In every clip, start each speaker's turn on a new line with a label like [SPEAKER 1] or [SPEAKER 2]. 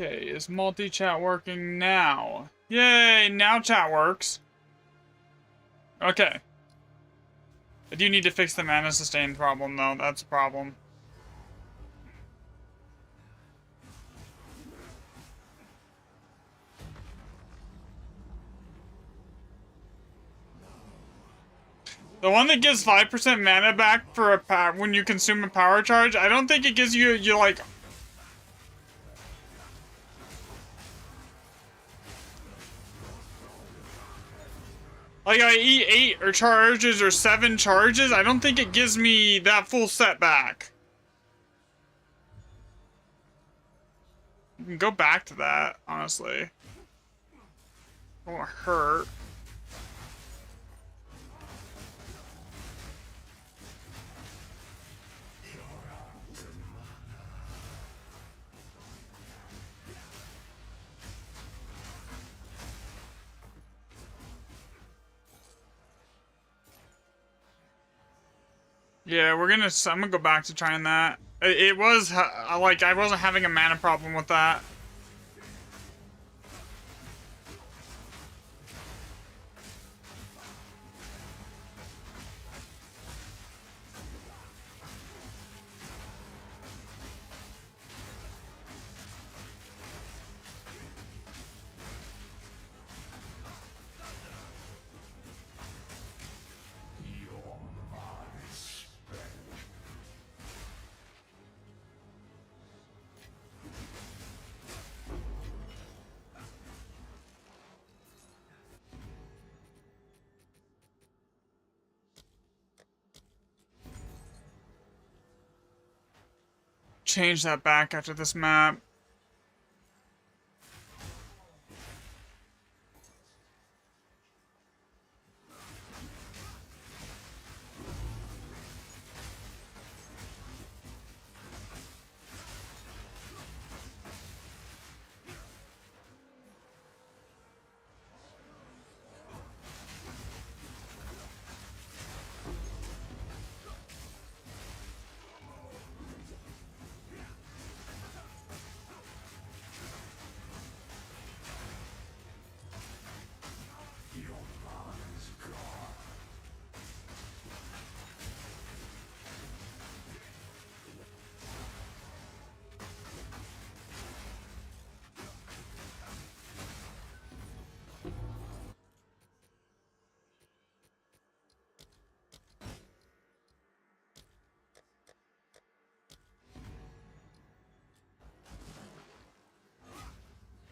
[SPEAKER 1] Okay, is multi-chat working now? Yay, now chat works. Okay. I do need to fix the mana sustain problem, though. That's a problem. The one that gives 5% mana back for a when you consume a power charge, I don't think it gives you like... Like, I eat 8 or charges or 7 charges, I don't think it gives me that full set back. You can go back to that, honestly. It won't hurt. Yeah, I'm gonna go back to trying that. It was, like, I wasn't having a mana problem with that. Change that back after this map.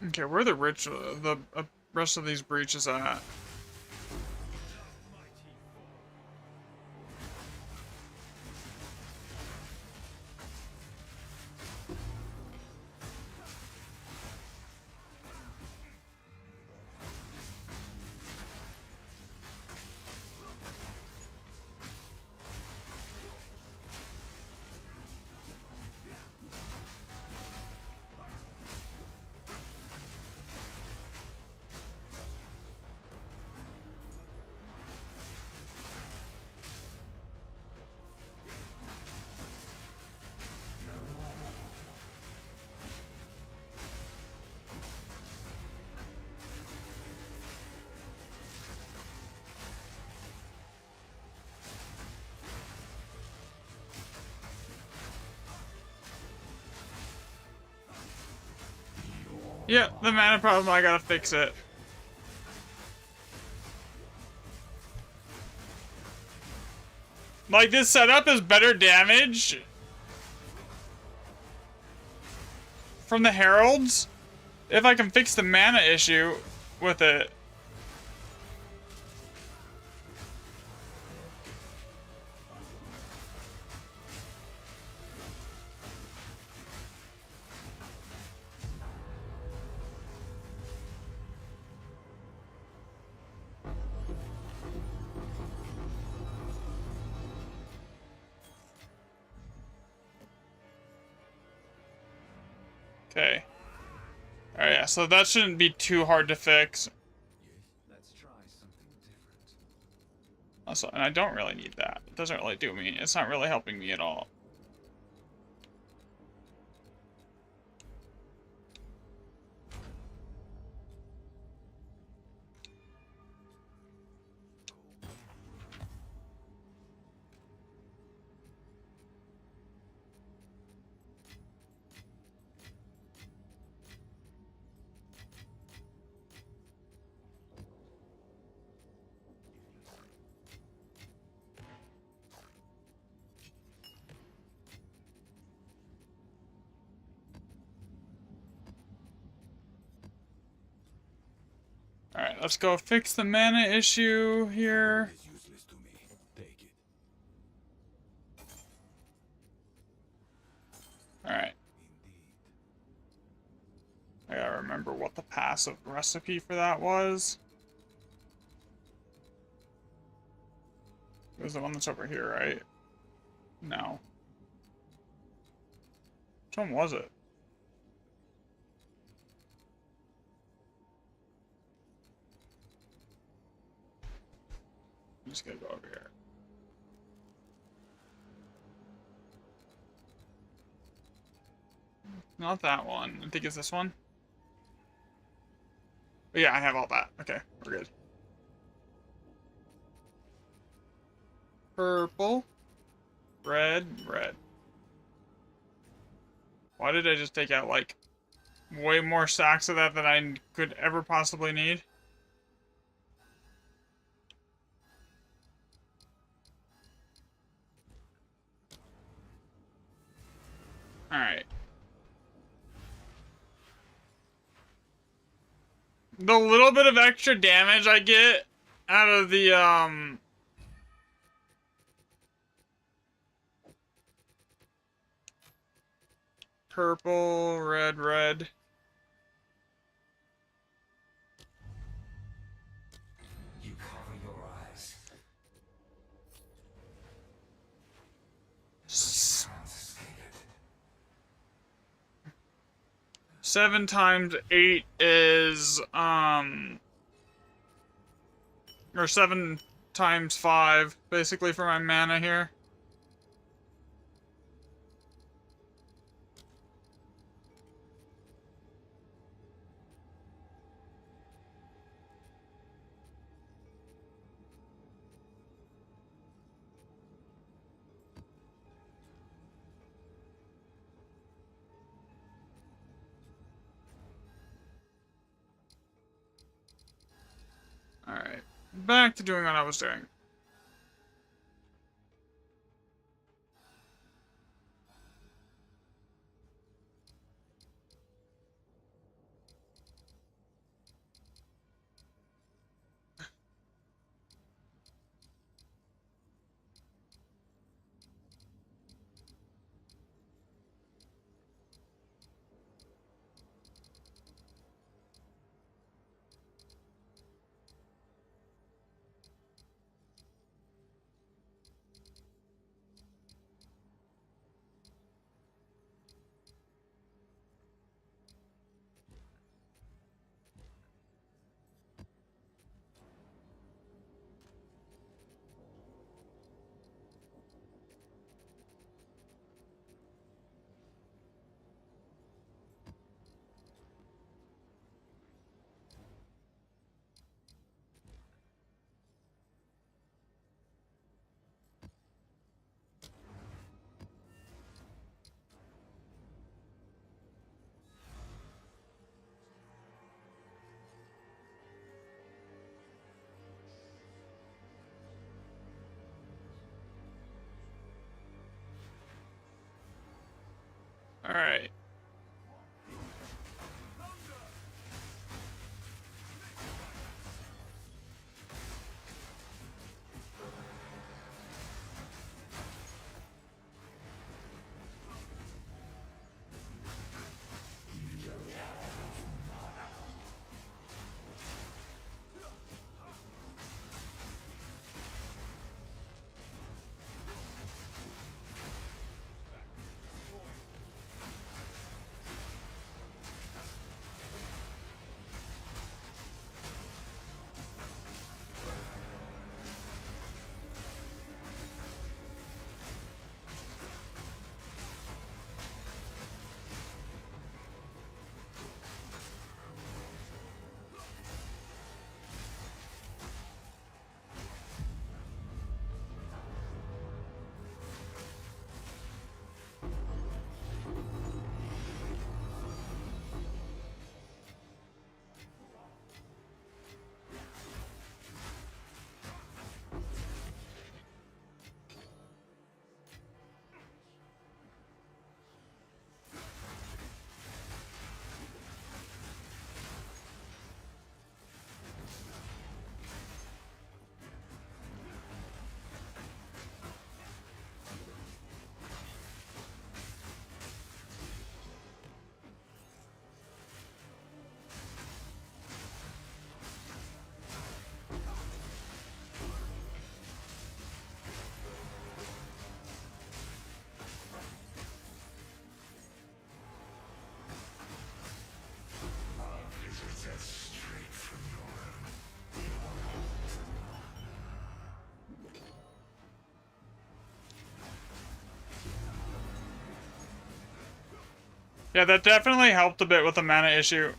[SPEAKER 1] Okay, where are the rest of these breaches at? Yeah, the mana problem, I gotta fix it. Like, this setup is better damage from the Heralds if I can fix the mana issue with it. Okay. Alright, yeah, so that shouldn't be too hard to fix.
[SPEAKER 2] Let's try something different.
[SPEAKER 1] Also, and I don't really need that. It doesn't really do me. It's not really helping me at all. Alright, let's go fix the mana issue here.
[SPEAKER 2] It's useless to me. Take it.
[SPEAKER 1] Alright.
[SPEAKER 2] Indeed.
[SPEAKER 1] I gotta remember what the passive recipe for that was. It was the one that's over here, right? No. Which one was it? I'm just gonna go over here. Not that one. I think it's this one. But yeah, I have all that. Okay, we're good. Purple. Red. Red. Why did I just take out, like, way more stacks of that than I could ever possibly need? Alright. The little bit of extra damage I get out of the, purple, red, red.
[SPEAKER 2] You cover your eyes. Confiscated.
[SPEAKER 1] 7 times 8 is, or 7 times 5, basically, for my mana here. Alright, back to doing what I was doing. Alright. Yeah, that definitely helped a bit with the mana issue.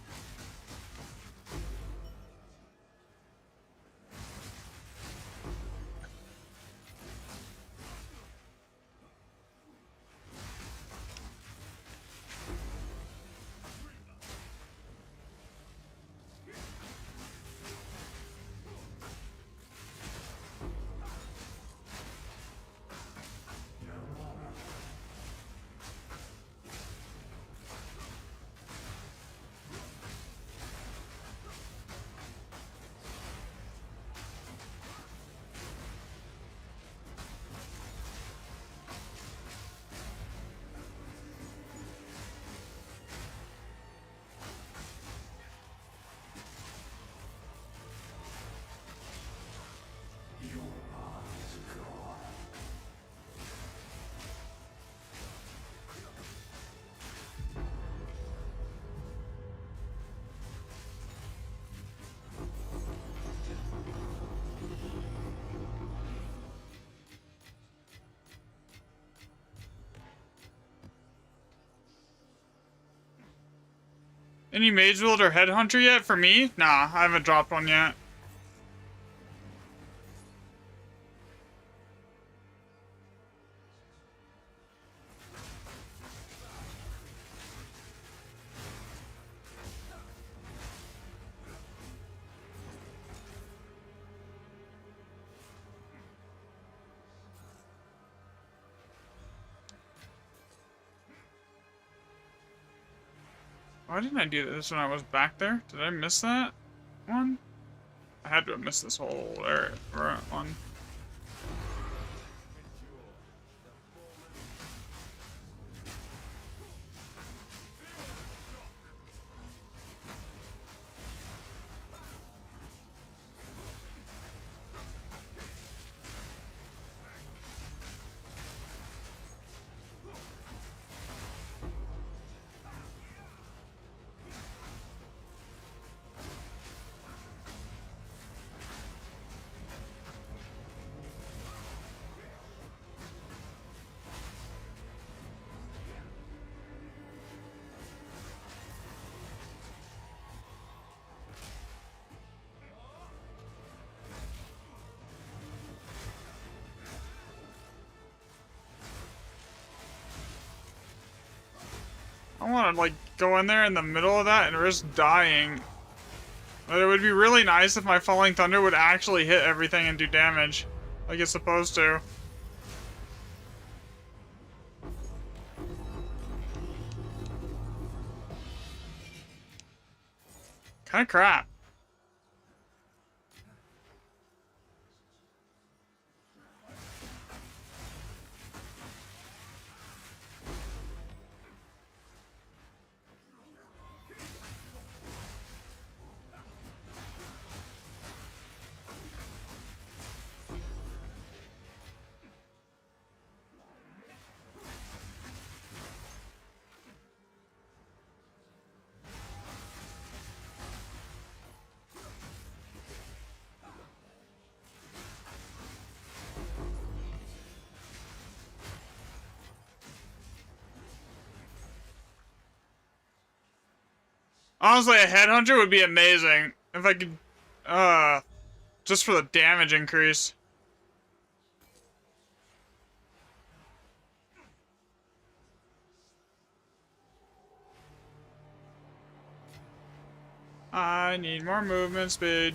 [SPEAKER 1] Any Mage Build or Headhunter yet for me? Nah, I haven't dropped one yet. Why didn't I do this when I was back there? Did I miss that one? I had to have missed this whole one. I want to, like, go in there in the middle of that and risk dying. But it would be really nice if my Falling Thunder would actually hit everything and do damage. Like it's supposed to. Kinda crap. Honestly, a Headhunter would be amazing. If I could, just for the damage increase. I need more movement speed.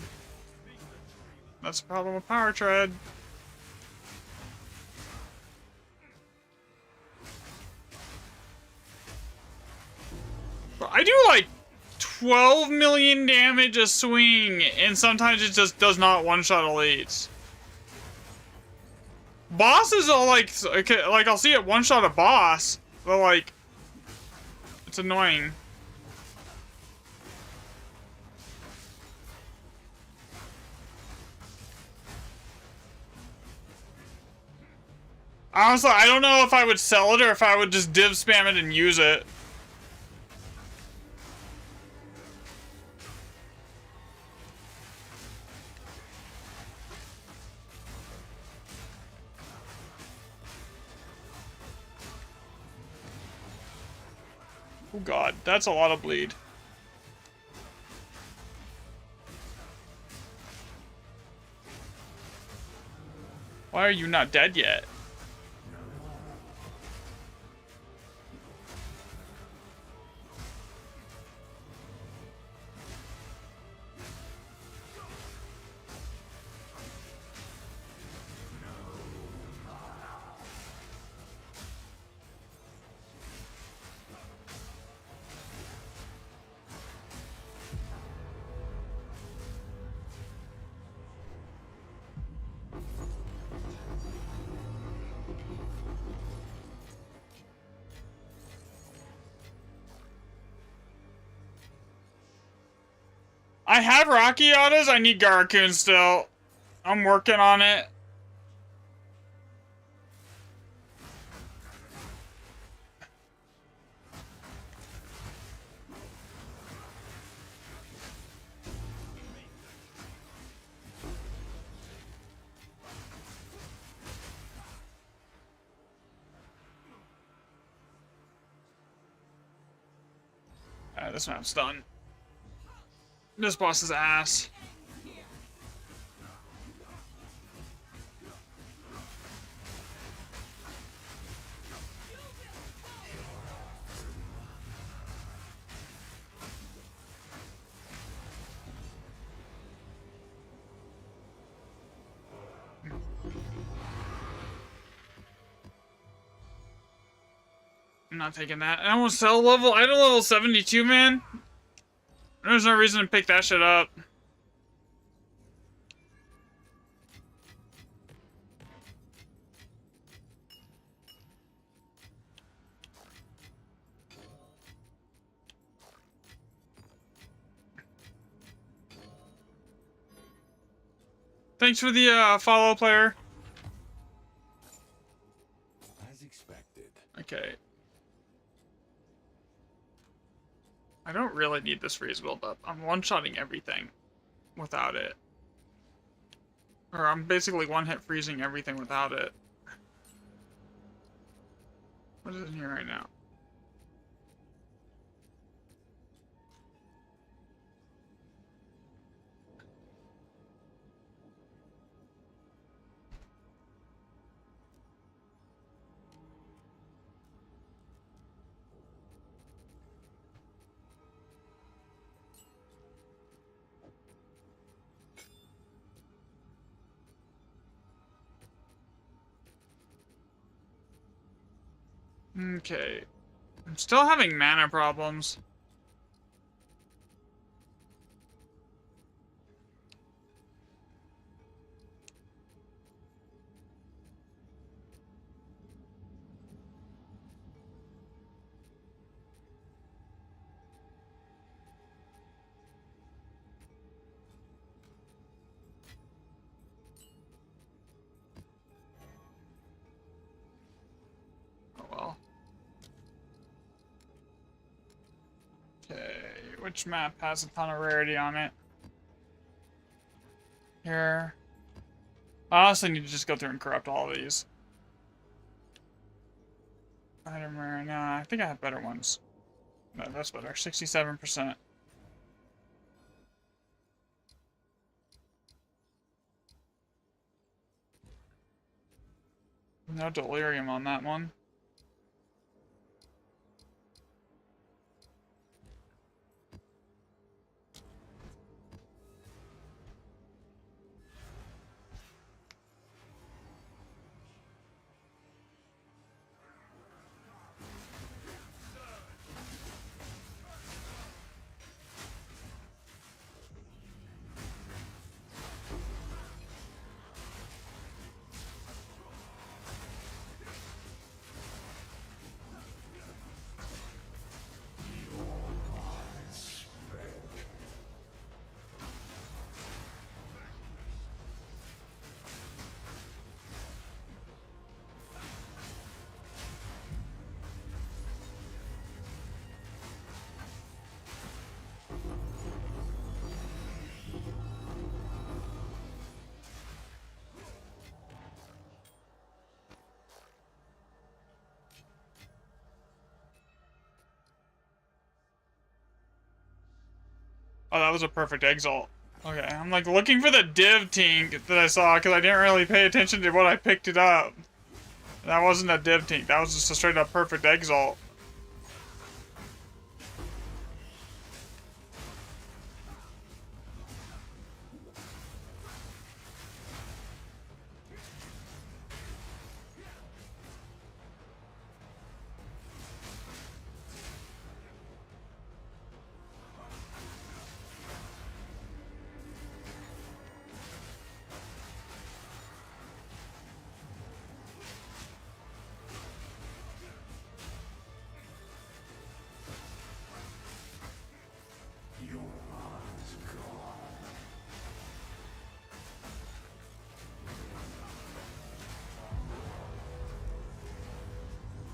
[SPEAKER 1] That's the problem with Power Tread. But I do like 12 million damage a swing, and sometimes it just does not one-shot elites. Bosses are like I'll see it one-shot a boss, but like, it's annoying. Honestly, I don't know if I would sell it or if I would just div spam it and use it. Oh god, that's a lot of bleed. Why are you not dead yet? I have Rocky autos, I need Garakhans still. I'm working on it. This map's done. This boss is ass. I'm not taking that. I almost sell level. I had a level 72, man. There's no reason to pick that shit up. Thanks for the follow, player.
[SPEAKER 2] As expected.
[SPEAKER 1] Okay. I don't really need this freeze build-up. I'm one-shotting everything without it. Or I'm basically one-hit freezing everything without it. What is in here right now? Okay. I'm still having mana problems. Oh well. Okay, which map has a ton of rarity on it? Here. I honestly need to just go through and corrupt all of these. Item rare, nah, I think I have better ones. No, that's better. 67%. No delirium on that one. Oh, that was a perfect exalt. Okay, I'm like looking for the div tink that I saw because I didn't really pay attention to what I picked it up. That wasn't a div tink. That was just a straight up perfect exalt.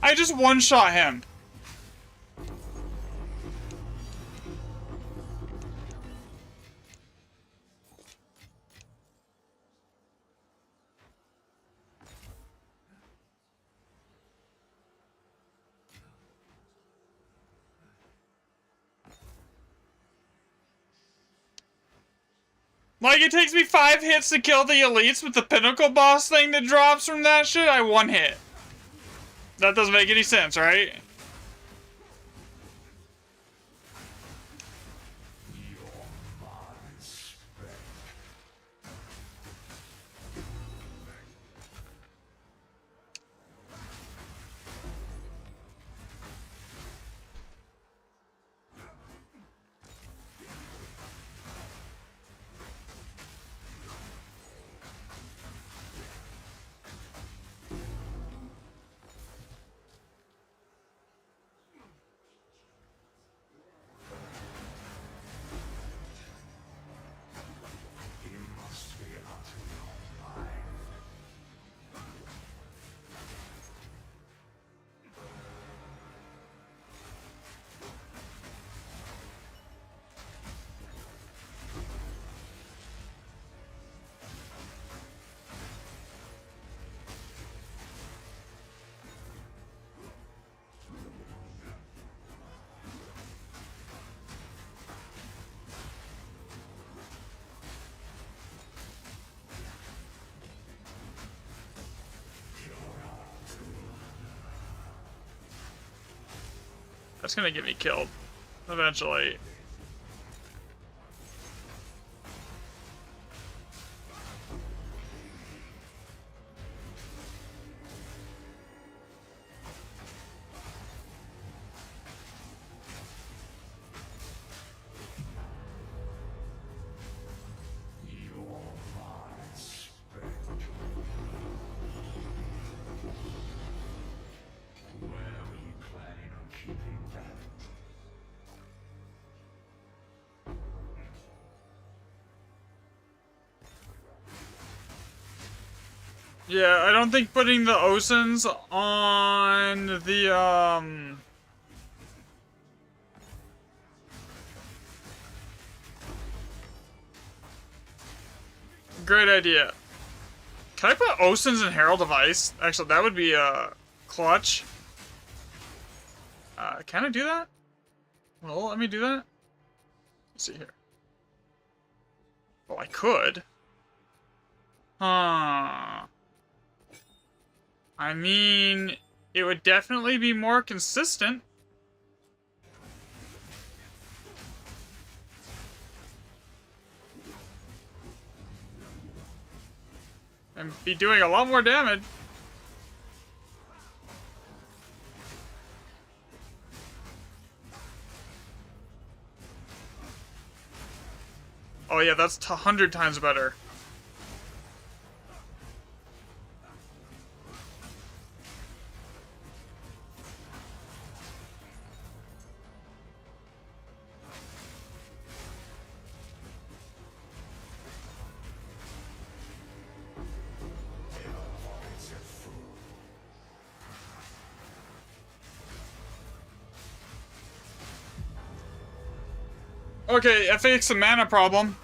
[SPEAKER 1] I just one-shot him. Like, it takes me 5 hits to kill the elites with the pinnacle boss thing that drops from that shit. I one hit. That doesn't make any sense, right? That's gonna get me killed. Eventually. Yeah, I don't think putting the OSINs on the, great idea. Can I put OSINs in Herald of Ice? Actually, that would be, clutch. Can I do that? Well, let me do that. Let's see here. Well, I could. Huh. I mean, it would definitely be more consistent. And be doing a lot more damage. Oh yeah, that's 100 times better. Okay, I fixed the mana problem.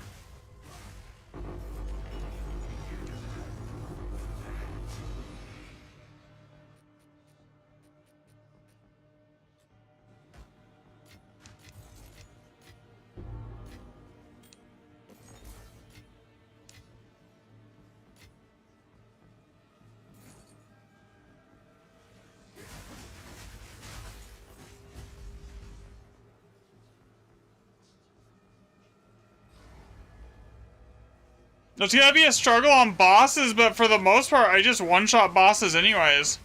[SPEAKER 1] There's gonna be a struggle on bosses, but for the most part, I just one-shot bosses anyways.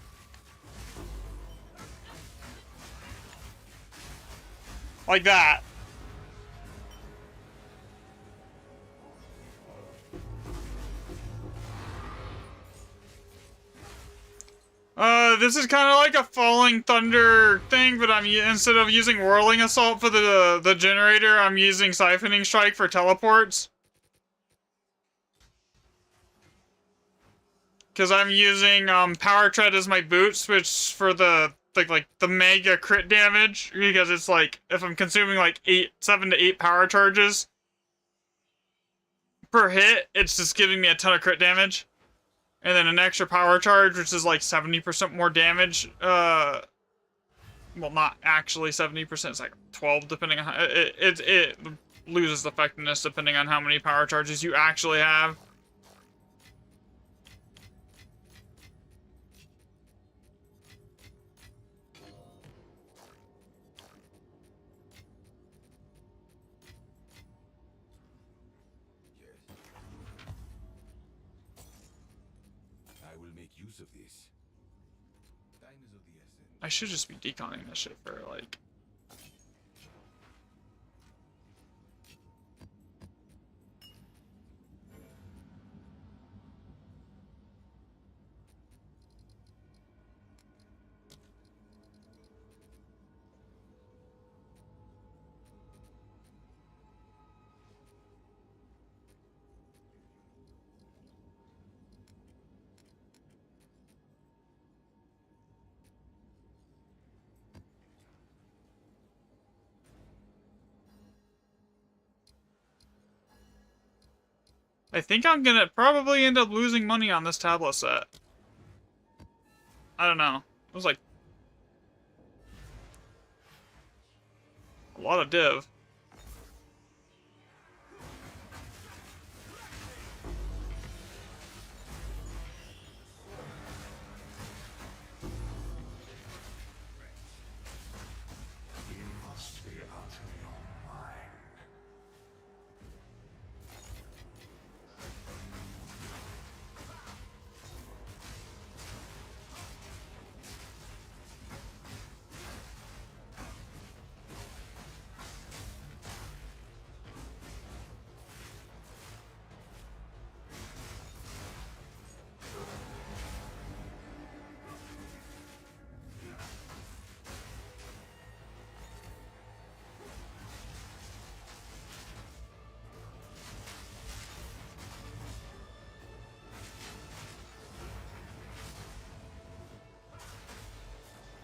[SPEAKER 1] Like that. This is kind of like a Falling Thunder thing, but instead of using Whirling Assault for the generator, I'm using Siphoning Strike for teleports. Because I'm using Power Tread as my boots, which for the like the mega crit damage, because it's like if I'm consuming like 7 to 8 power charges per hit, it's just giving me a ton of crit damage. And then an extra power charge, which is like 70% more damage. Well, not actually 70%. It's like 12, depending on how it loses effectiveness depending on how many power charges you actually have.
[SPEAKER 2] I will make use of this. Time is of the essence.
[SPEAKER 1] I should just be deconning this shit for like. I think I'm gonna probably end up losing money on this tablet set. I don't know. It was like a lot of div.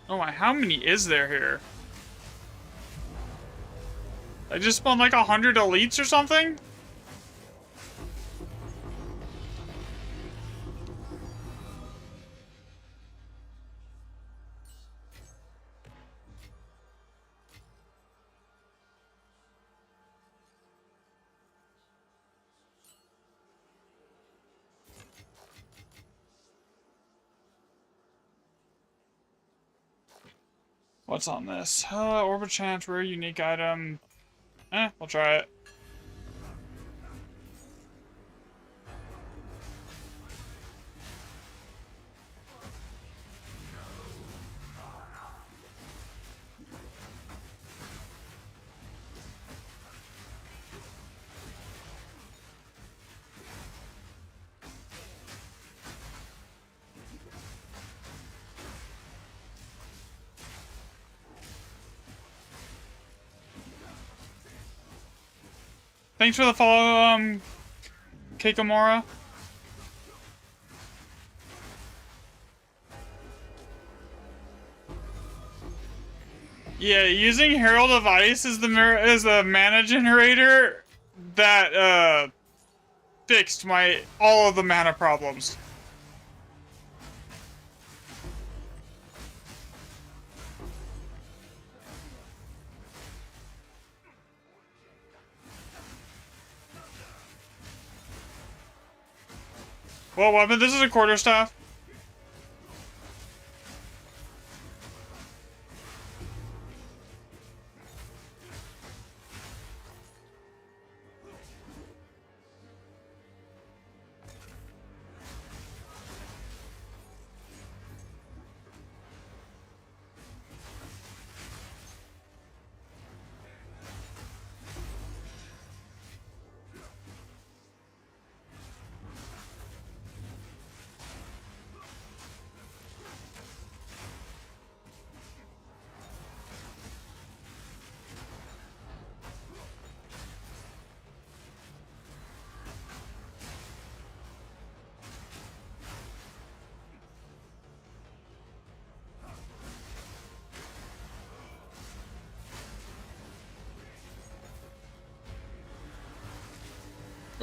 [SPEAKER 1] Oh my, how many is there here? I just spawned like 100 elites or something? What's on this? Orbit chance, rare unique item. We'll try it. Thanks for the follow, Kekomora. Yeah, using Herald of Ice as the mana generator that fixed all of the mana problems. Well, weapon. This is a quarterstaff.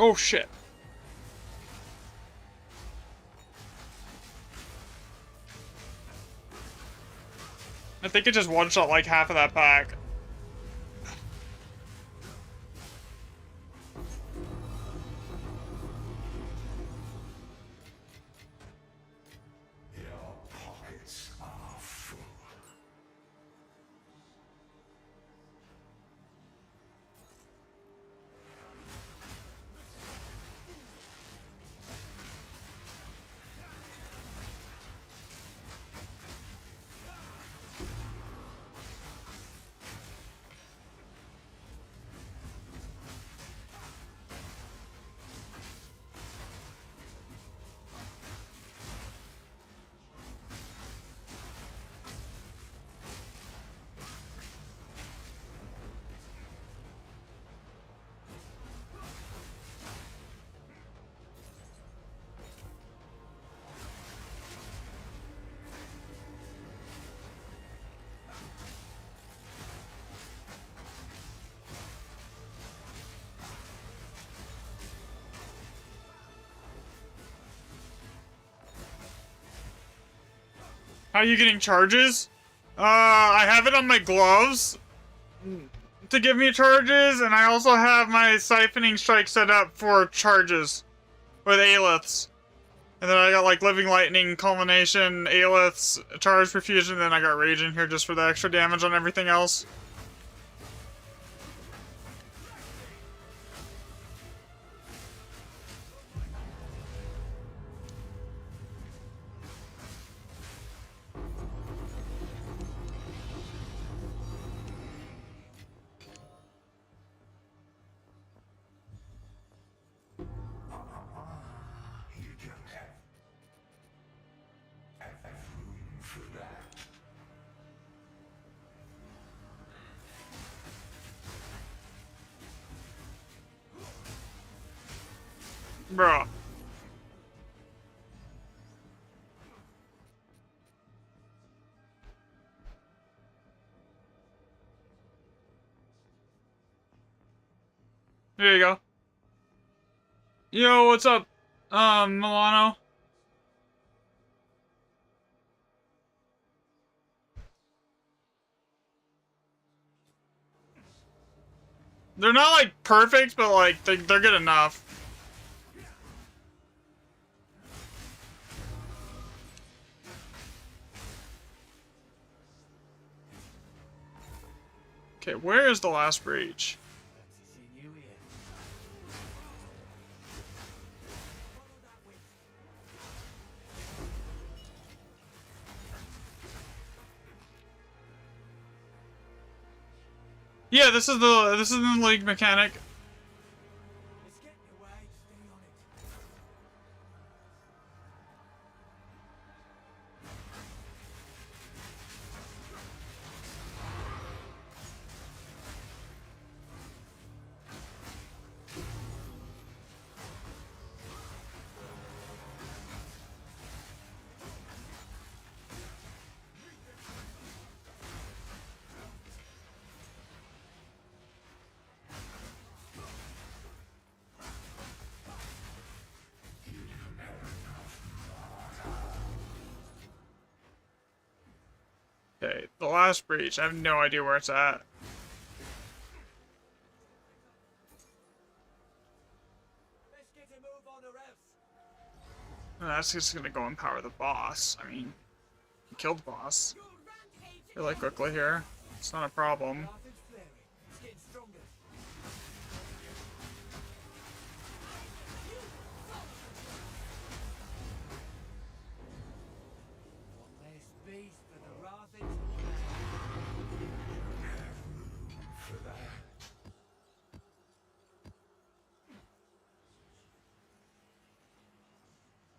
[SPEAKER 1] Oh shit. I think it just one-shot like half of that pack.
[SPEAKER 2] Your pockets are full.
[SPEAKER 1] How are you getting charges? I have it on my gloves to give me charges, and I also have my siphoning strike set up for charges with Aeliths. And then I got like Living Lightning, Culmination, Aeliths, Charge Perfusion, then I got Rage in here just for the extra damage on everything else.
[SPEAKER 2] You don't have room for that.
[SPEAKER 1] Bruh. There you go. Yo, what's up, Milano? They're not, like, perfect, but, like, they're good enough. Okay, where is the last breach? Yeah, this is the league mechanic. Okay, the last breach. I have no idea where it's at. And that's just gonna go empower the boss. I mean, he killed the boss really quickly here. It's not a problem.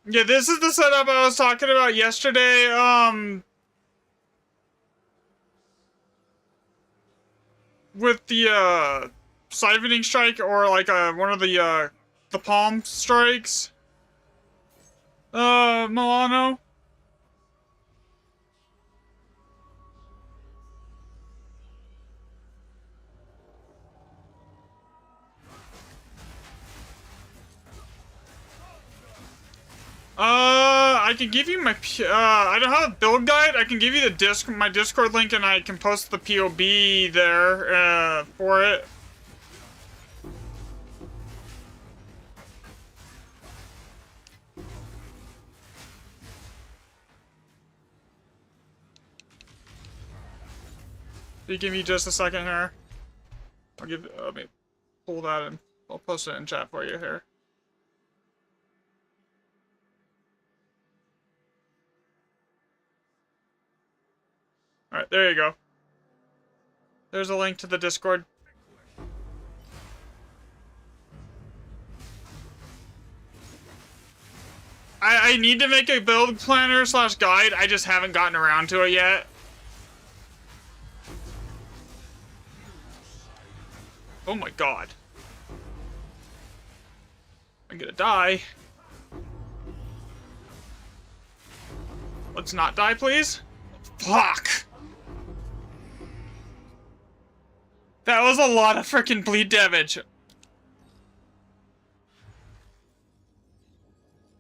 [SPEAKER 1] Yeah, this is the setup I was talking about yesterday, with the, siphoning strike, or like, one of the palm strikes. Milano? I can give you my, I don't have a build guide. I can give you the my Discord link, and I can post the POB there, for it. If you give me just a second here, let me pull that and I'll post it in chat for you here. Alright, there you go. There's a link to the Discord. I need to make a build planner / guide. I just haven't gotten around to it yet. Oh my god. I'm gonna die. Let's not die, please. Fuck. That was a lot of freaking bleed damage.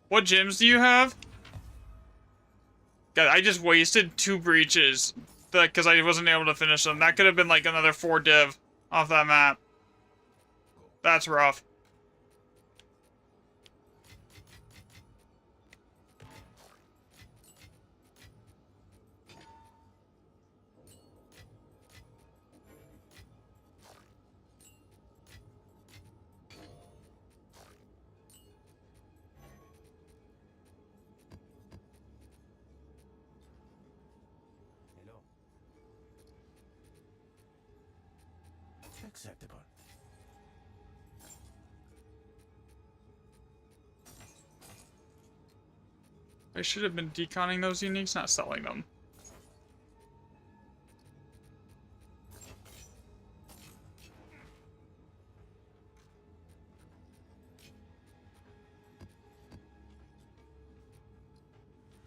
[SPEAKER 1] What gyms do you have? God, I just wasted 2 breaches because I wasn't able to finish them. That could have been like another 4 div off that map. That's rough.
[SPEAKER 2] Hello. Acceptable.
[SPEAKER 1] I should have been deconning those uniques, not selling them.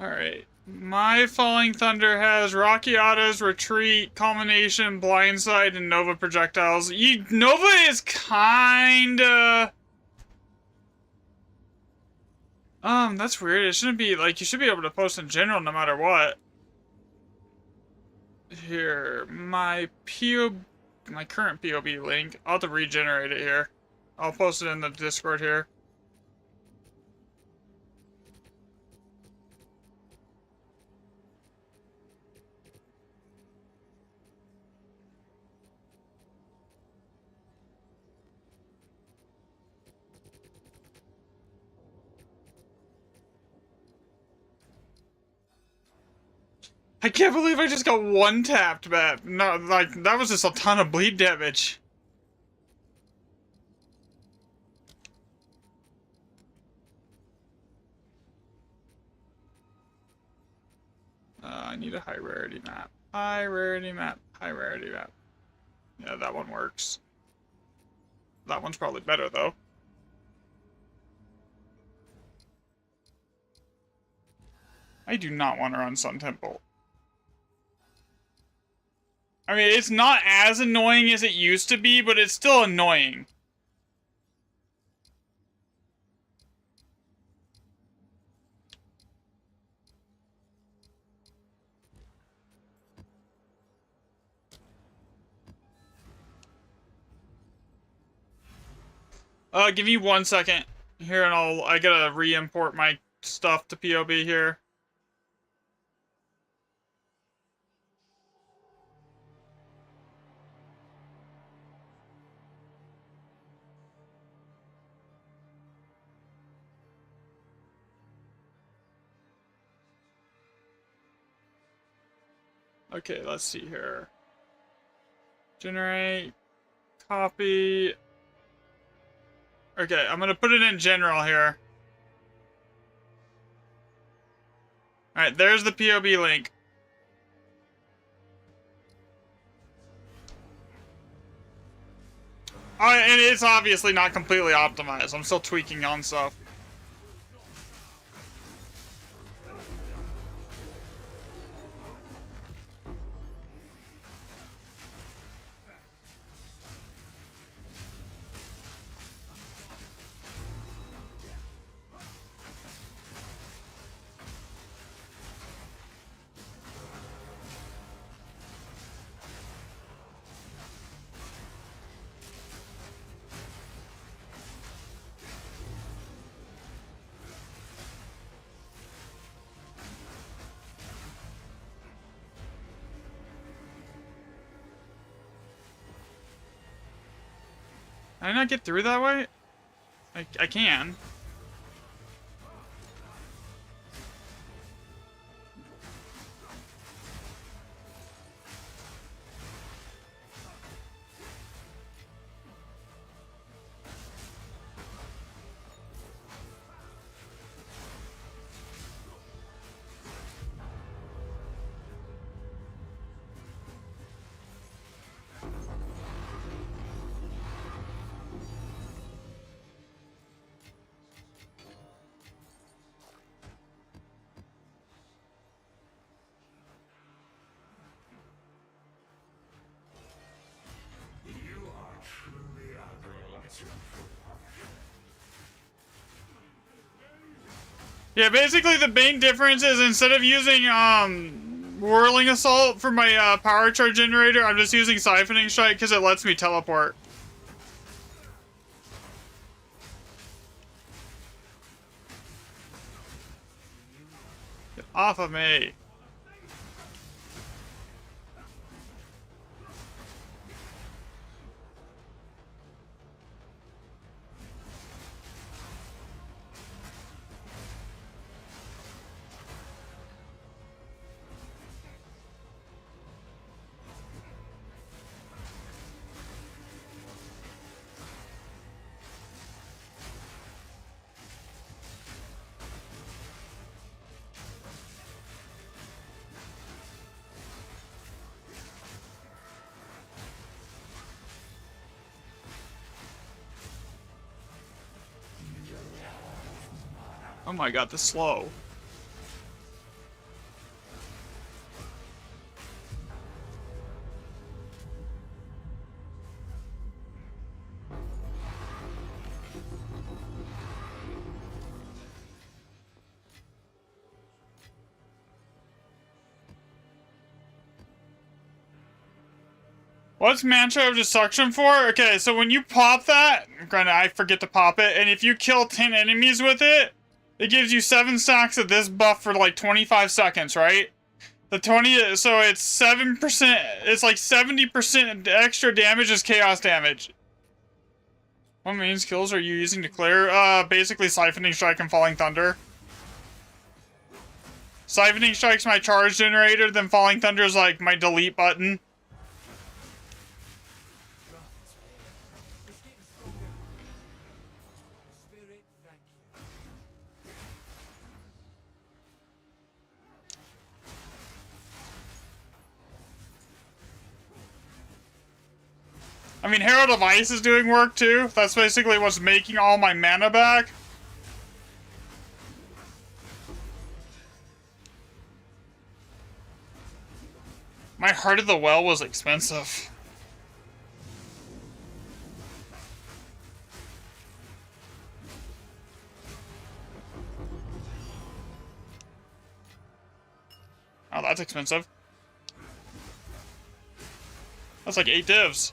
[SPEAKER 1] Alright. My Falling Thunder has Rocky Autos, Retreat, Culmination, Blindside, and Nova Projectiles. Nova is kinda... that's weird. It shouldn't be, like, you should be able to post in general no matter what. Here, my current POB link. I'll have to regenerate it here. I'll post it in the Discord here. I can't believe I just got one tapped, man. No, like, that was just a ton of bleed damage. I need a high rarity map. High rarity map. High rarity map. Yeah, that one works. That one's probably better, though. I do not want to run Sun Temple. I mean, it's not as annoying as it used to be, but it's still annoying. Give me 1 second here, and I gotta re-import my stuff to POB here. Okay, let's see here. Generate, copy. Okay, I'm gonna put it in general here. Alright, there's the POB link. And it's obviously not completely optimized. I'm still tweaking on stuff. I not get through that way? I can. Yeah, basically the main difference is instead of using Whirling Assault for my power charge generator, I'm just using Siphoning Strike because it lets me teleport. Get off of me. Oh my god, this slow. What's Mantra of Destruction for? Okay, so when you pop that, granted I forget to pop it, and if you kill 10 enemies with it, it gives you 7 stacks of this buff for like 25 seconds, right? The 20, so it's 7%, it's like 70% extra damage is chaos damage. What main skills are you using to clear? Basically Siphoning Strike and Falling Thunder. Siphoning Strike's my charge generator, then Falling Thunder is like my delete button. I mean, Herald of Ice is doing work too. That's basically what's making all my mana back. My Heart of the Well was expensive. Oh, that's expensive. That's like 8 divs.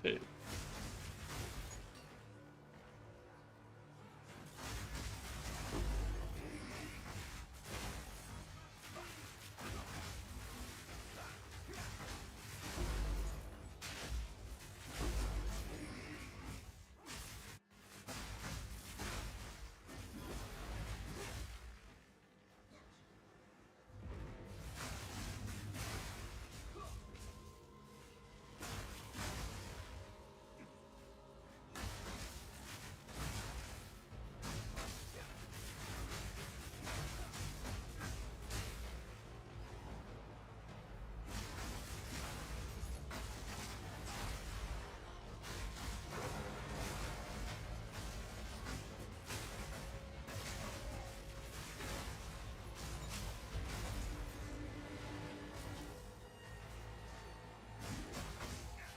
[SPEAKER 1] Okay.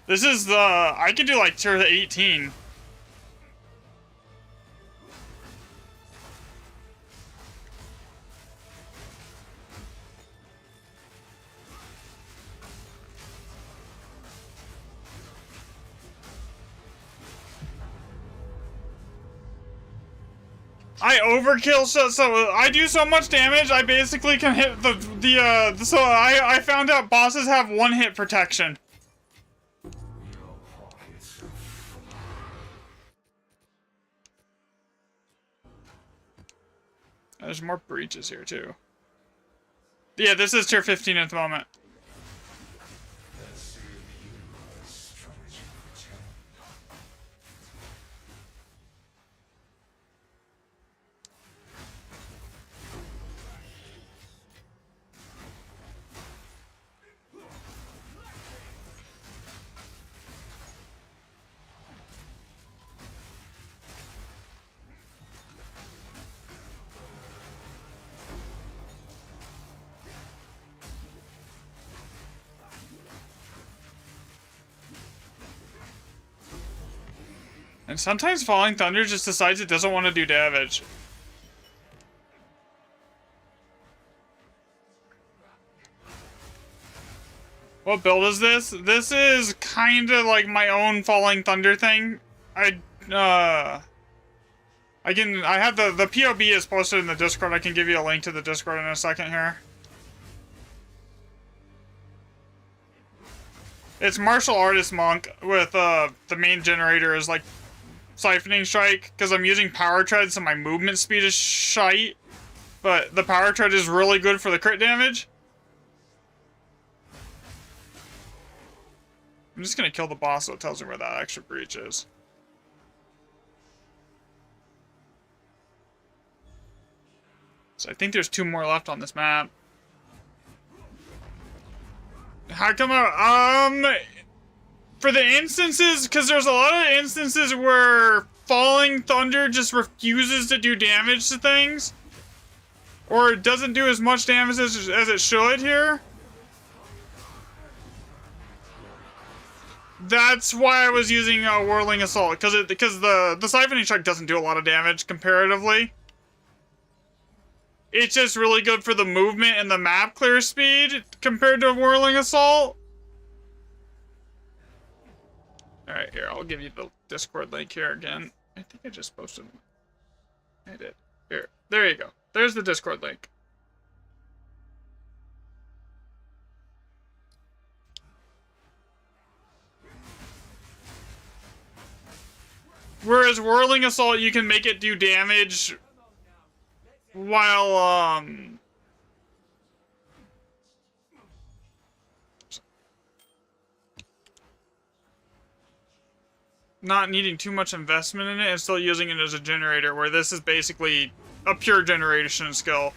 [SPEAKER 1] This is the... I can do like tier 18. I overkill so I do so much damage. I basically can hit so I found out bosses have 1-hit protection. There's more breaches here too. Yeah, this is tier 15 at the moment. And sometimes Falling Thunder just decides it doesn't want to do damage. What build is this? This is kind of like my own Falling Thunder thing. I have the POB is posted in the Discord. I can give you a link to the Discord in a second here. It's martial artist monk with the main generator is like siphoning strike because I'm using power tread, so my movement speed is shite. But the power tread is really good for the crit damage. I'm just gonna kill the boss so it tells me where that extra breach is. So I think there's 2 more left on this map. How come for the instances, because there's a lot of instances where Falling Thunder just refuses to do damage to things. Or it doesn't do as much damage as it should here. That's why I was using Whirling Assault, because the Siphoning Strike doesn't do a lot of damage comparatively. It's just really good for the movement and the map clear speed compared to Whirling Assault. Alright, here, I'll give you the Discord link here again. I think I just posted one. I did. Here, there you go. There's the Discord link. Whereas Whirling Assault, you can make it do damage while, not needing too much investment in it and still using it as a generator, where this is basically a pure generation skill.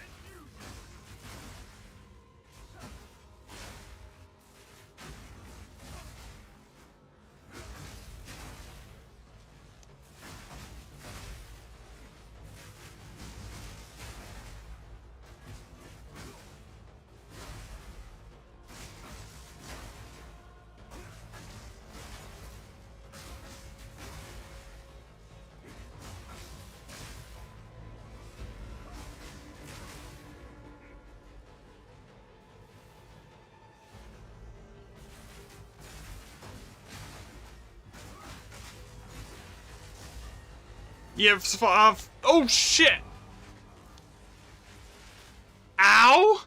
[SPEAKER 1] You have, oh shit! Ow!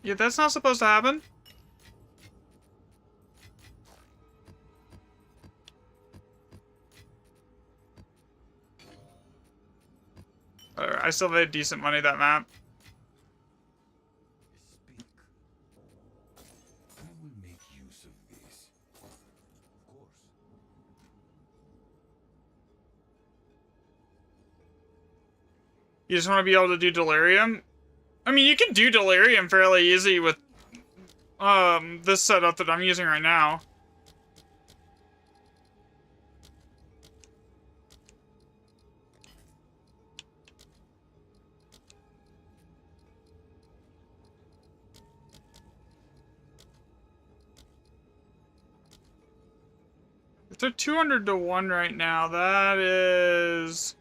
[SPEAKER 1] Yeah, that's not supposed to happen. I still made decent money that map.
[SPEAKER 2] Speak. I will make use of this. Of course.
[SPEAKER 1] You just want to be able to do Delirium? I mean, you can do Delirium fairly easy with this setup that I'm using right now. If they're 200 to 1 right now, that is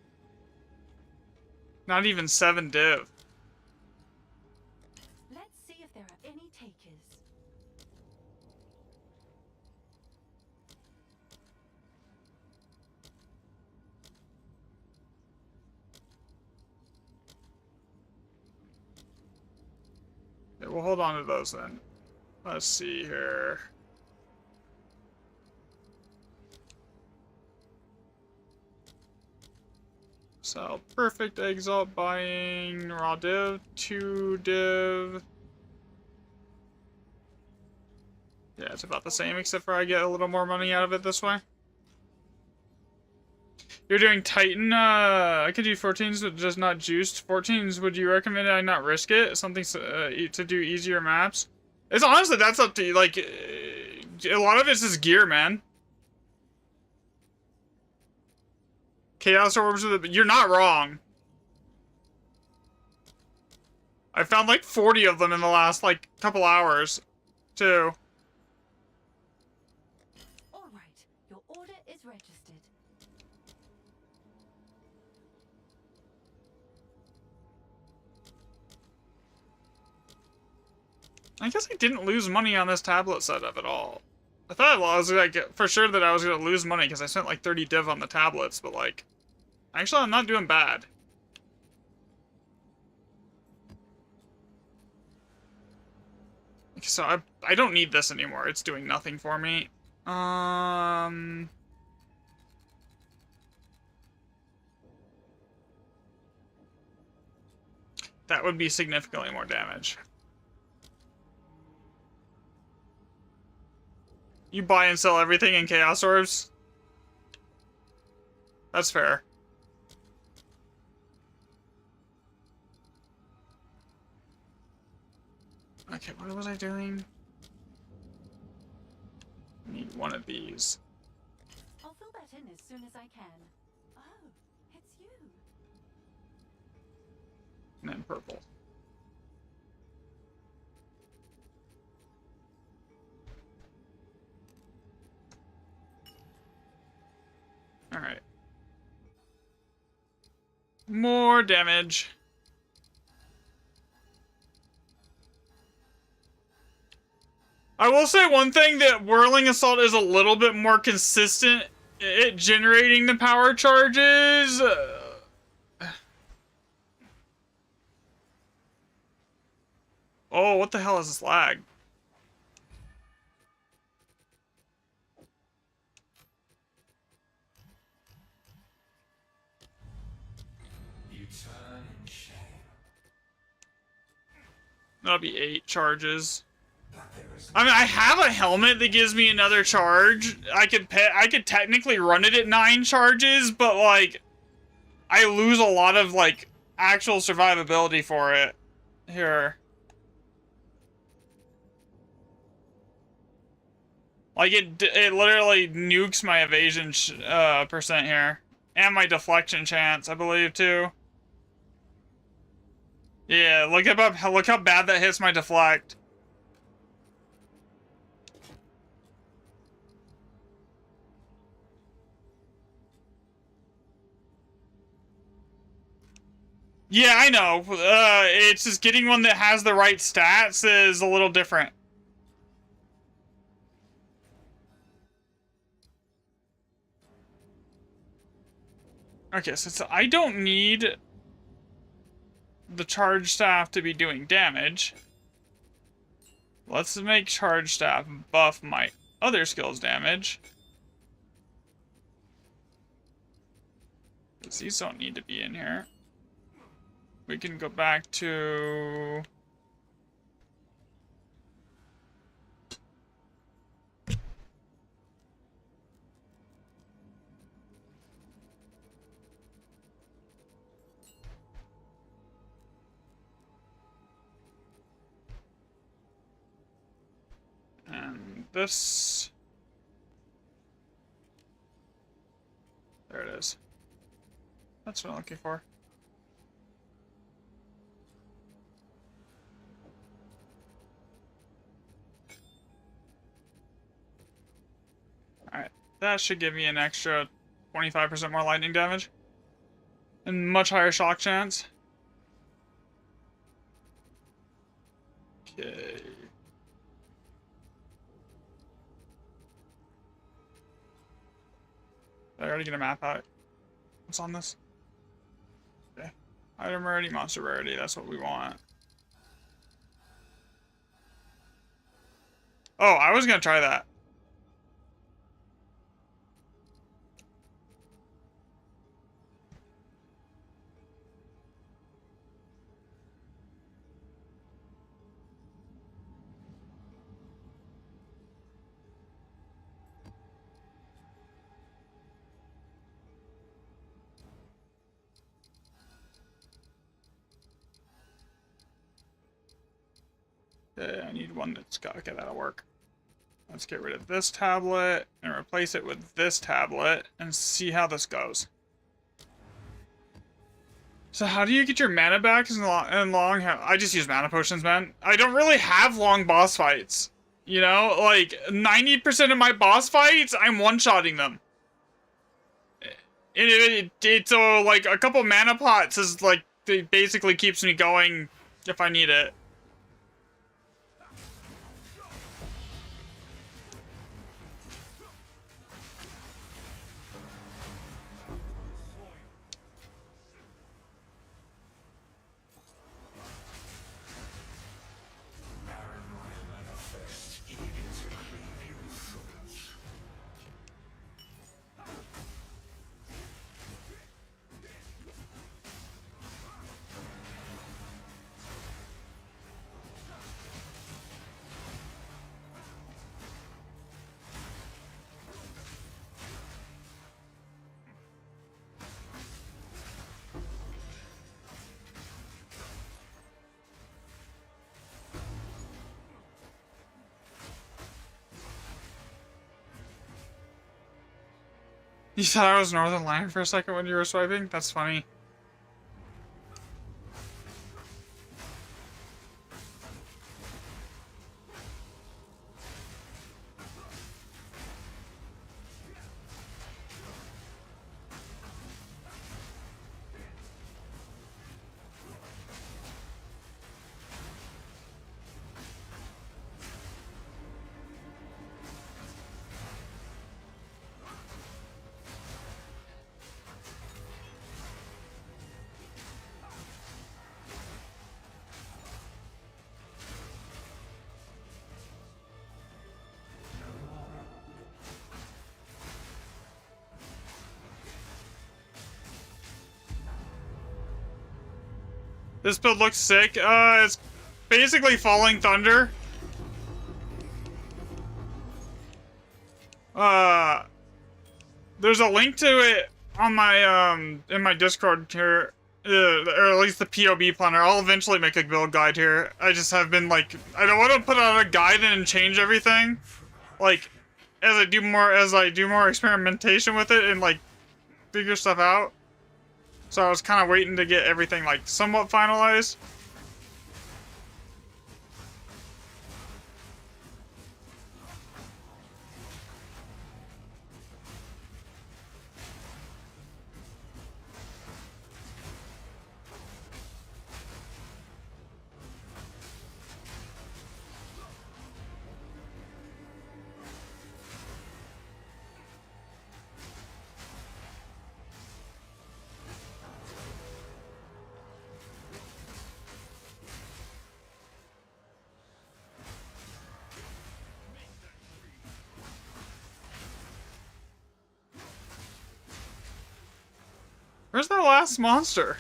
[SPEAKER 1] not even 7 div. we'll hold on to those then. Let's see here. So, perfect exalt buying raw div, 2 div. Yeah, it's about the same, except for I get a little more money out of it this way. You're doing Titan, I could do 14s, but just not juiced. 14s, would you recommend I not risk it? Something to do easier maps? It's honestly, that's up to you. Like, a lot of it's just gear, man. Chaos orbs with it, you're not wrong. I found like 40 of them in the last, like, couple hours, too.
[SPEAKER 3] All right, your order is registered.
[SPEAKER 1] I guess I didn't lose money on this tablet setup at all. I thought I was like, for sure that I was gonna lose money because I spent like 30 div on the tablets, but like, actually I'm not doing bad. So I don't need this anymore. It's doing nothing for me. That would be significantly more damage. You buy and sell everything in Chaos Orbs? That's fair. Okay, what was I doing? I need one of these.
[SPEAKER 3] I'll fill that in as soon as I can. Oh, it's you.
[SPEAKER 1] And then purple. Alright. More damage. I will say one thing, that Whirling Assault is a little bit more consistent at generating the power charges. Oh, what the hell is this lag? That'll be 8 charges. I mean, I have a helmet that gives me another charge. I could technically run it at 9 charges, but like, I lose a lot of like actual survivability for it. Here. Like it literally nukes my evasion percent here, and my deflection chance, I believe too. Yeah, look how bad that hits my deflect. Yeah, I know. It's just getting one that has the right stats is a little different. Okay, so I don't need the charge staff to be doing damage. Let's make charge staff buff my other skills damage. Because these don't need to be in here. We can go back to... and this... There it is. That's what I'm looking for. Alright, that should give me an extra 25% more lightning damage. And much higher shock chance. Okay. Did I already get a map out? What's on this? Okay. Item rarity, monster rarity, that's what we want. Oh, I was gonna try that. I need one that's got, okay, that'll work. Let's get rid of this tablet and replace it with this tablet and see how this goes. So how do you get your mana back in long? I just use mana potions, man. I don't really have long boss fights. You know, like 90% of my boss fights, I'm one-shotting them. And so like a couple mana pots is like, it basically keeps me going if I need it. You thought I was Northern Lion for a second when you were swiping? That's funny. This build looks sick. It's basically Falling Thunder. There's a link to it on my, in my Discord here. Or at least the POB planner. I'll eventually make a build guide here. I just have been like, I don't want to put out a guide and change everything. Like, as I do more experimentation with it and like, figure stuff out. So I was kind of waiting to get everything like somewhat finalized. Where's that last monster?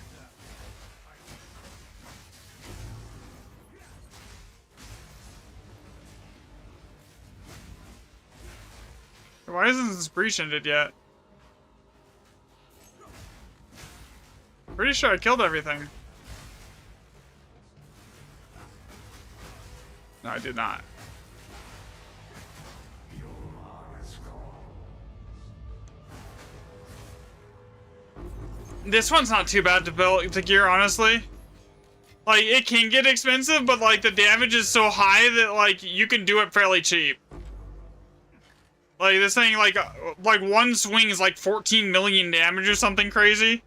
[SPEAKER 1] Why isn't this breach ended yet? Pretty sure I killed everything. No, I did not. This one's not too bad to build, to gear, honestly. Like, it can get expensive, but like the damage is so high that like you can do it fairly cheap. Like this thing, like one swing is like 14 million damage or something crazy.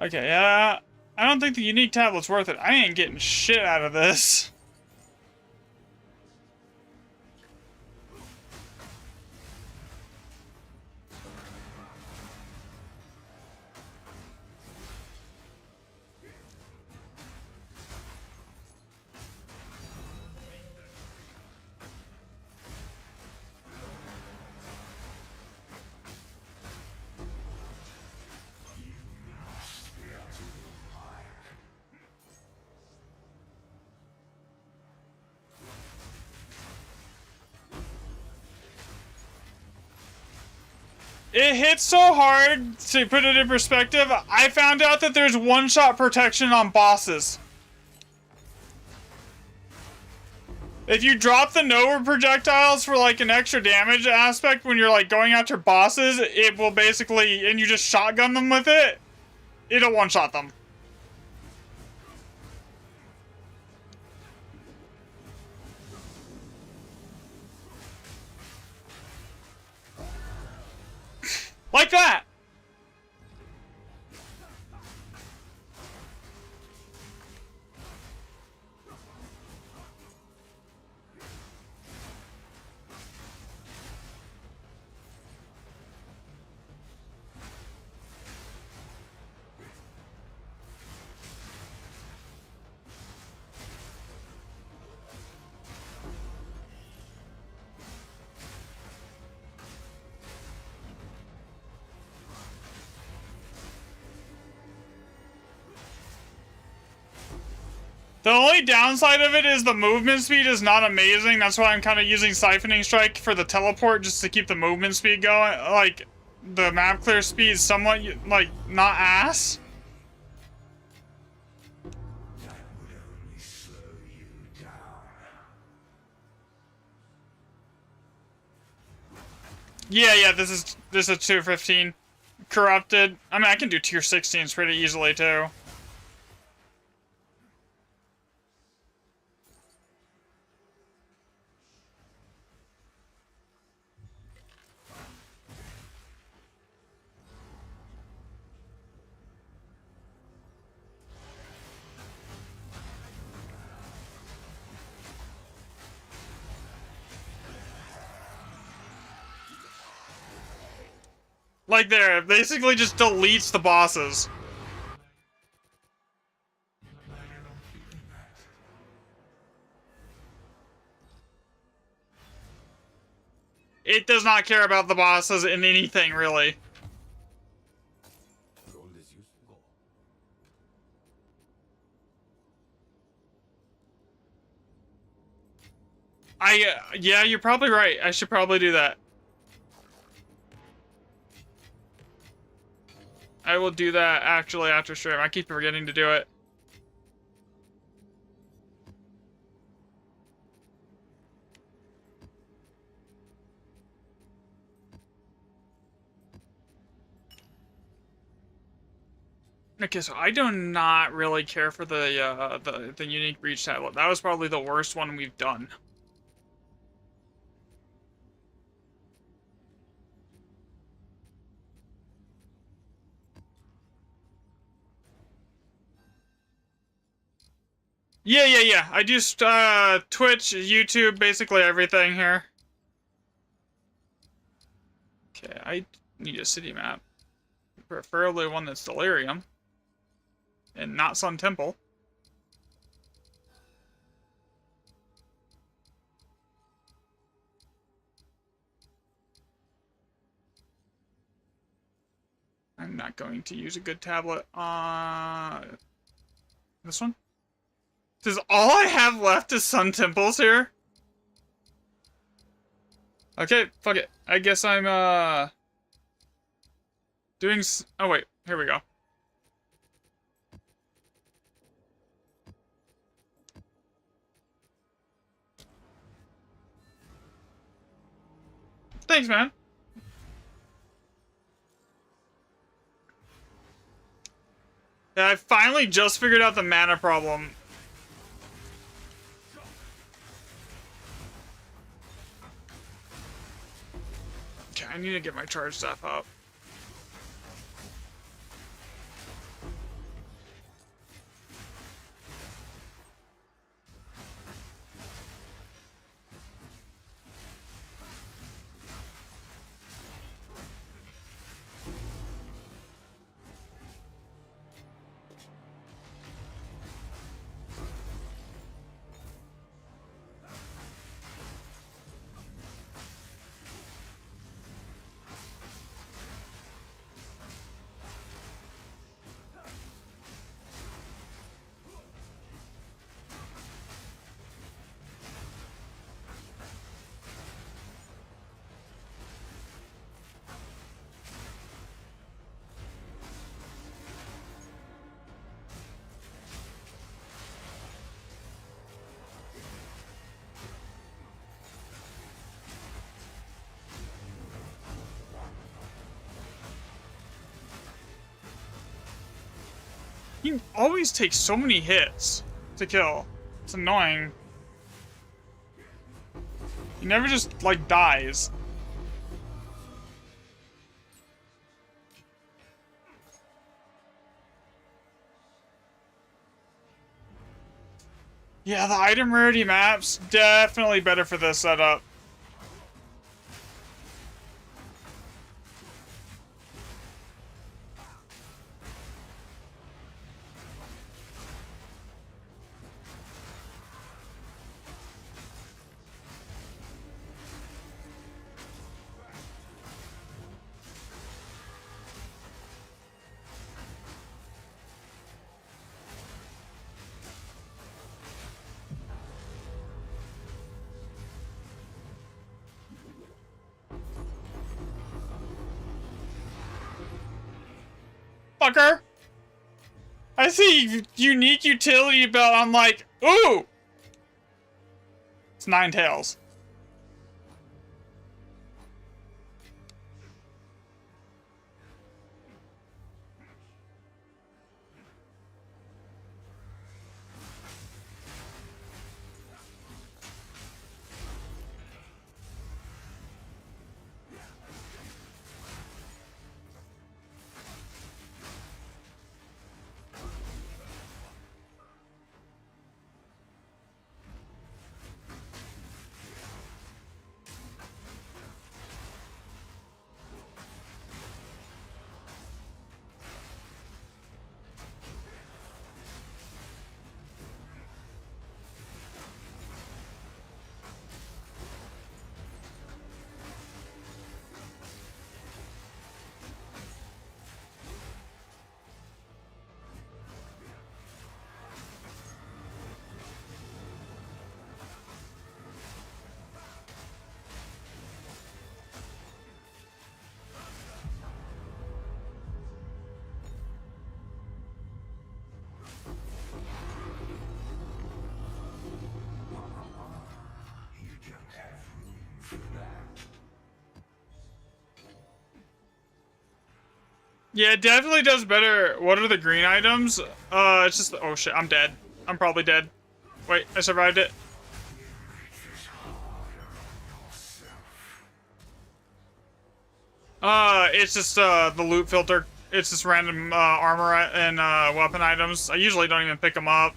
[SPEAKER 1] Okay, I don't think the unique tablet's worth it. I ain't getting shit out of this. It hits so hard, to put it in perspective, I found out that there's one-shot protection on bosses. If you drop the Nova projectiles for like an extra damage aspect when you're like going after bosses, it will basically, and you just shotgun them with it, it'll one-shot them. Like that! The only downside of it is the movement speed is not amazing. That's why I'm kind of using Siphoning Strike for the teleport just to keep the movement speed going. Like, the map clear speed is somewhat, like, not ass. Yeah, this is 215. Corrupted. I mean, I can do tier 16s pretty easily, too. Like there, it basically just deletes the bosses. It does not care about the bosses in anything, really.
[SPEAKER 2] Gold is useful.
[SPEAKER 1] Yeah, you're probably right. I should probably do that. I will do that actually after stream. I keep forgetting to do it. Okay, so I do not really care for the unique breach tablet. That was probably the worst one we've done. Yeah. I do Twitch, YouTube, basically everything here. Okay, I need a city map. Preferably one that's Delirium. And not Sun Temple. I'm not going to use a good tablet. This one? Does all I have left is Sun Temples here? Okay, fuck it. I guess I'm, doing oh wait, here we go. Thanks, man. Yeah, I finally just figured out the mana problem. Okay, I need to get my charge stuff up. He always takes so many hits to kill. It's annoying. He never just, like, dies. Yeah, the item rarity maps, definitely better for this setup. Fucker! I see unique utility belt, I'm like, ooh! It's 9 tails. Yeah, it definitely does better. What are the green items? It's just, oh shit, I'm dead. I'm probably dead. Wait, I survived it. It's just, the loot filter. It's just random, armor and, weapon items. I usually don't even pick them up.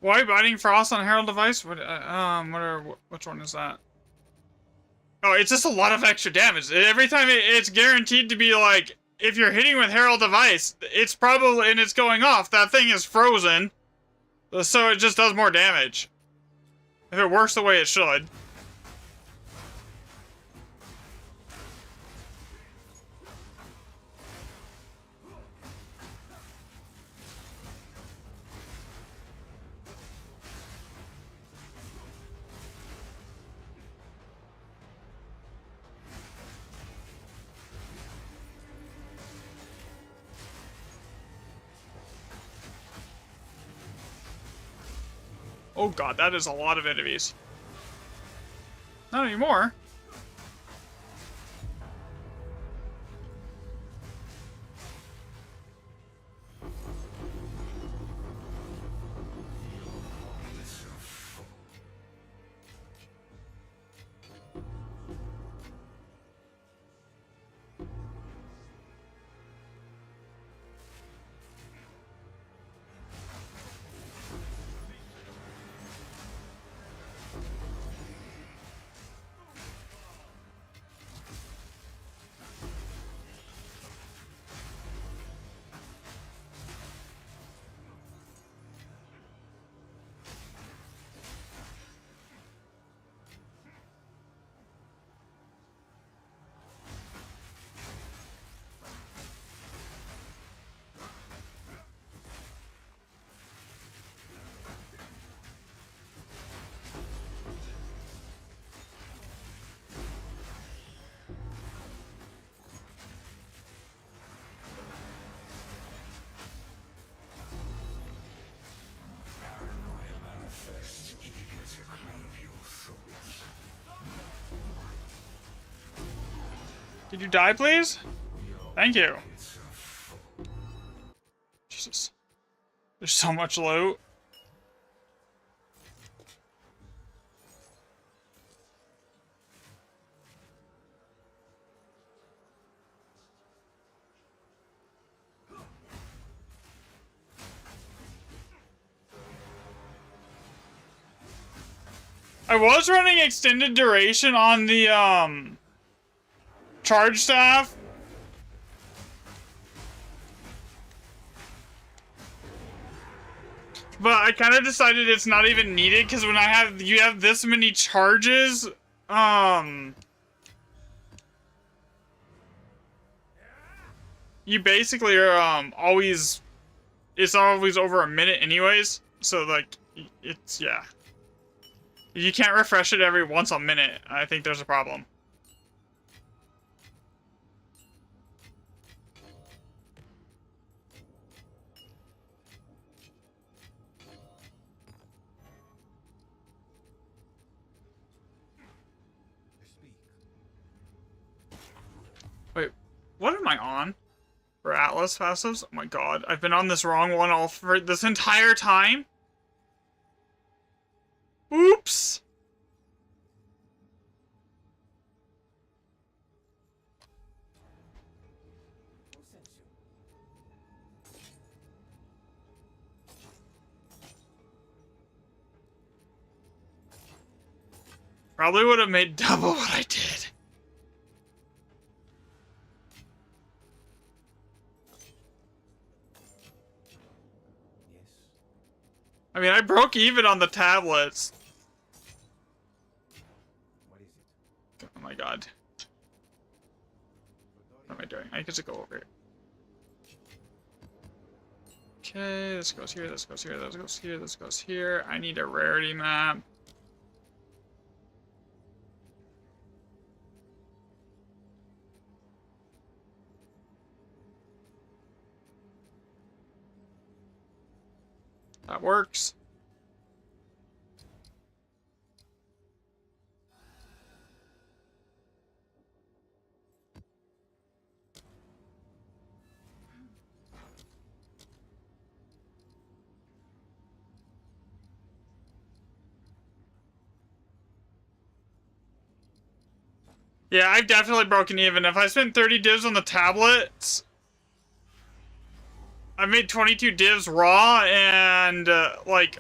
[SPEAKER 1] Why biting frost on Herald device? What, which one is that? Oh, it's just a lot of extra damage. Every time it's guaranteed to be like, if you're hitting with Herald device, it's probably, and it's going off, that thing is frozen. So it just does more damage. If it works the way it should. Oh god, that is a lot of enemies. Not anymore. Did you die, please? Thank you. Jesus. There's so much loot. I was running extended duration on the, charge staff. But I kind of decided it's not even needed because when you have this many charges, you basically are, it's always over a minute anyways. So, like, it's, yeah. You can't refresh it every once a minute. I think there's a problem. Wait, what am I on? For Atlas passives? Oh my god, I've been on this wrong one all for this entire time? Oops! Probably would have made double what I did. I mean, I broke even on the tablets.
[SPEAKER 2] What is it?
[SPEAKER 1] Oh my god. What am I doing? I can just go over here. Okay, this goes here, this goes here, this goes here, this goes here. I need a rarity map. That works. Yeah, I've definitely broken even. If I spent 30 divs on the tablets, I made 22 divs raw and, like...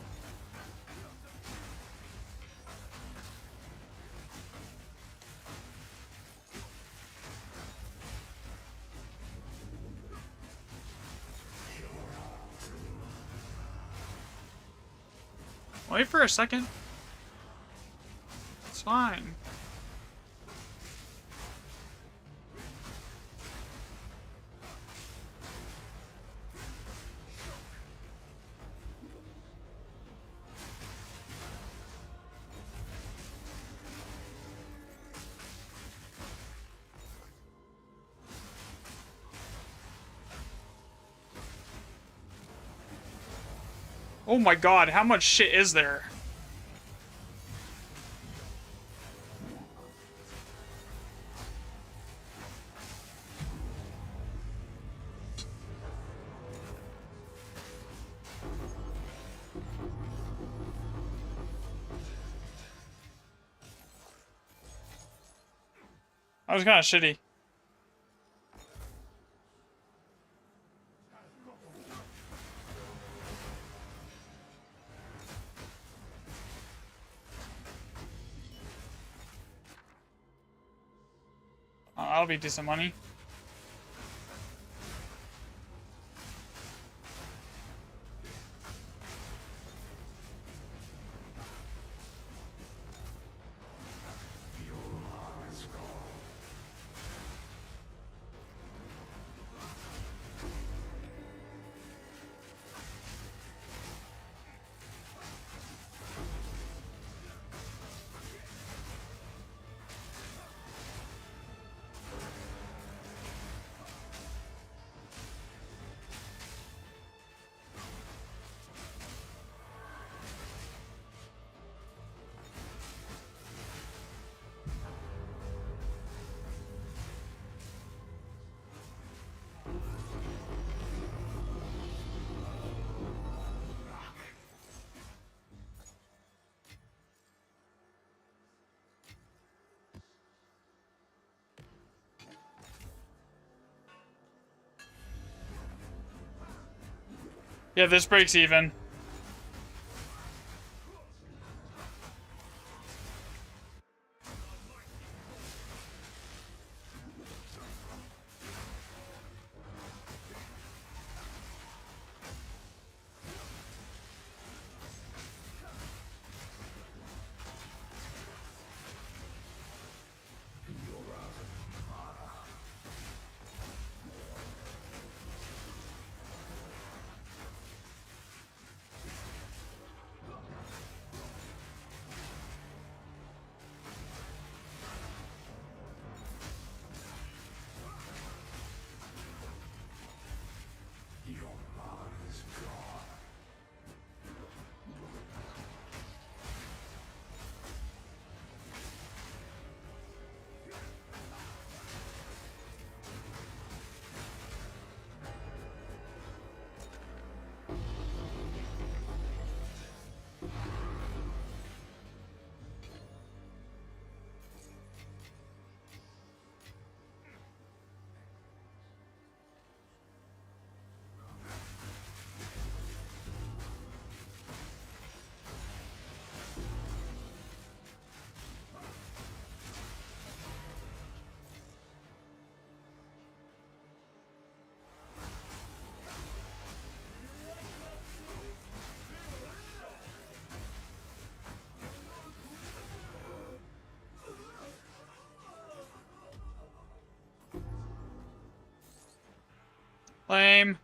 [SPEAKER 1] Wait for a second. It's fine. Oh my god, how much shit is there? That was kind of shitty. That'll be decent money. Yeah, this breaks even. Lame.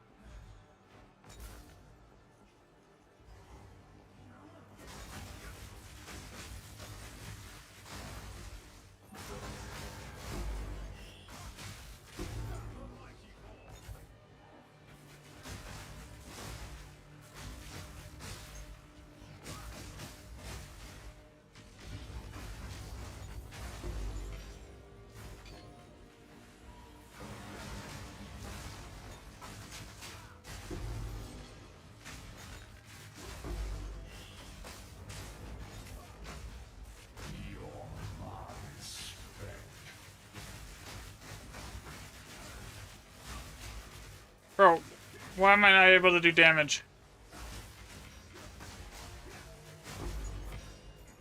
[SPEAKER 1] Bro, why am I not able to do damage?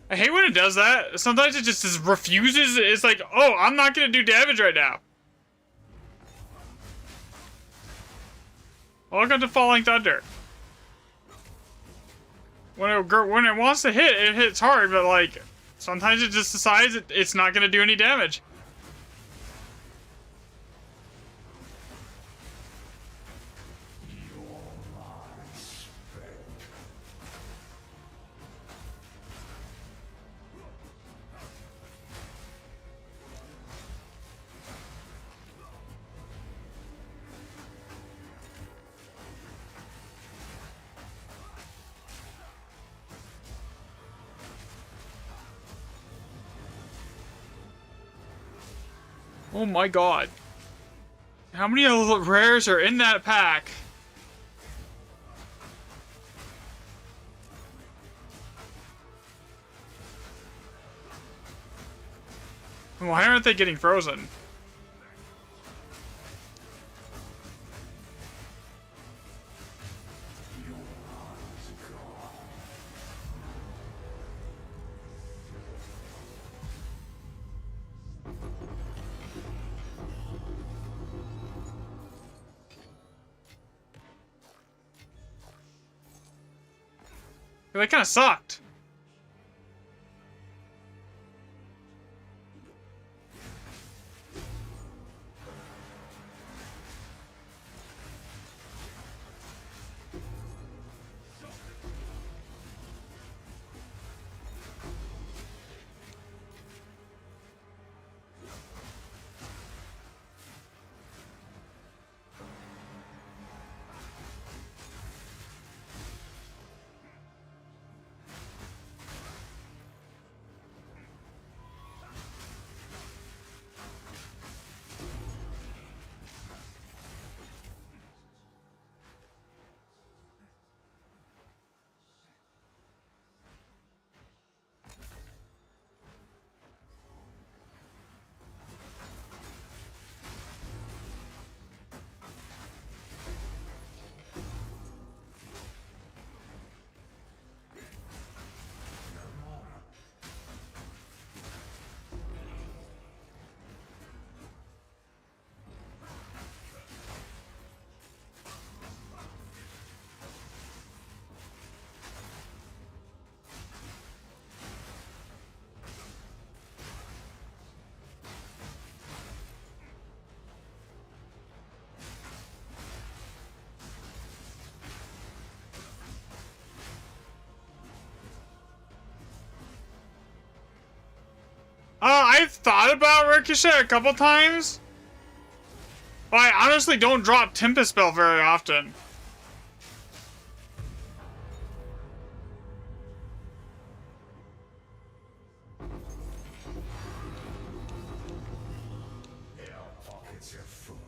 [SPEAKER 1] I hate when it does that. Sometimes it just refuses. It's like, oh, I'm not gonna do damage right now. Welcome to Falling Thunder. When it wants to hit, it hits hard, but like, sometimes it just decides it's not gonna do any damage. Oh my god. How many rares are in that pack? Why aren't they getting frozen? That kind of sucked. I've thought about Ricochet a couple times, but I honestly don't drop Tempest Spell very often.
[SPEAKER 2] Our pockets are full.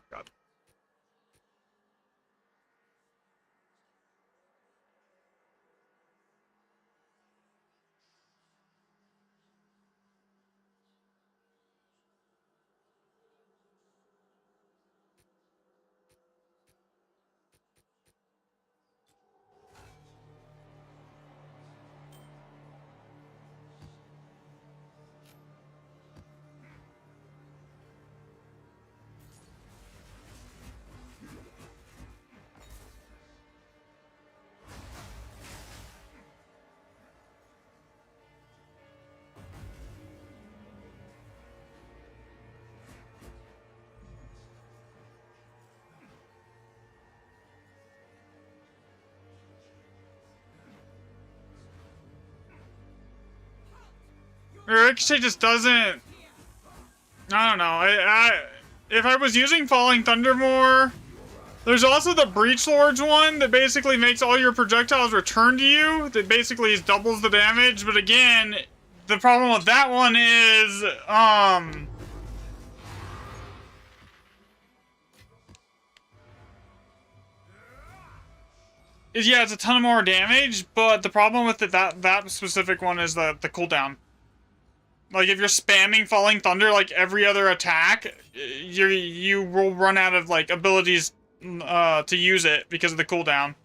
[SPEAKER 1] God. Ricochet just doesn't. I don't know. If I was using Falling Thunder more, there's also the Breach Lords one that basically makes all your projectiles return to you. That basically doubles the damage. But again, the problem with that one is yeah, it's a ton more damage. But the problem with that specific one is the cooldown. Like, if you're spamming Falling Thunder like every other attack, you will run out of, like, abilities to use it because of the cooldown.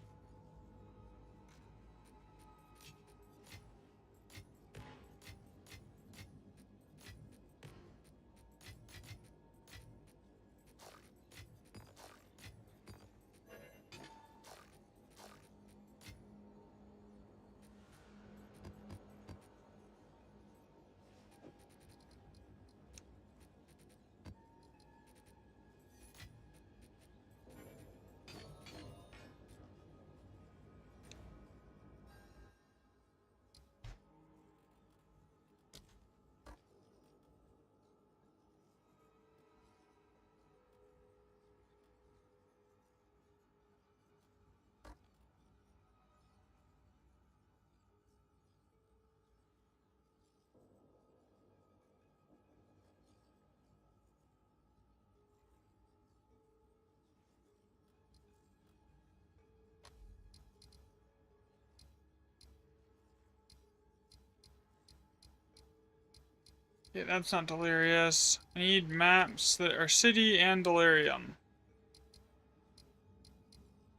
[SPEAKER 1] Yeah, that's not Delirious. I need maps that are City and Delirium.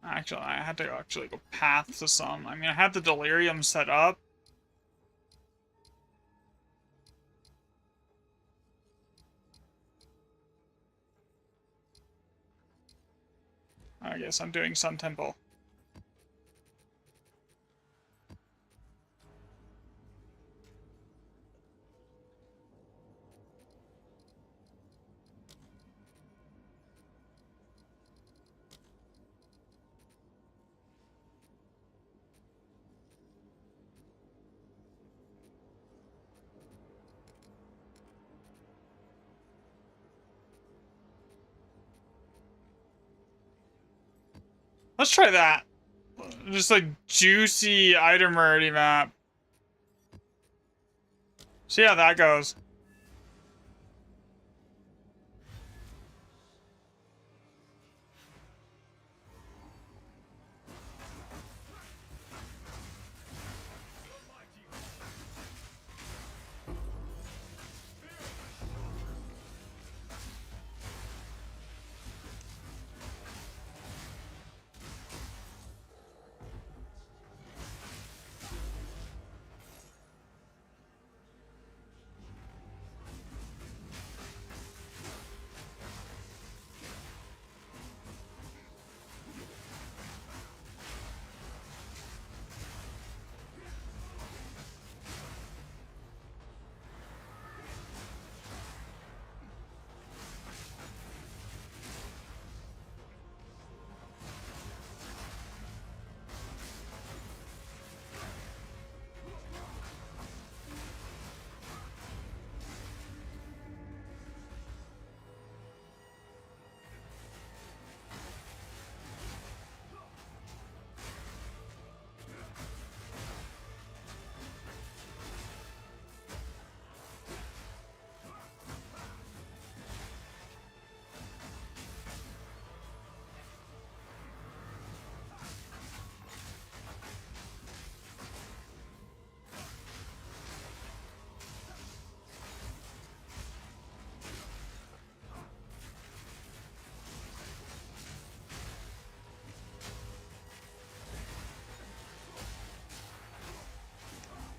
[SPEAKER 1] Actually, I had to actually go path to some. I mean, I had the Delirium set up. I guess I'm doing Sun Temple. Let's try that. Just like juicy item rarity map. See how that goes.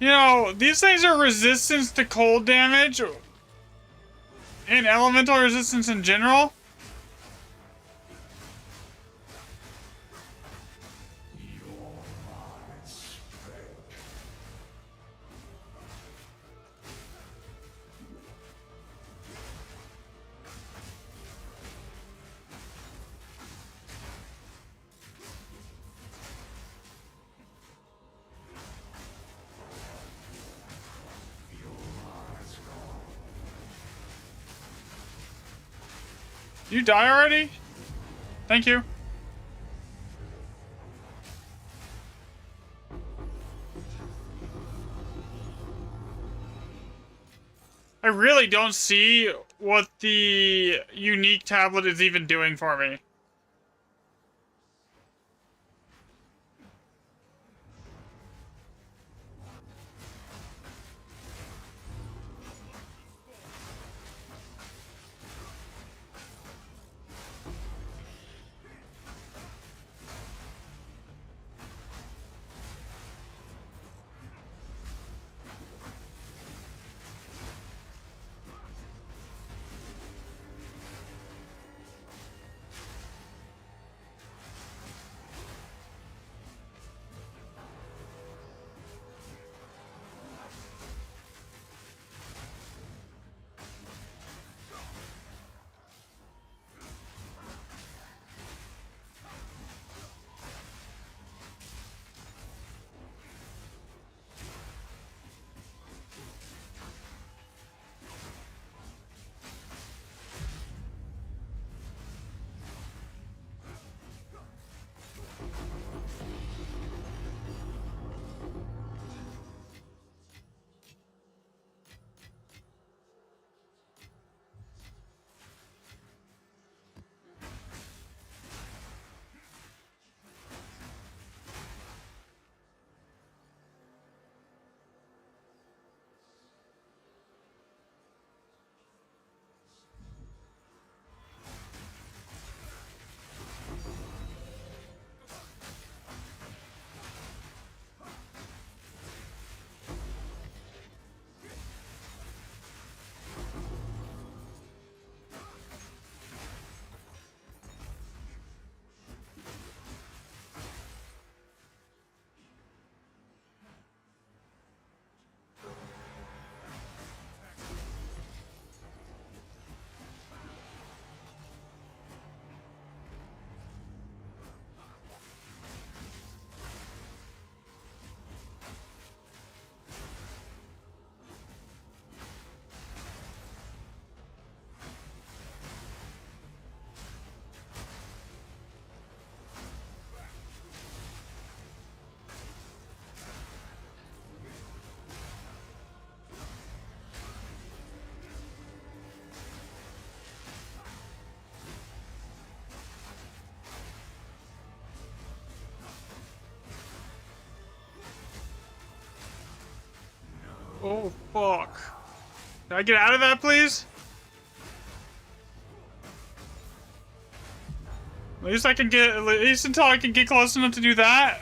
[SPEAKER 1] You know, these things are resistance to cold damage and elemental resistance in general. You die already? Thank you. I really don't see what the unique tablet is even doing for me. Oh, fuck. Can I get out of that, please? At least I can get, at least until I can get close enough to do that.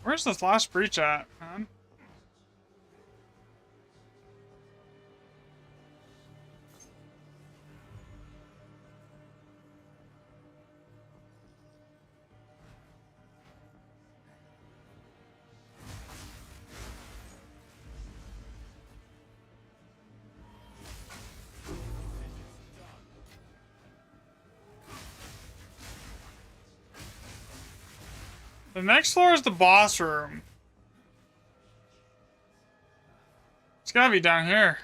[SPEAKER 1] Where's this last breach at, man? The next floor is the boss room. It's gotta be down here.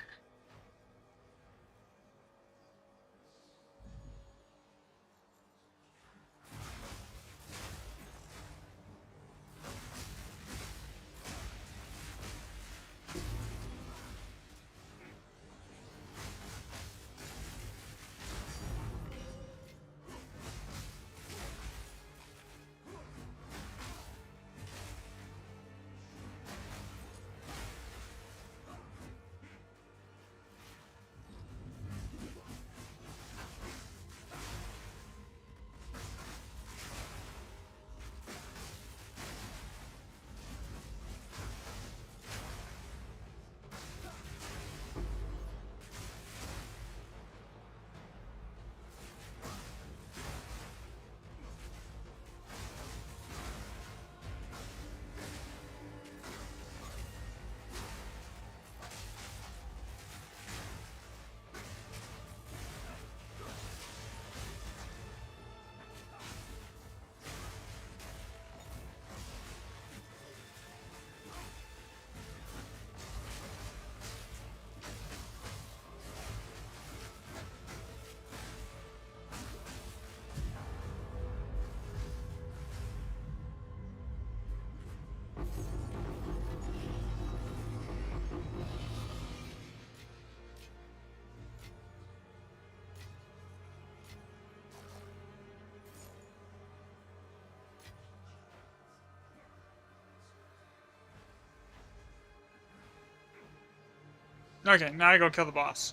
[SPEAKER 1] Okay, now I go kill the boss.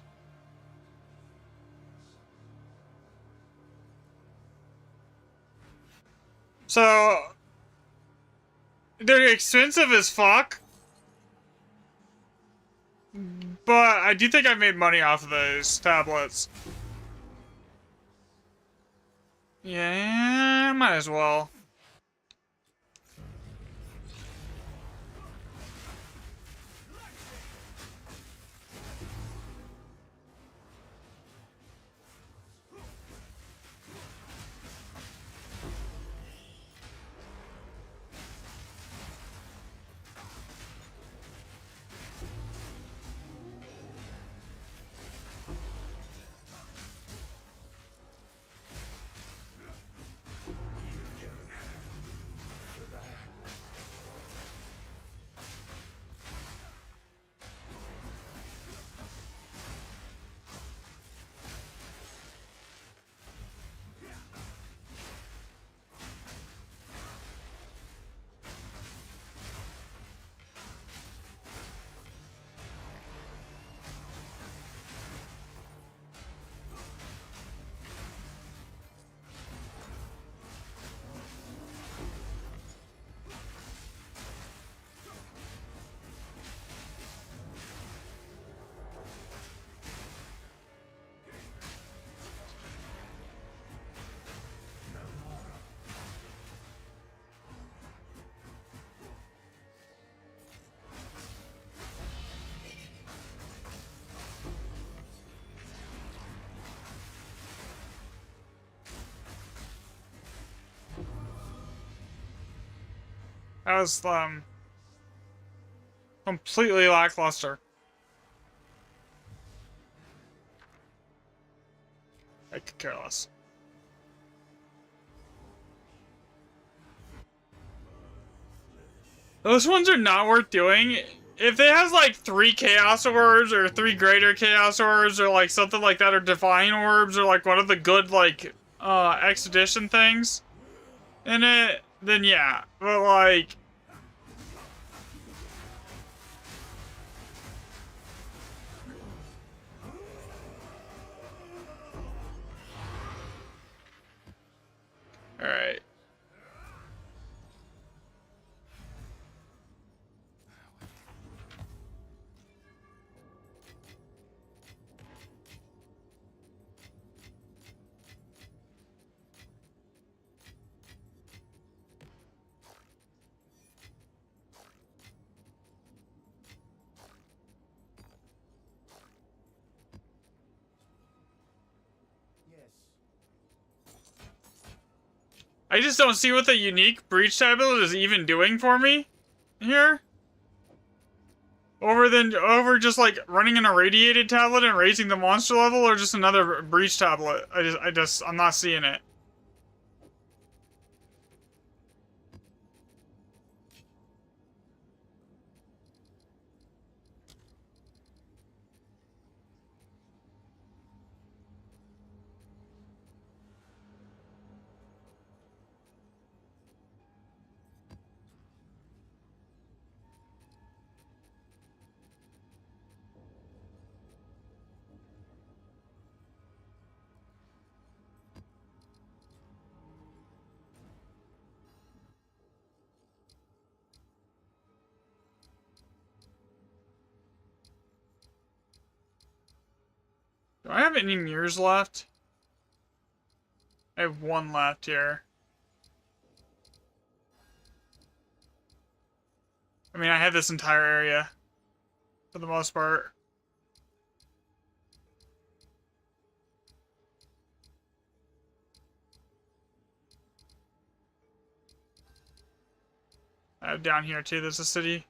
[SPEAKER 1] So, they're expensive as fuck. But I do think I made money off of those tablets. Yeah, might as well. That was, completely lackluster. I could care less. Those ones are not worth doing. If it has like 3 Chaos Orbs or 3 Greater Chaos Orbs or like something like that, or Divine Orbs or like one of the good like Expedition things in it, then yeah. But like, alright. I just don't see what the unique breach tablet is even doing for me here. Over just like running an irradiated tablet and raising the monster level, or just another breach tablet. I'm not seeing it. Do I have any mirrors left? I have one left here. I mean, I have this entire area, for the most part. I have down here too, there's a city.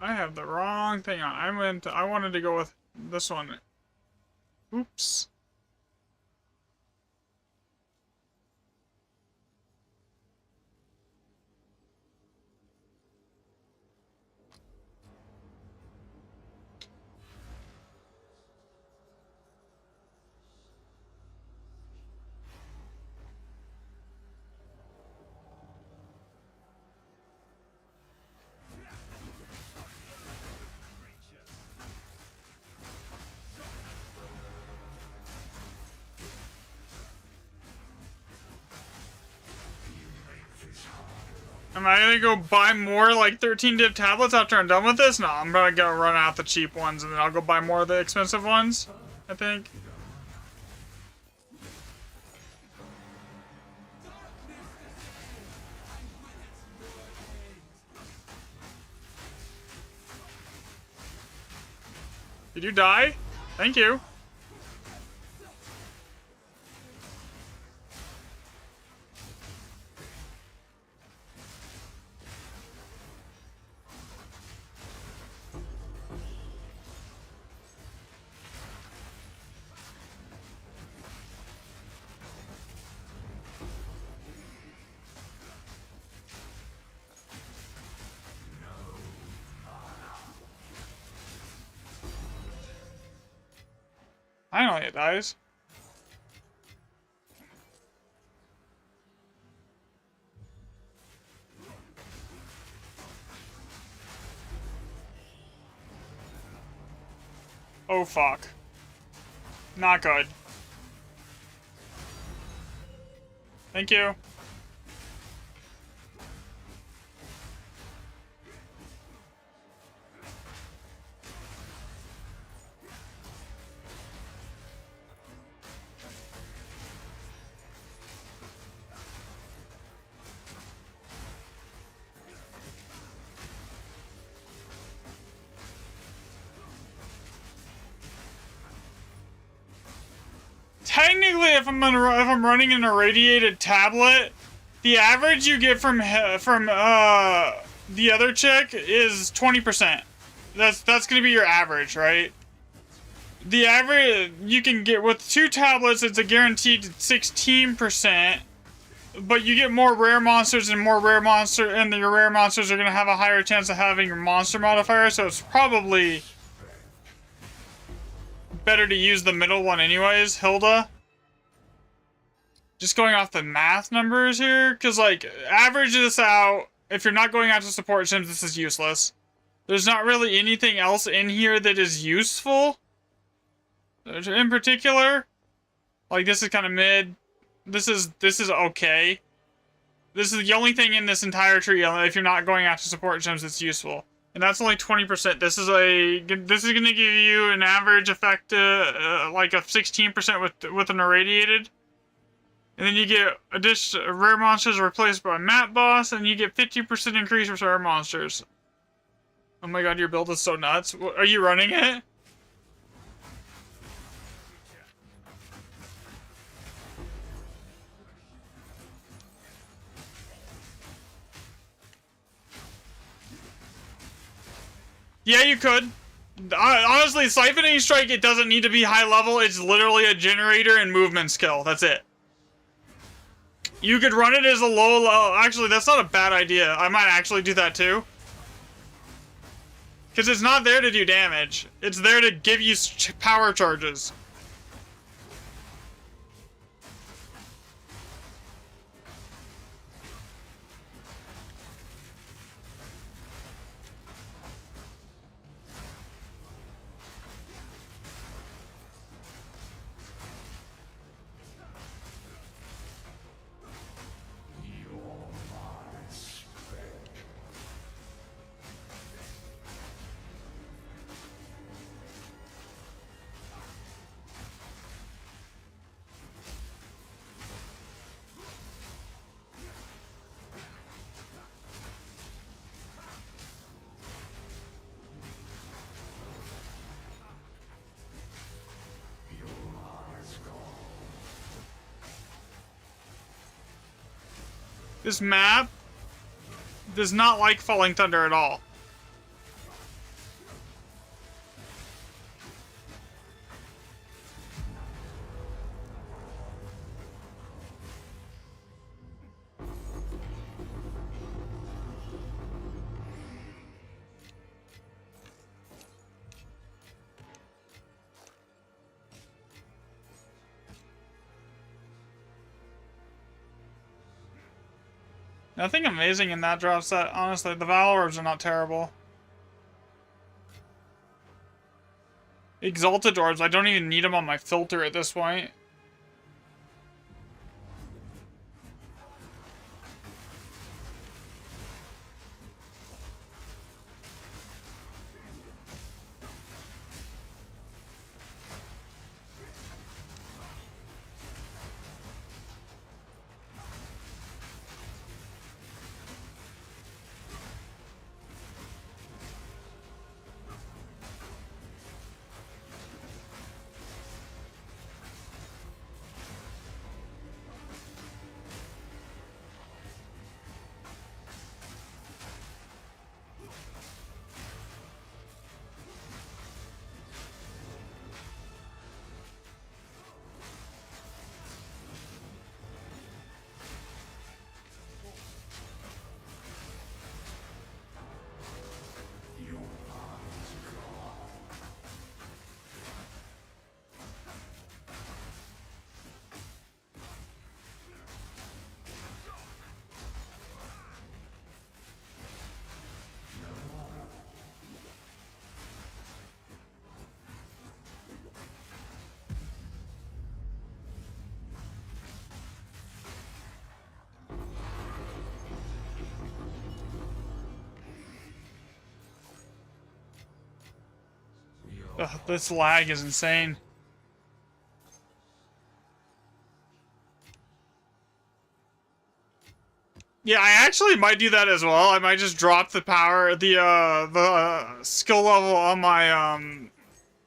[SPEAKER 1] I have the wrong thing on. I wanted to go with this one. Oops. Am I gonna go buy more like 13 div tablets after I'm done with this? No, I'm gonna go run out the cheap ones and then I'll go buy more of the expensive ones, I think. Did you die? Thank you. Finally it dies. Oh fuck. Not good. Thank you. Technically, if I'm running an irradiated tablet, the average you get from the other chick is 20%. That's gonna be your average, right? The average you can get with 2 tablets, it's a guaranteed 16%. But you get more rare monsters and your rare monsters are gonna have a higher chance of having your monster modifier, so it's probably better to use the middle one anyways, Hilda. Just going off the math numbers here, because, like, average this out. If you're not going out to support sims, this is useless. There's not really anything else in here that is useful. In particular. Like, this is kind of mid. This is okay. This is the only thing in this entire tree, if you're not going after support gems, that's useful. And that's only 20%. This is gonna give you an average effect, like a 16% with an irradiated. And then you get rare monsters replaced by map boss, and you get 50% increase for rare monsters. Oh my god, your build is so nuts. Are you running it? Yeah, you could. Honestly, Siphoning Strike, it doesn't need to be high level. It's literally a generator and movement skill. That's it. You could run it as a low level. Actually, that's not a bad idea. I might actually do that too. Because it's not there to do damage. It's there to give you power charges. This map does not like Falling Thunder at all. Nothing amazing in that drop set, honestly. The Valor Orbs are not terrible. Exalted Orbs, I don't even need them on my filter at this point. Ugh, this lag is insane. Yeah, I actually might do that as well. I might just drop the power, the skill level on my,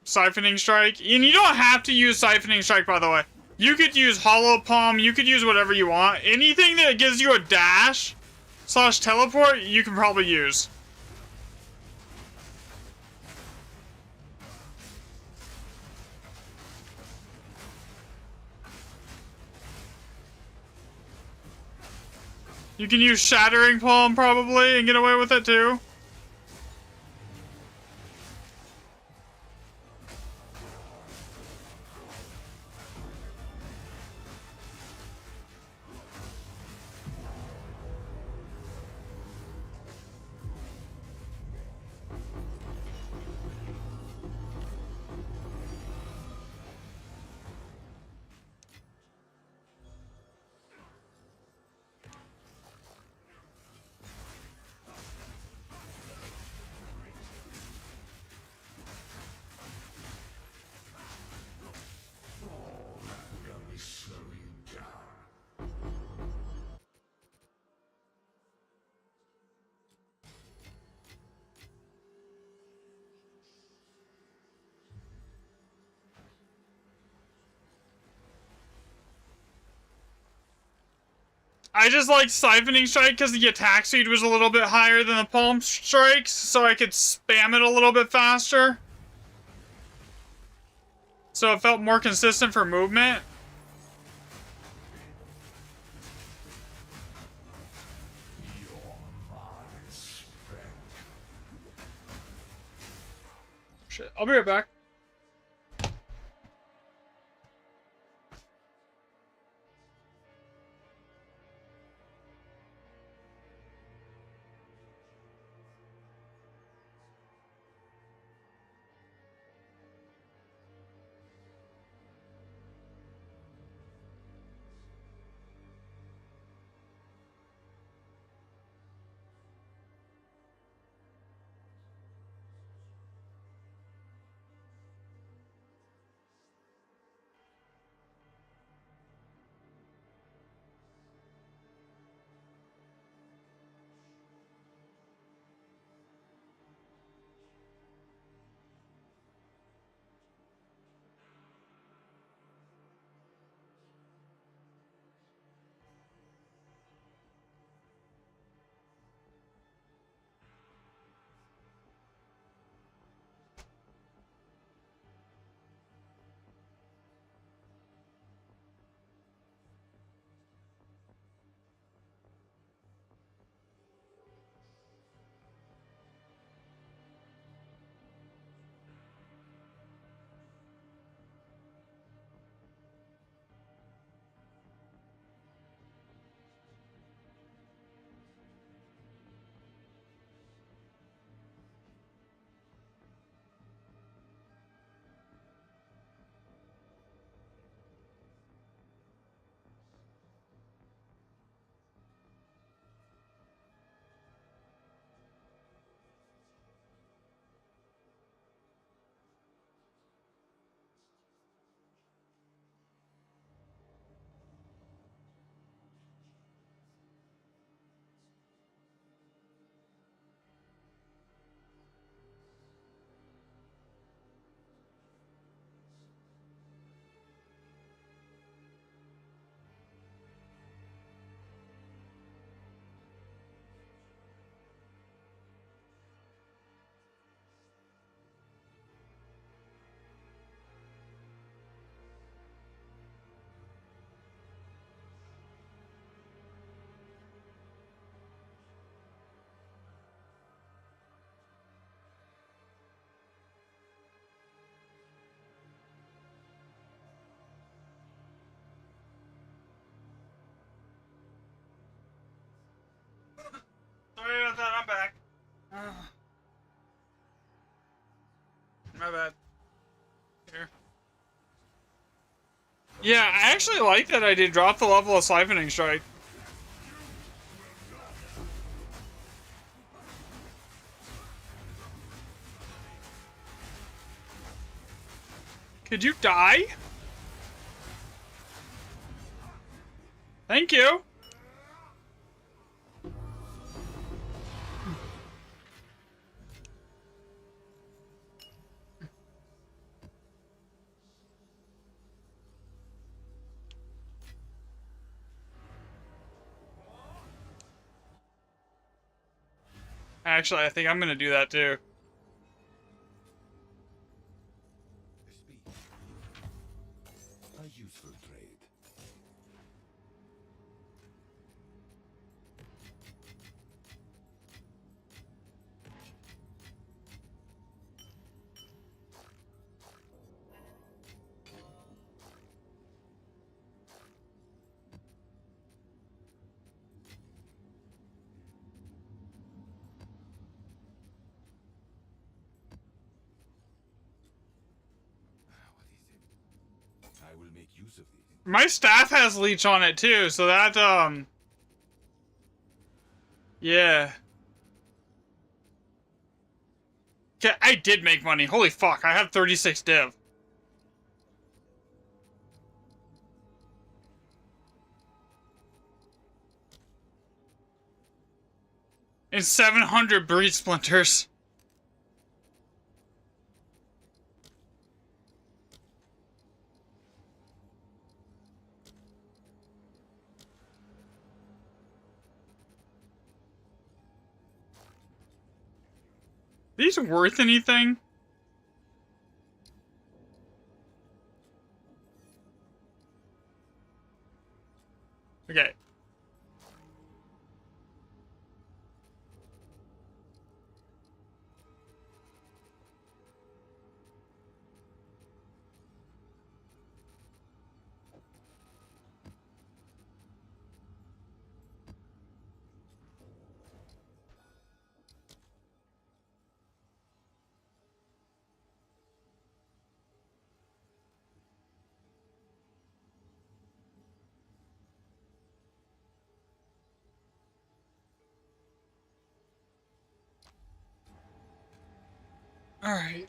[SPEAKER 1] Siphoning Strike. And you don't have to use Siphoning Strike, by the way. You could use Hollow Palm, you could use whatever you want. Anything that gives you a dash / teleport, you can probably use. You can use Shattering Palm, probably, and get away with it, too. I just like Siphoning Strike because the attack speed was a little bit higher than the Palm Strikes, so I could spam it a little bit faster. So it felt more consistent for movement. Shit, I'll be right back. Sorry about that, I'm back. My bad. Here. Yeah, I actually like that I did drop the level of Siphoning Strike. Could you die? Thank you. Actually, I think I'm gonna do that too.
[SPEAKER 2] The speed. A useful trade. What is it? I will make use of this.
[SPEAKER 1] My staff has leech on it too, so that yeah. Okay, I did make money. Holy fuck, I have 36 div. And 700 breed splinters. these worth anything? Okay. All right.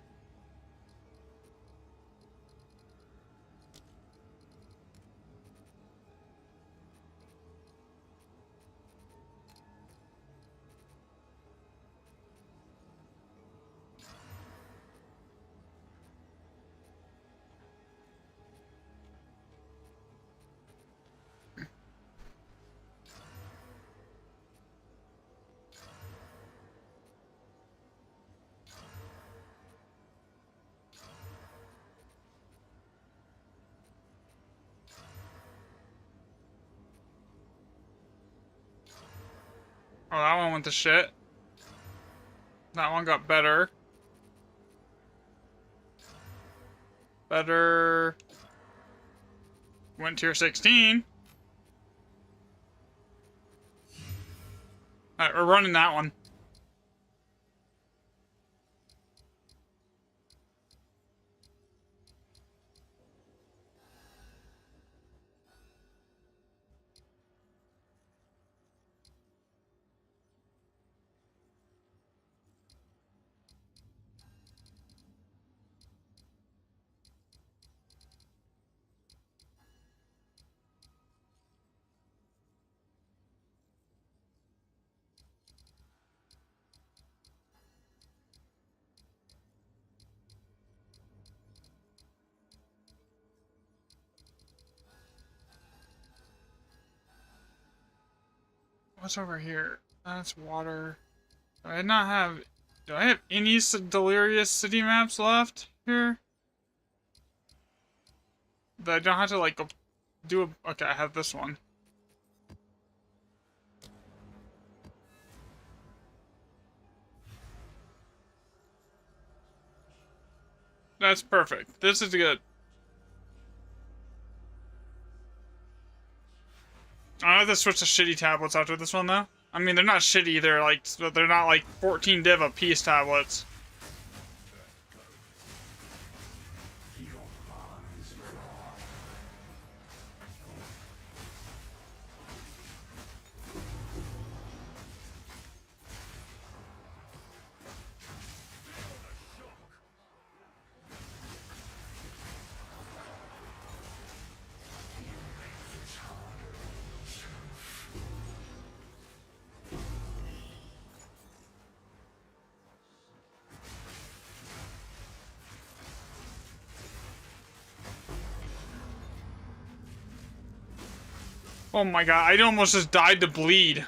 [SPEAKER 1] Oh, that one went to shit. That one got better. Better. Went tier 16. Alright, we're running that one. What's over here? That's water. Do I not have... Do I have any delirious city maps left here? That I don't have to, like, go do a... Okay, I have this one. That's perfect. This is good. I have to switch to shitty tablets after this one, though. I mean, they're not shitty. They're not like 14 div a piece tablets. Oh my god, I almost just died to bleed.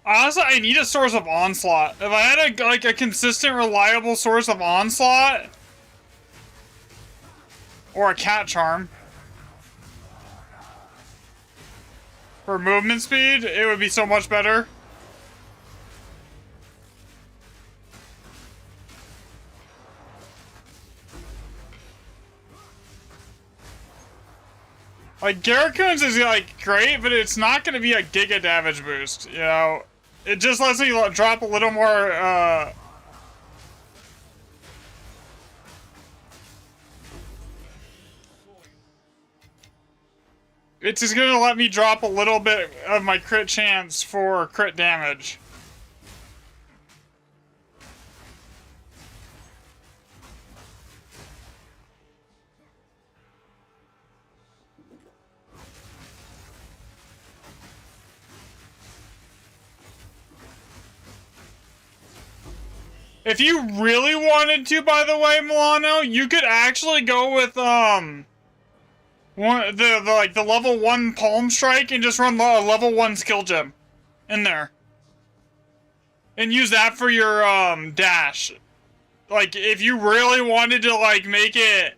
[SPEAKER 1] Honestly, I need a source of onslaught. If I had a consistent, reliable source of onslaught, or a cat charm for movement speed, it would be so much better. Like, Garakhans is, like, great, but it's not gonna be a giga damage boost, you know? It just lets me drop a little more, it's just gonna let me drop a little bit of my crit chance for crit damage. If you really wanted to, by the way, Milano, you could actually go with the level 1 palm strike and just run a level 1 skill gem in there. And use that for your dash. Like, if you really wanted to like make it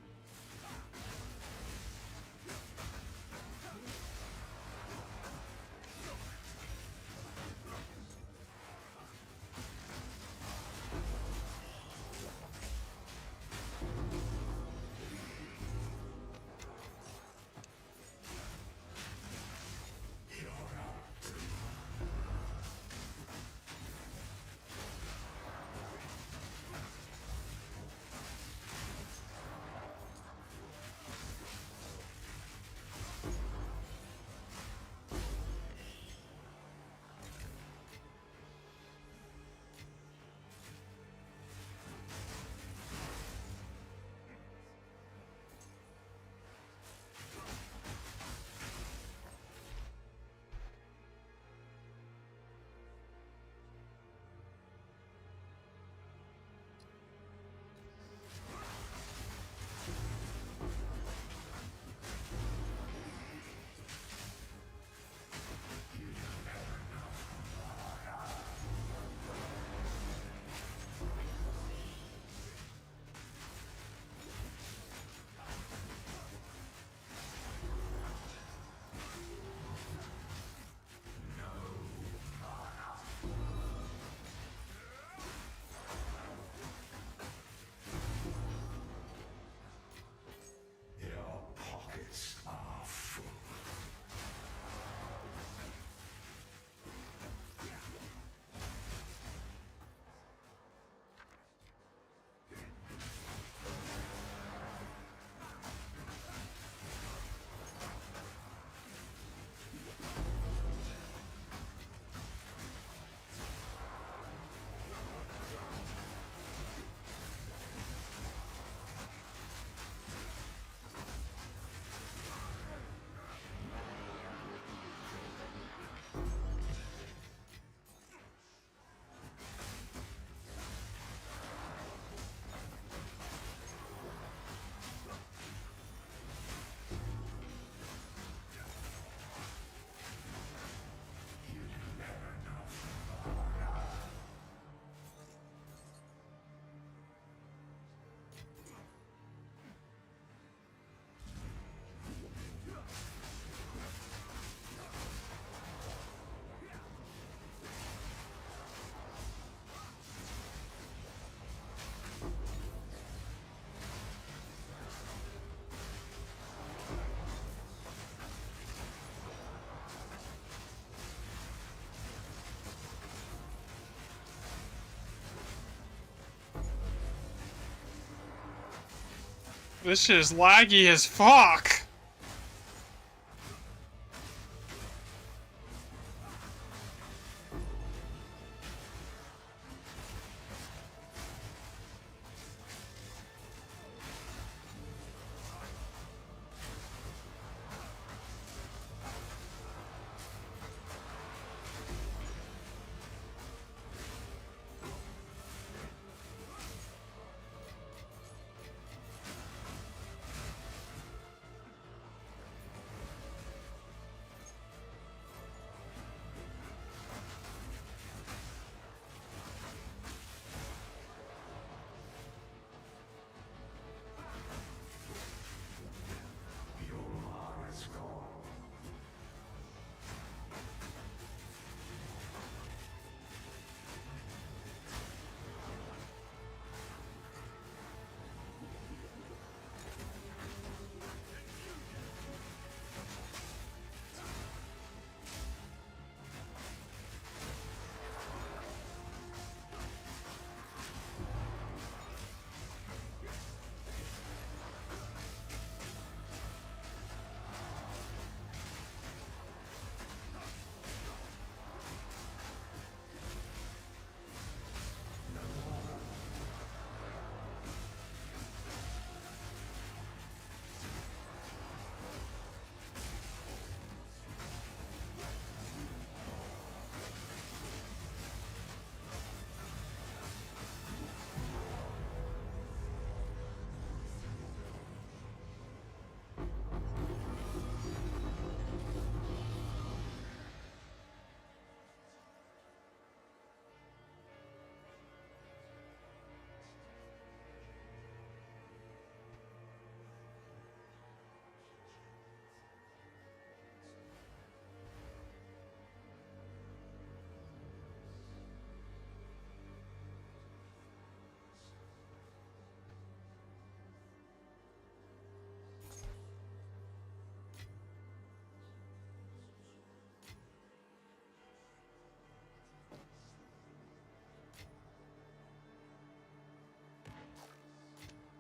[SPEAKER 1] This shit is laggy as fuck.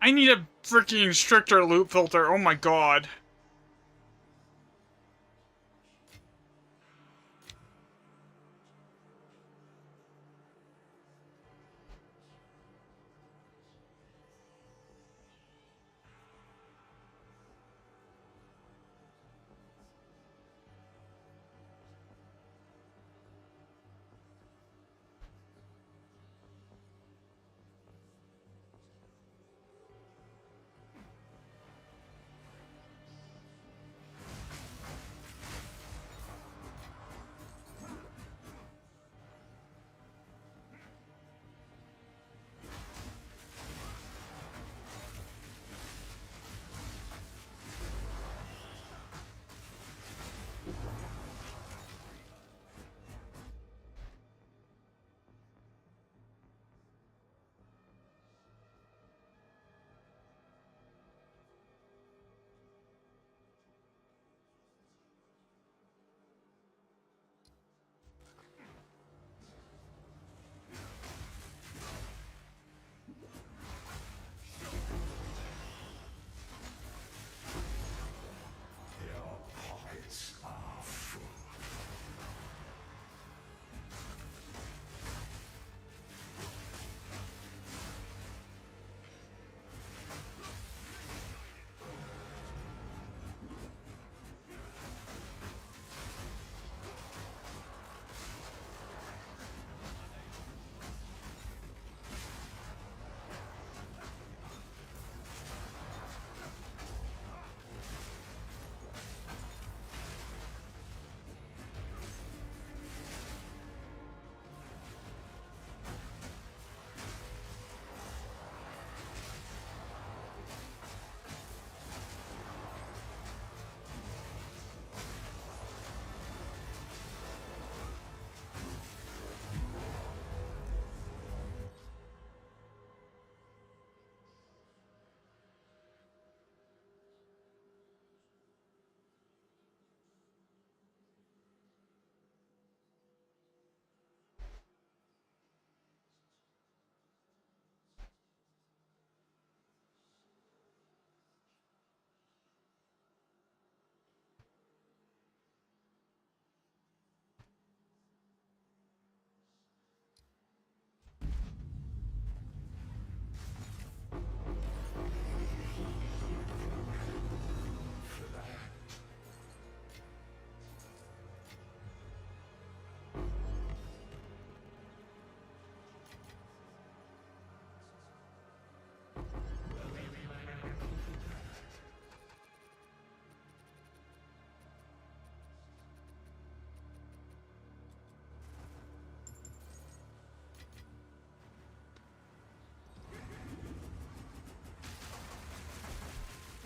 [SPEAKER 1] I need a freaking stricter loot filter. Oh my god.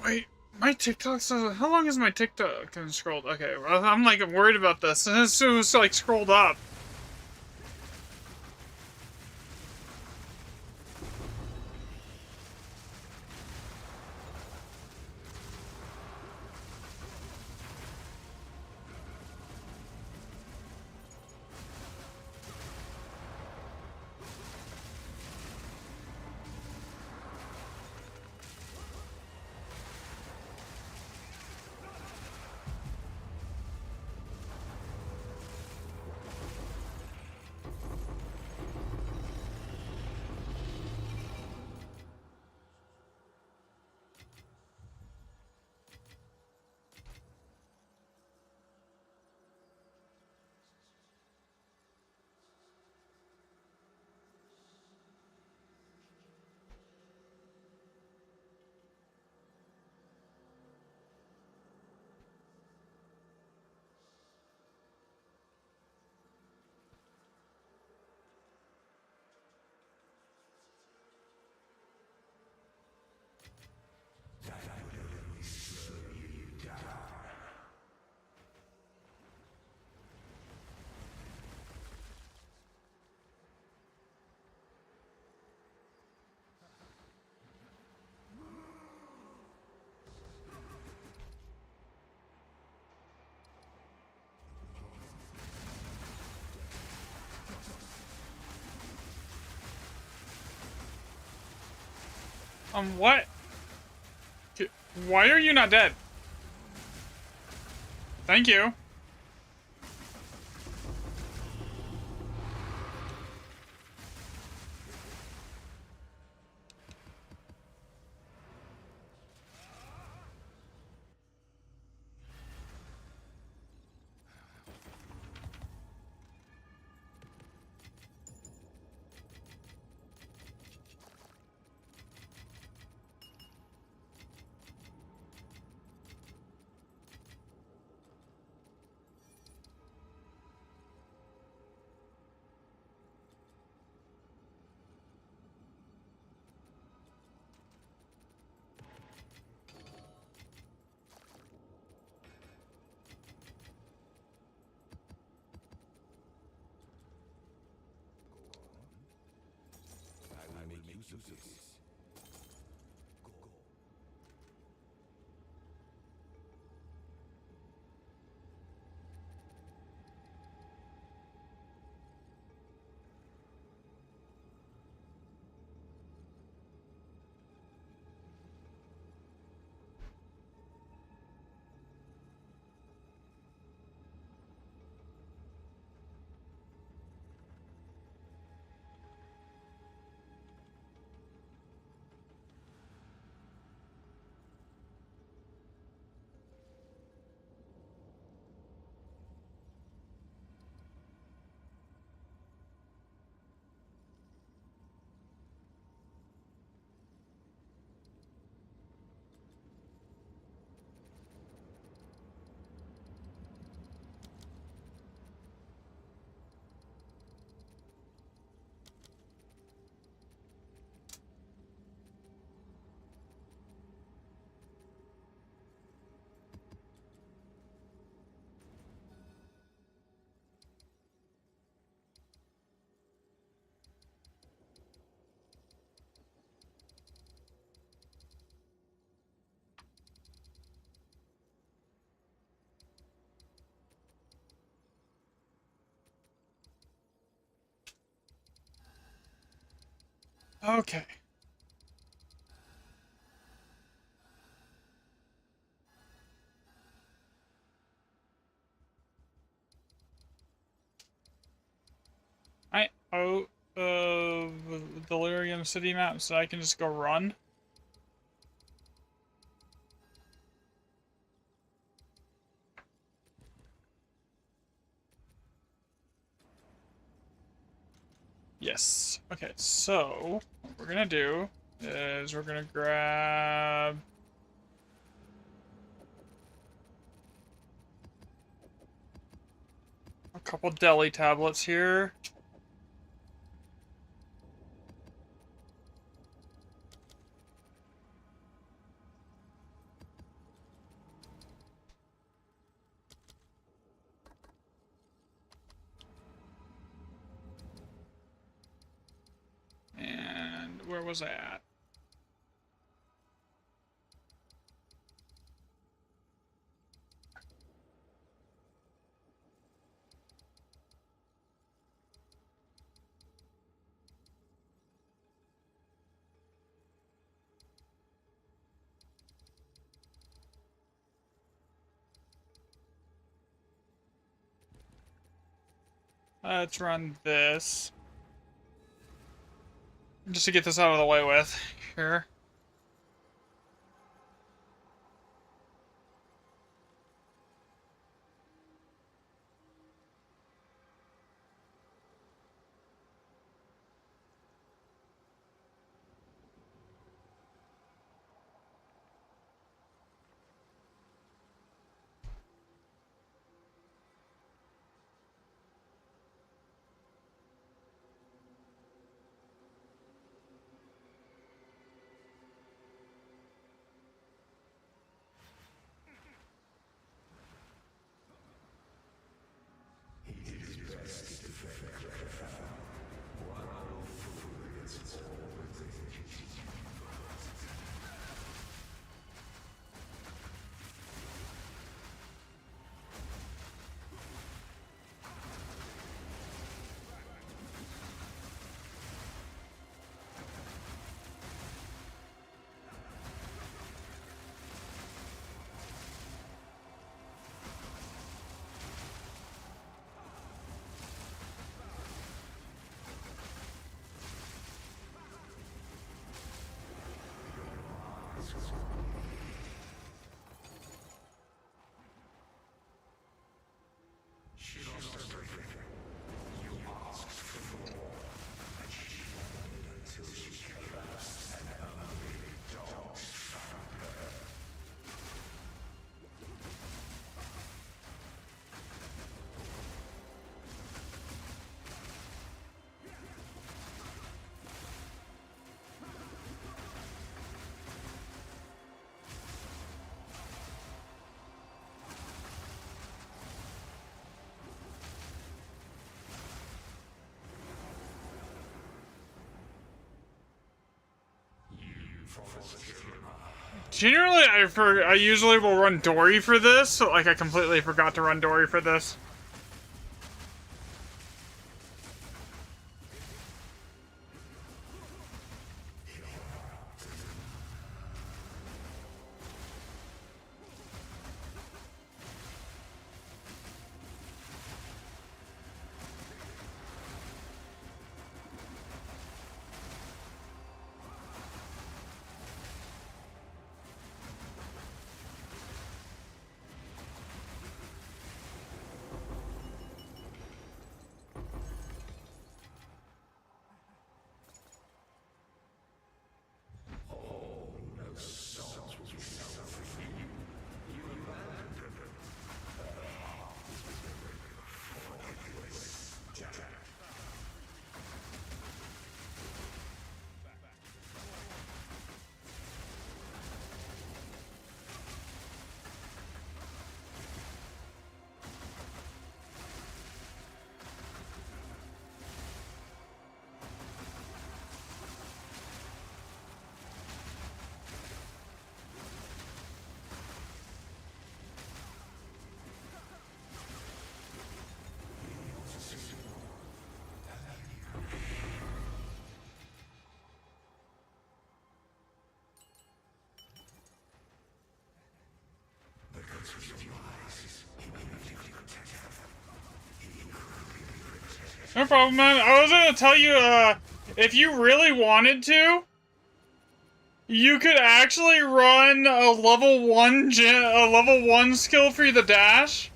[SPEAKER 1] Wait, my TikTok says, how long is my TikTok scrolled? Okay, well, I'm like worried about this. And as soon as it's like scrolled up. What? Why are you not dead? Thank you.
[SPEAKER 2] I will make use of this. Go.
[SPEAKER 1] Okay. Delirium City map, so I can just go run. Yes. Okay, so what we're gonna do is we're gonna grab a couple deli tablets here. And where was I at? Let's run this. Just to get this out of the way with. Here. Generally, I usually will run Dory for this, so like I completely forgot to run Dory for this. No problem, man. I was gonna tell you, if you really wanted to, you could actually run a level 1 skill for the dash.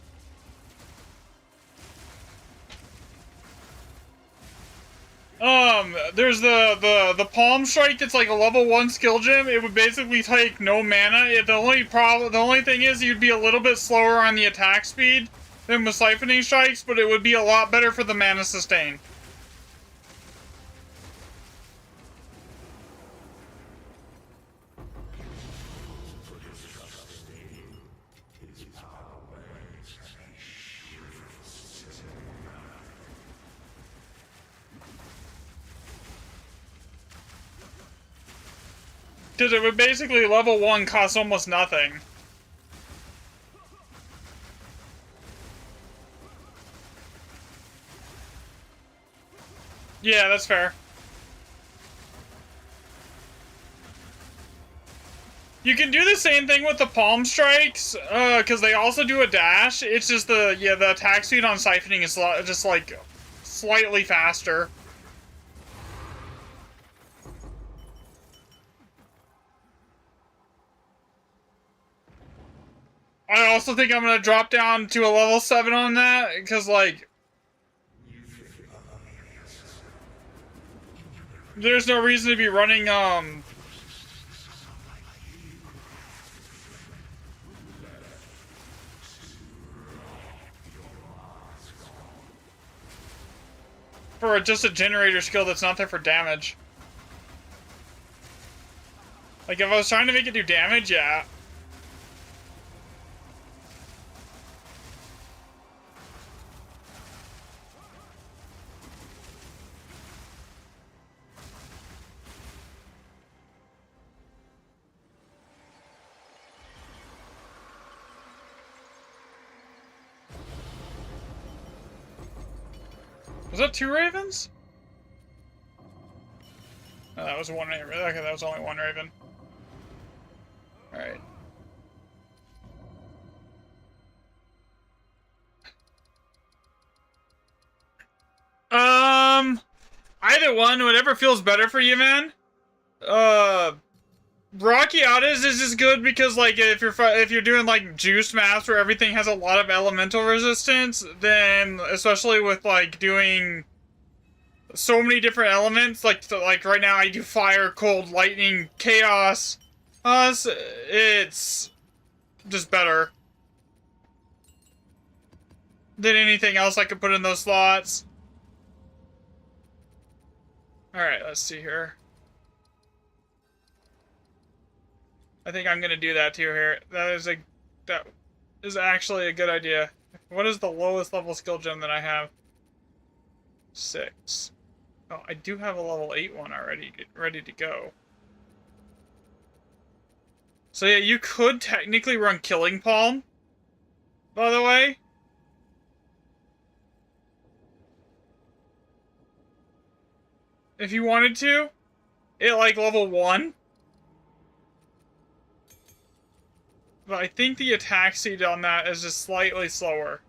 [SPEAKER 1] There's the palm strike that's like a level 1 skill gem. It would basically take no mana. The only thing is you'd be a little bit slower on the attack speed than with siphoning strikes, but it would be a lot better for the mana sustain. Because it would basically level 1 cost almost nothing. Yeah, that's fair. You can do the same thing with the palm strikes, because they also do a dash. It's just the attack speed on siphoning is just like slightly faster. I also think I'm gonna drop down to a level 7 on that, because like there's no reason to be running for just a generator skill that's not there for damage. Like if I was trying to make it do damage, yeah. Was that 2 ravens? No, that was 1 raven. Okay, that was only 1 raven. Alright. Either one, whatever feels better for you, man. Brachiotis is just good because, like, if you're doing like juice maps where everything has a lot of elemental resistance, then especially with like doing so many different elements, like right now I do fire, cold, lightning, chaos. It's just better than anything else I could put in those slots. All right, let's see here. I think I'm gonna do that too here. That is actually a good idea. What is the lowest level skill gem that I have? 6. Oh, I do have a level 8 one already ready to go. So yeah, you could technically run Killing Palm, by the way. If you wanted to. At like level 1. But I think the attack speed on that is just slightly slower.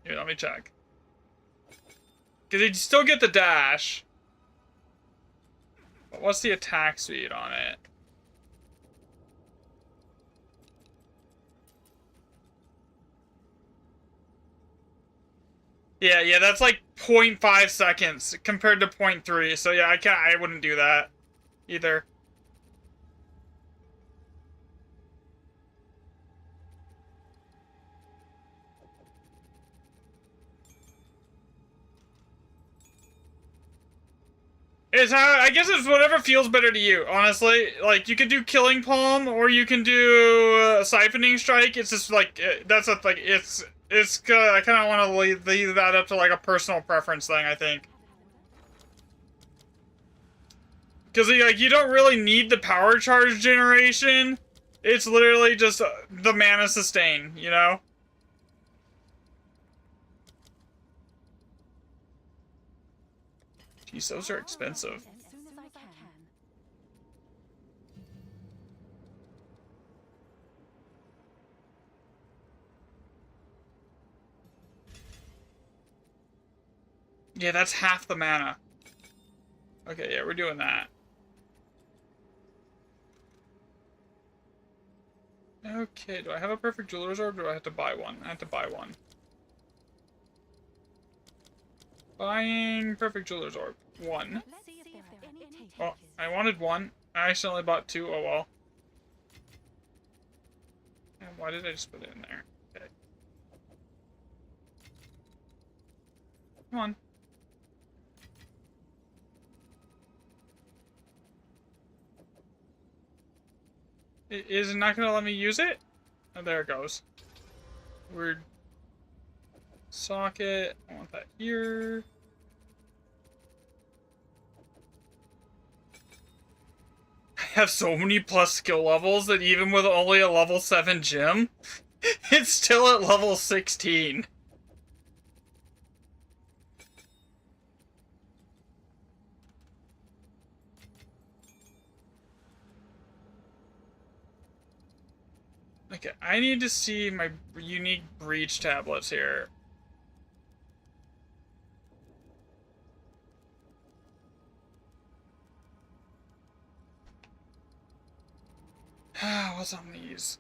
[SPEAKER 1] Here, let me check. Because you still get the dash. But what's the attack speed on it? Yeah, that's like 0.5 seconds compared to 0.3. So yeah, I wouldn't do that either. It's how, I guess it's whatever feels better to you, honestly. Like, you could do Killing Palm, or you can do Siphoning Strike. It's just like, that's a, like, it's I kind of want to leave that up to, like, a personal preference thing, I think. Because, like, you don't really need the power charge generation. It's literally just the mana sustain, you know? Jeez, those are expensive.
[SPEAKER 3] As soon as I can.
[SPEAKER 1] Yeah, that's half the mana. Okay, yeah, we're doing that. Okay, do I have a perfect jeweler's orb, or do I have to buy one? I have to buy one. Buying perfect jeweler's orb. One.
[SPEAKER 3] Let's see if there are any takers.
[SPEAKER 1] Oh, I wanted one. I accidentally bought two. Oh well. And why did I just put it in there? Okay. Come on. Is it not gonna let me use it? Oh, there it goes. Weird. Socket. I want that here. I have so many plus skill levels that even with only a level 7 gem, it's still at level 16. Okay, I need to see my unique breach tablets here. What's on these?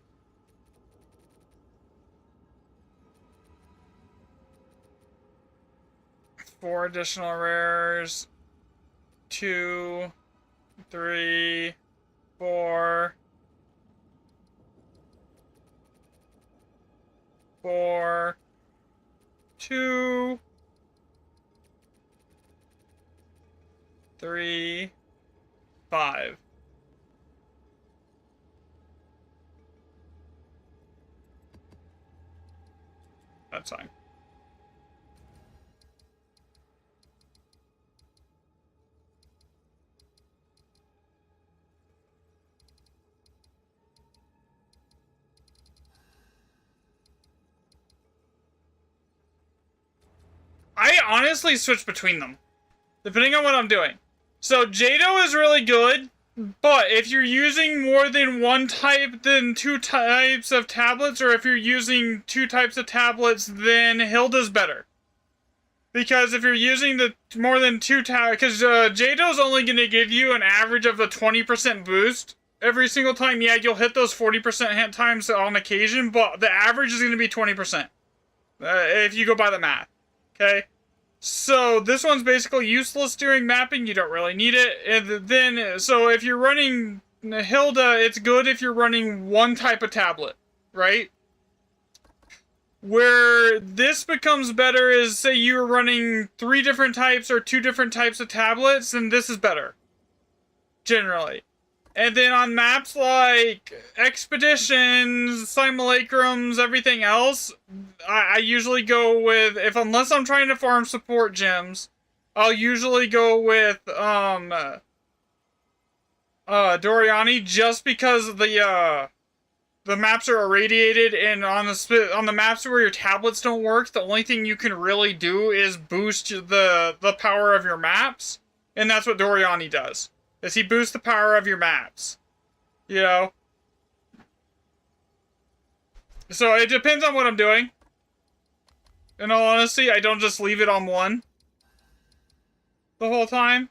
[SPEAKER 1] Four additional rares. 2, 3, 4. 4, 2, 3, 5. That's fine. I honestly switch between them, depending on what I'm doing. So Jado is really good, but if you're using more than one type, then 2 types of tablets, or if you're using 2 types of tablets, then Hilda's better. Because if you're using the more than 2 tablets, because Jado's only going to give you an average of a 20% boost every single time. Yeah, you'll hit those 40% hit times on occasion, but the average is going to be 20%. If you go by the math. Okay? So this one's basically useless during mapping. You don't really need it. And then, so if you're running Hilda, it's good if you're running one type of tablet, right? Where this becomes better is, say you're running 3 different types or 2 different types of tablets, and this is better. Generally. And then on maps like Expeditions, Simulacrums, everything else, I usually go with, unless I'm trying to farm support gems, I'll usually go with, Doriani just because the maps are irradiated, and on the maps where your tablets don't work, the only thing you can really do is boost the power of your maps, and that's what Doriani does. Is he boosts the power of your maps, you know? So it depends on what I'm doing. In all honesty, I don't just leave it on one the whole time.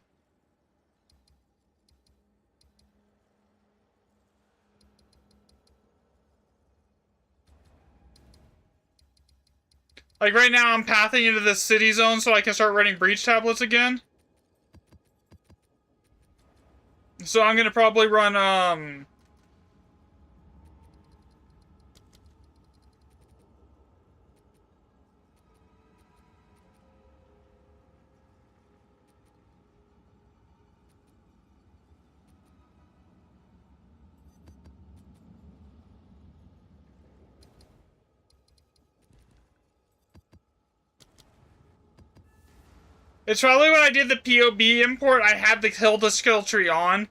[SPEAKER 1] Like right now, I'm pathing into this city zone so I can start running breach tablets again. So I'm gonna probably run, it's probably when I did the POB import, I had the Hilda skill tree on.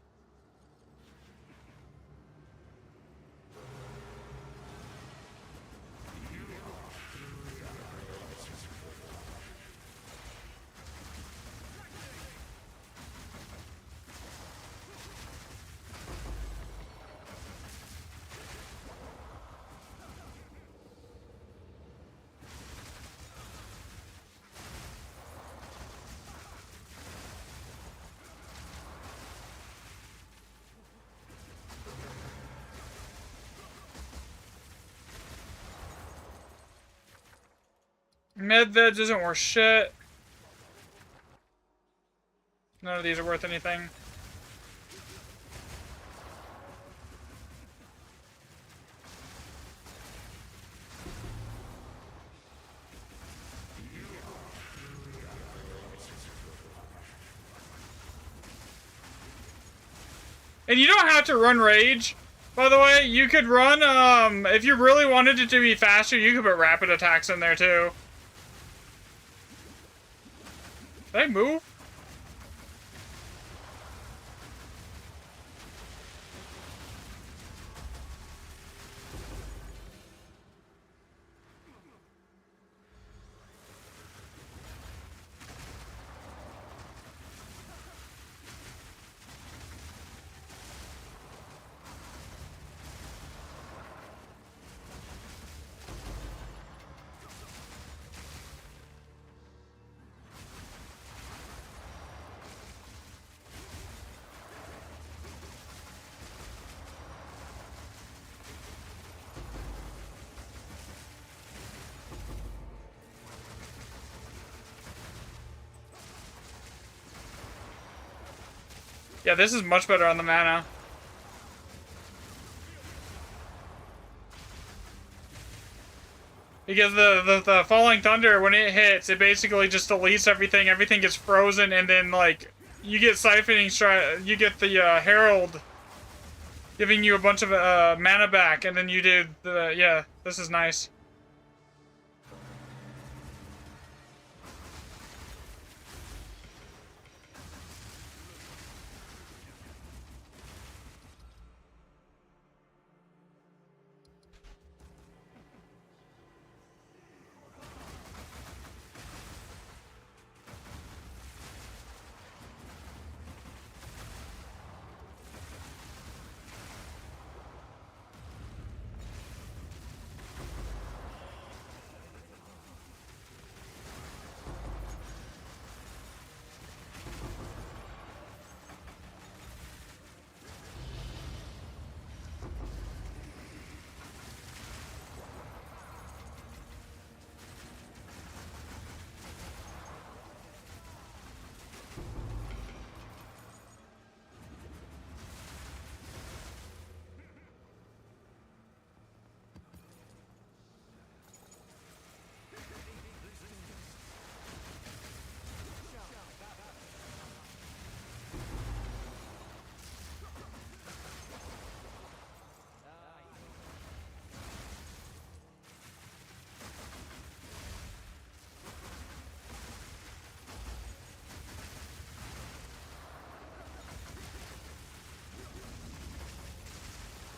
[SPEAKER 1] Med-veg isn't worth shit. None of these are worth anything. And you don't have to run Rage, by the way. You could run, if you really wanted it to be faster, you could put rapid attacks in there too. Did I move? Yeah, this is much better on the mana. Because the Falling Thunder, when it hits, it basically just deletes everything. Everything gets frozen, and then, like, you get Siphoning you get the Herald giving you a bunch of mana back, and then you did the, yeah, this is nice.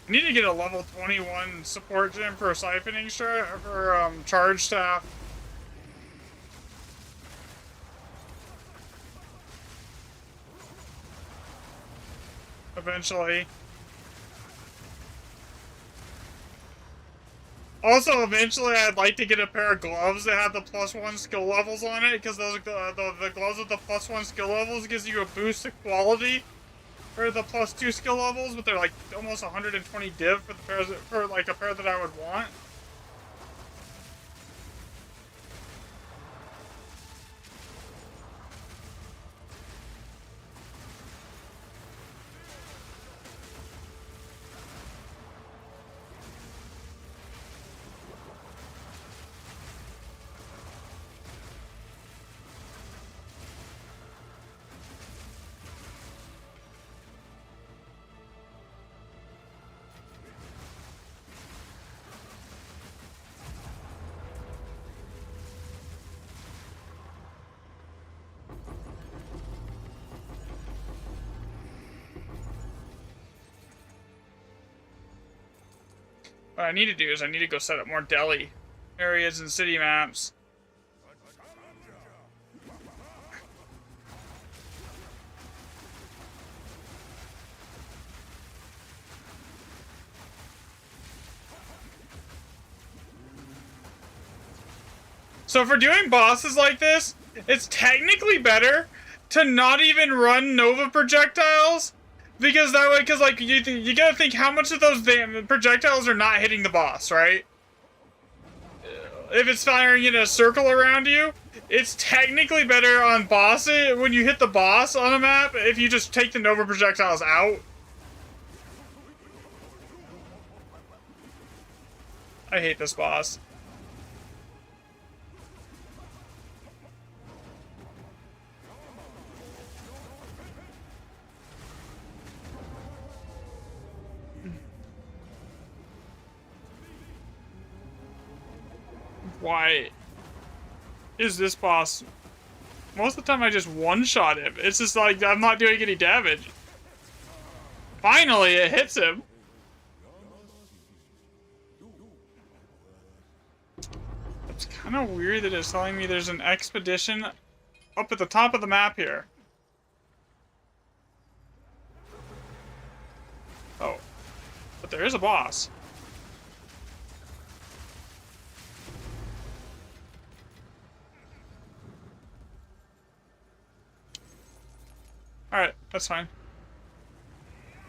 [SPEAKER 1] I need to get a level 21 support gym for siphoning for charge staff. Eventually. Also, eventually, I'd like to get a pair of gloves that have the +1 skill levels on it, because those the gloves with the +1 skill levels gives you a boost to quality for the +2 skill levels, but they're like almost 120 div for the pairs for like a pair that I would want. What I need to do is I need to go set up more deli areas and city maps. So for doing bosses like this, it's technically better to not even run Nova projectiles, because that way, like you gotta think how much of those damn projectiles are not hitting the boss, right? If it's firing in a circle around you, it's technically better on bosses when you hit the boss on a map if you just take the Nova projectiles out. I hate this boss. Why is this boss? Most of the time I just one-shot him. It's just like I'm not doing any damage. Finally, it hits him. It's kind of weird that it's telling me there's an expedition up at the top of the map here. Oh, but there is a boss. Alright, that's fine.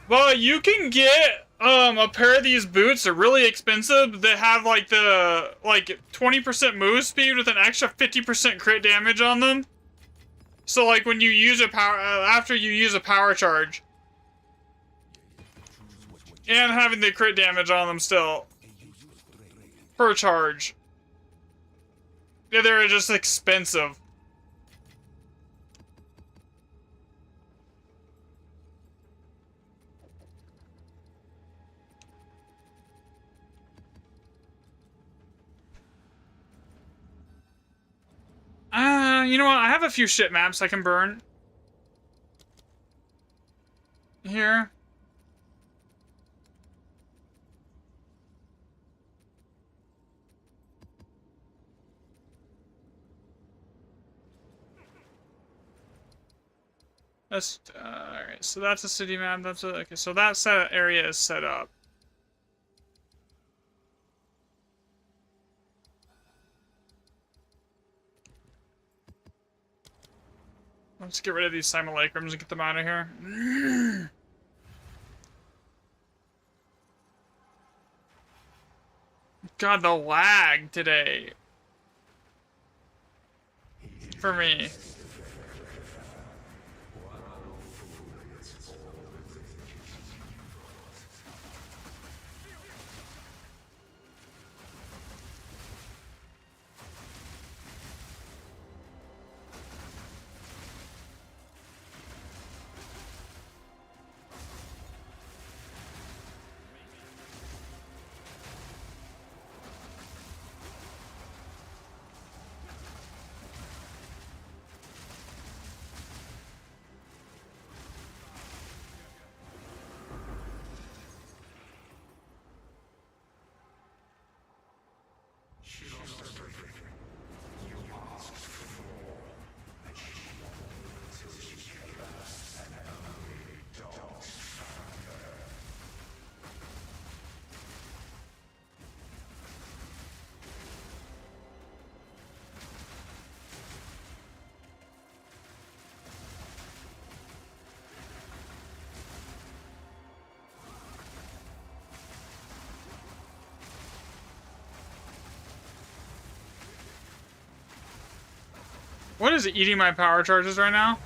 [SPEAKER 1] Well, you can get a pair of these boots. They're really expensive. They have like the 20% move speed with an extra 50% crit damage on them. So like when you use a power after you use a power charge, and having the crit damage on them still per charge. Yeah, they're just expensive. You know what? I have a few shit maps I can burn. Here. That's, alright, so that's a city map, that's a, okay, so that area is set up. Let's get rid of these simulacrums and get them out of here. God, the lag today. For me. What is eating my power charges right now?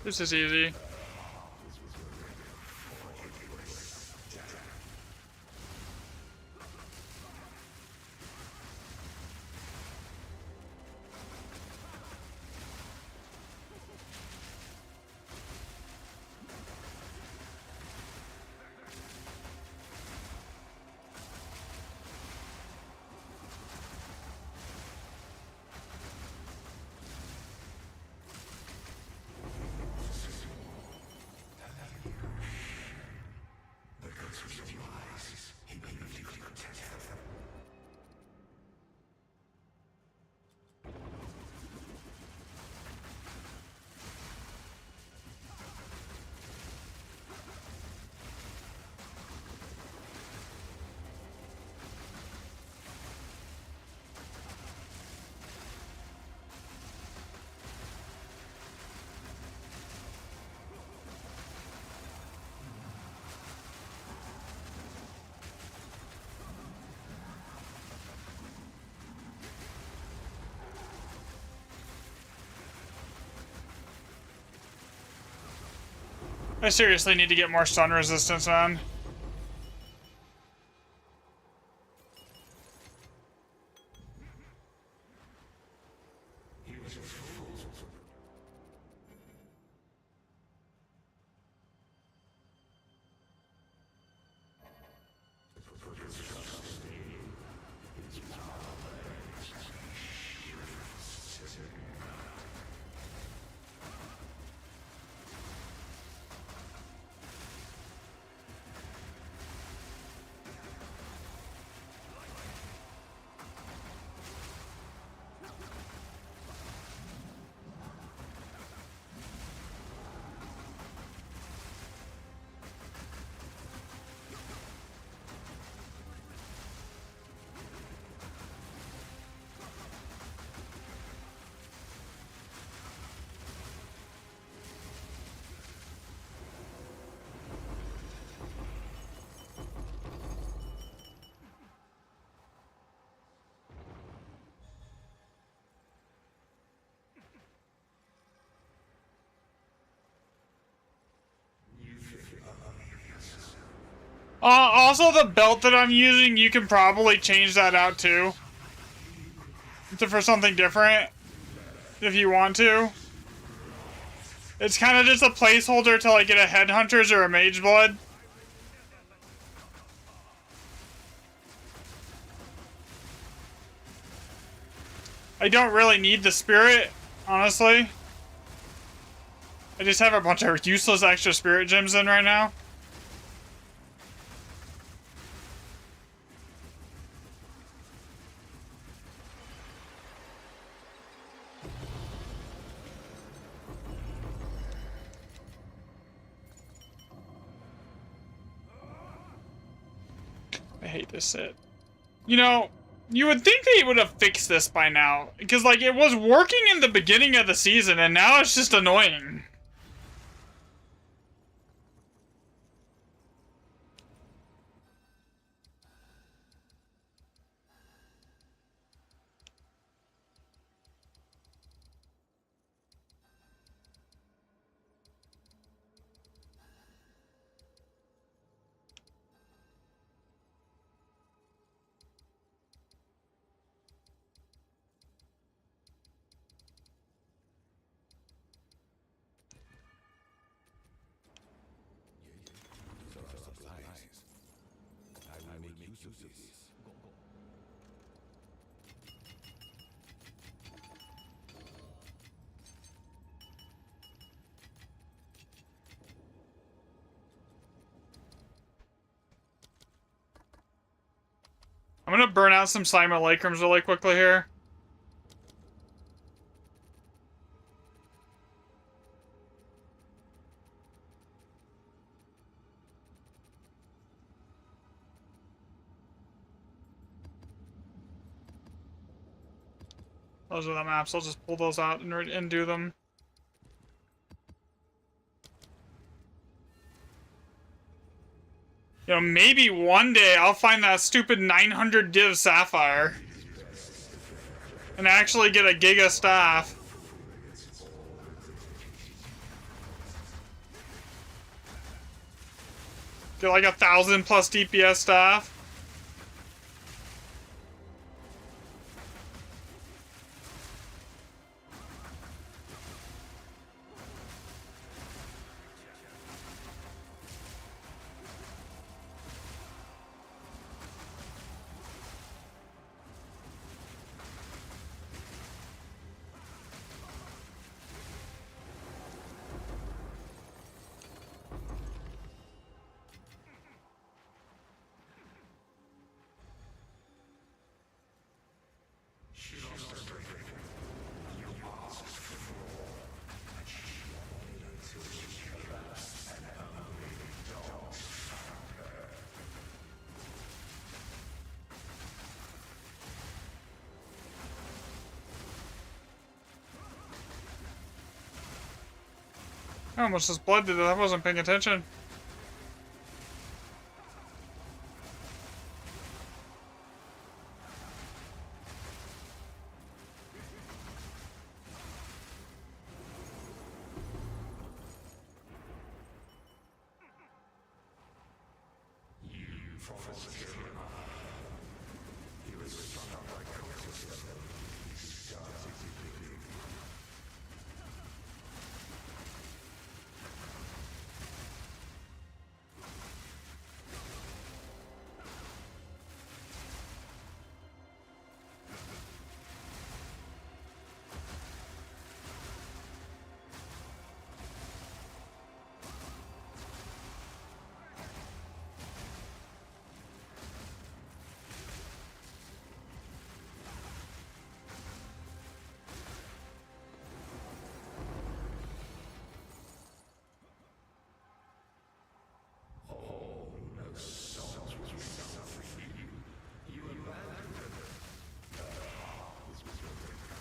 [SPEAKER 1] This is easy. I seriously need to get more stun resistance, man. Also, the belt that I'm using, you can probably change that out too. For something different. If you want to. It's kind of just a placeholder till I get a Headhunters or a Mage Blood. I don't really need the Spirit, honestly. I just have a bunch of useless extra Spirit Gems in right now. I hate this set. You know, you would think they would have fixed this by now. Because, like, it was working in the beginning of the season, and now it's just annoying. I'm gonna burn out some simulacrums really quickly here. Those are the maps. I'll just pull those out and do them. You know, maybe one day I'll find that stupid 900 div sapphire and actually get a giga staff. Get like 1,000 plus DPS staff. I almost just blood did that. I wasn't paying attention.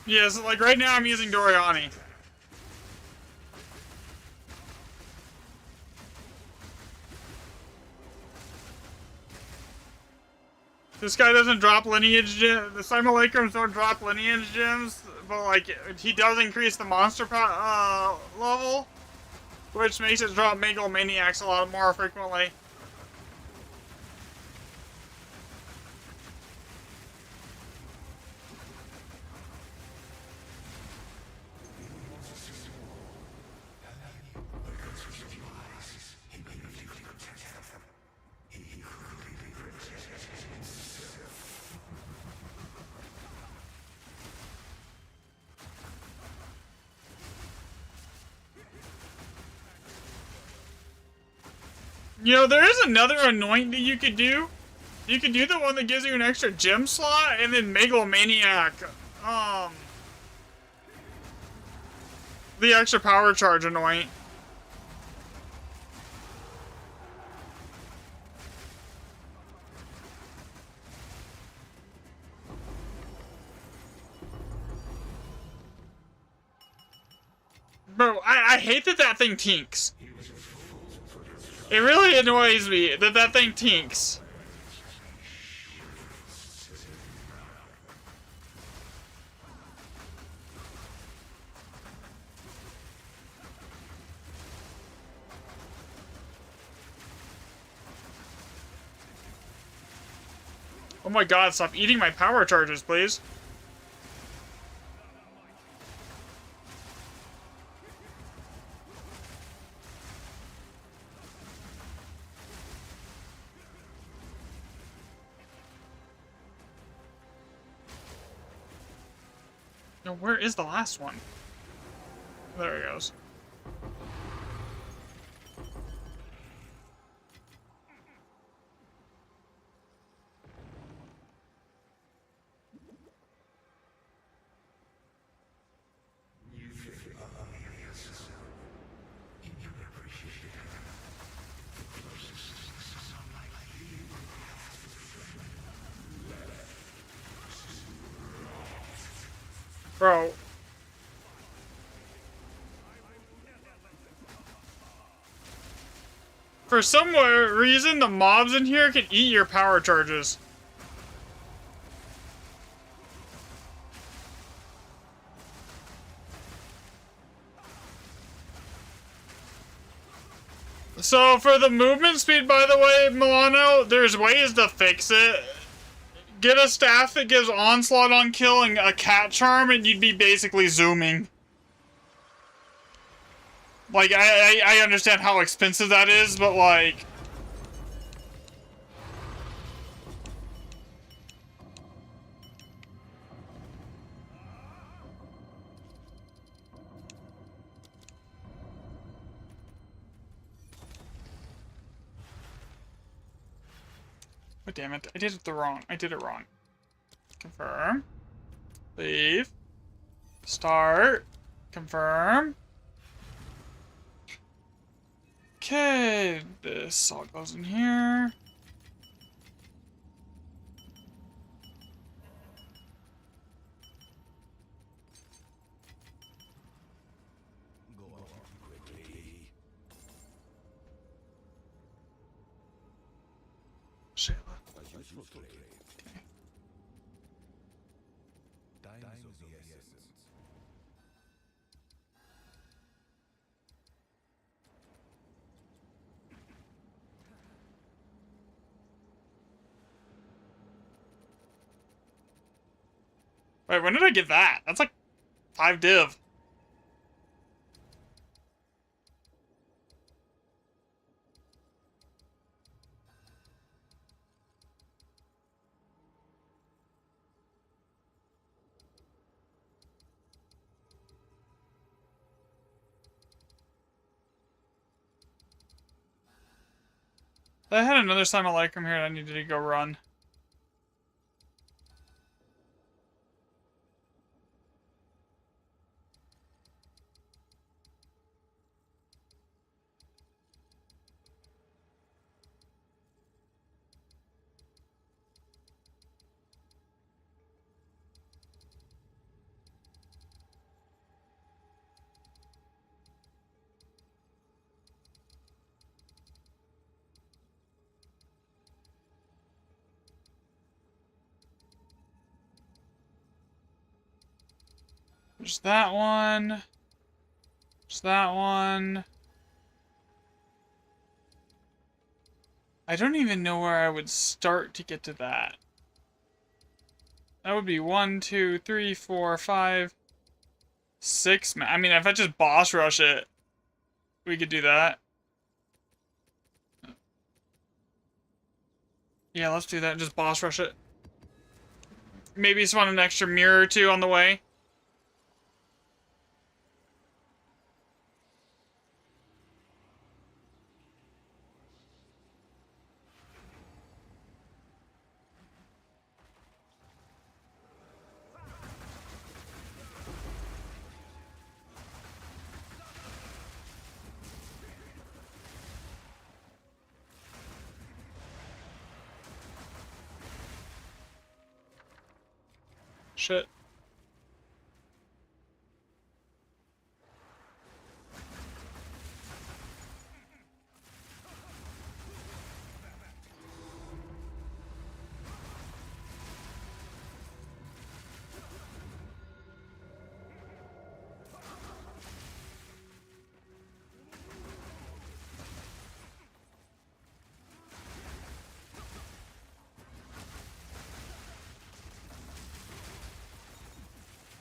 [SPEAKER 1] Yeah, so like right now I'm using Doriani. This guy doesn't drop lineage gems. The simulacrums don't drop lineage gems, but like he does increase the monster level, which makes it drop megalomaniacs a lot more frequently. You know, there is another anoint that you could do. You could do the one that gives you an extra gem slot, and then Megalomaniac, the extra power charge anoint. Bro, I hate that that thing tinks. It really annoys me that that thing tinks. Oh my god, stop eating my power charges, please. Now, where is the last one? There he goes. Bro. For some reason, the mobs in here can eat your power charges. So for the movement speed, by the way, Milano, there's ways to fix it. Get a staff that gives onslaught on kill and a cat charm, and you'd be basically zooming. Like, I understand how expensive that is, but like... Oh, damn it. I did it wrong. I did it wrong. Confirm. Leave. Start. Confirm. Okay, this all goes in here.
[SPEAKER 2] Go on quickly.
[SPEAKER 1] Shayla.
[SPEAKER 2] A useful trade.
[SPEAKER 1] Okay.
[SPEAKER 2] Time is of the essence.
[SPEAKER 1] Wait, when did I get that? That's like 5 div. I had another simulacrum here that I needed to go run. There's that one. There's that one. I don't even know where I would start to get to that. That would be 1, 2, 3, 4, 5, 6. I mean, if I just boss rush it, we could do that. Yeah, let's do that. Just boss rush it. Maybe spawn an extra mirror or two on the way. Shit.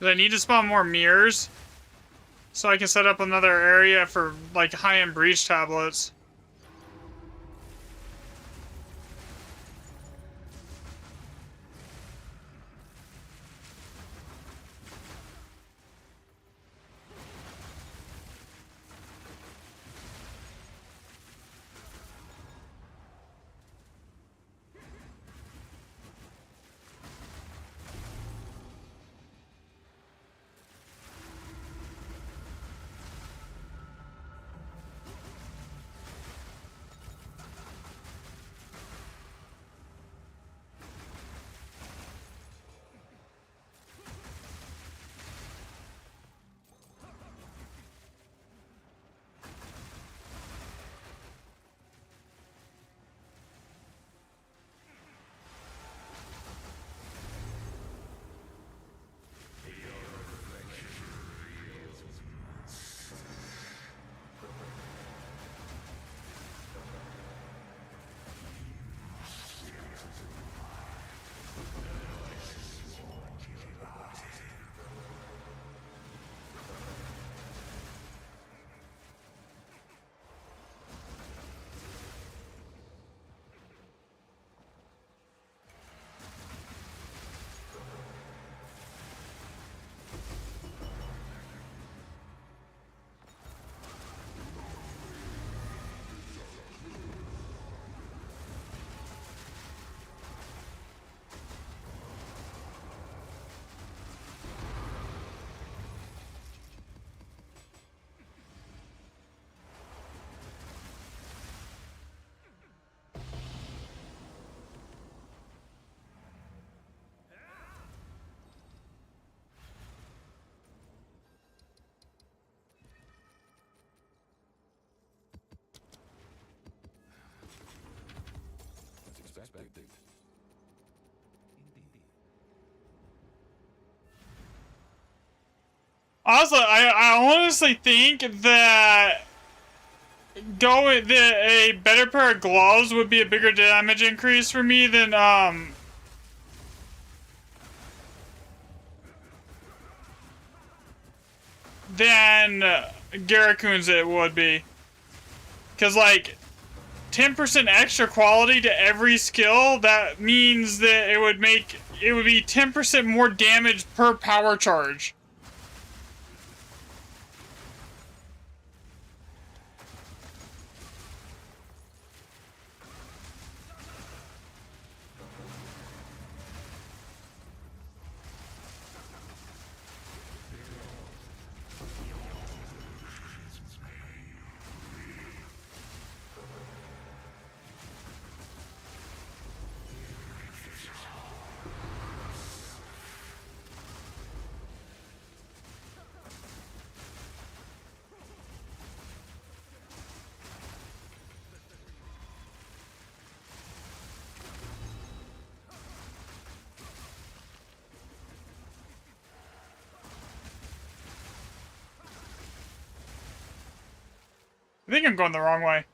[SPEAKER 1] I need to spawn more mirrors so I can set up another area for like high-end breach tablets. Also, I honestly think that a better pair of gloves would be a bigger damage increase for me than Garakhans it would be. Cause like 10% extra quality to every skill, that means that it would be 10% more damage per power charge. I think I'm going the wrong way.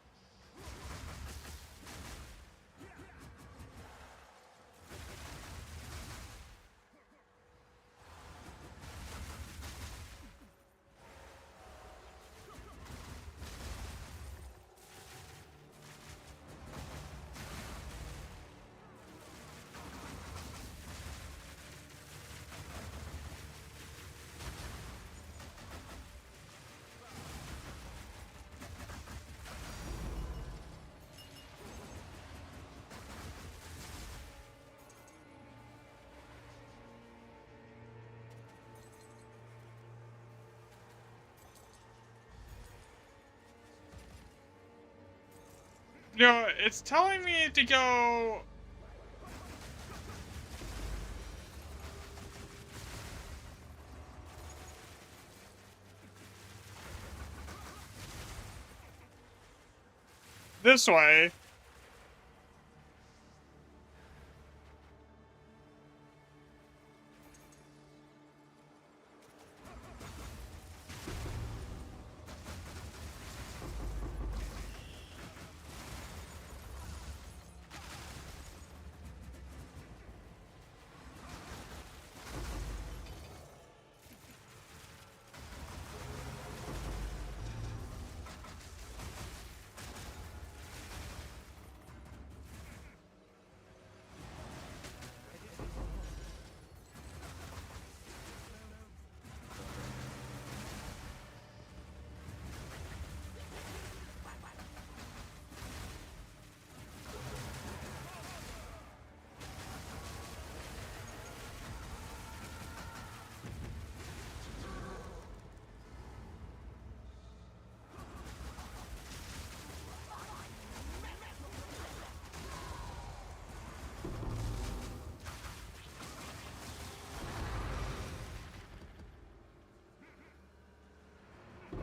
[SPEAKER 1] You know, it's telling me to go... this way.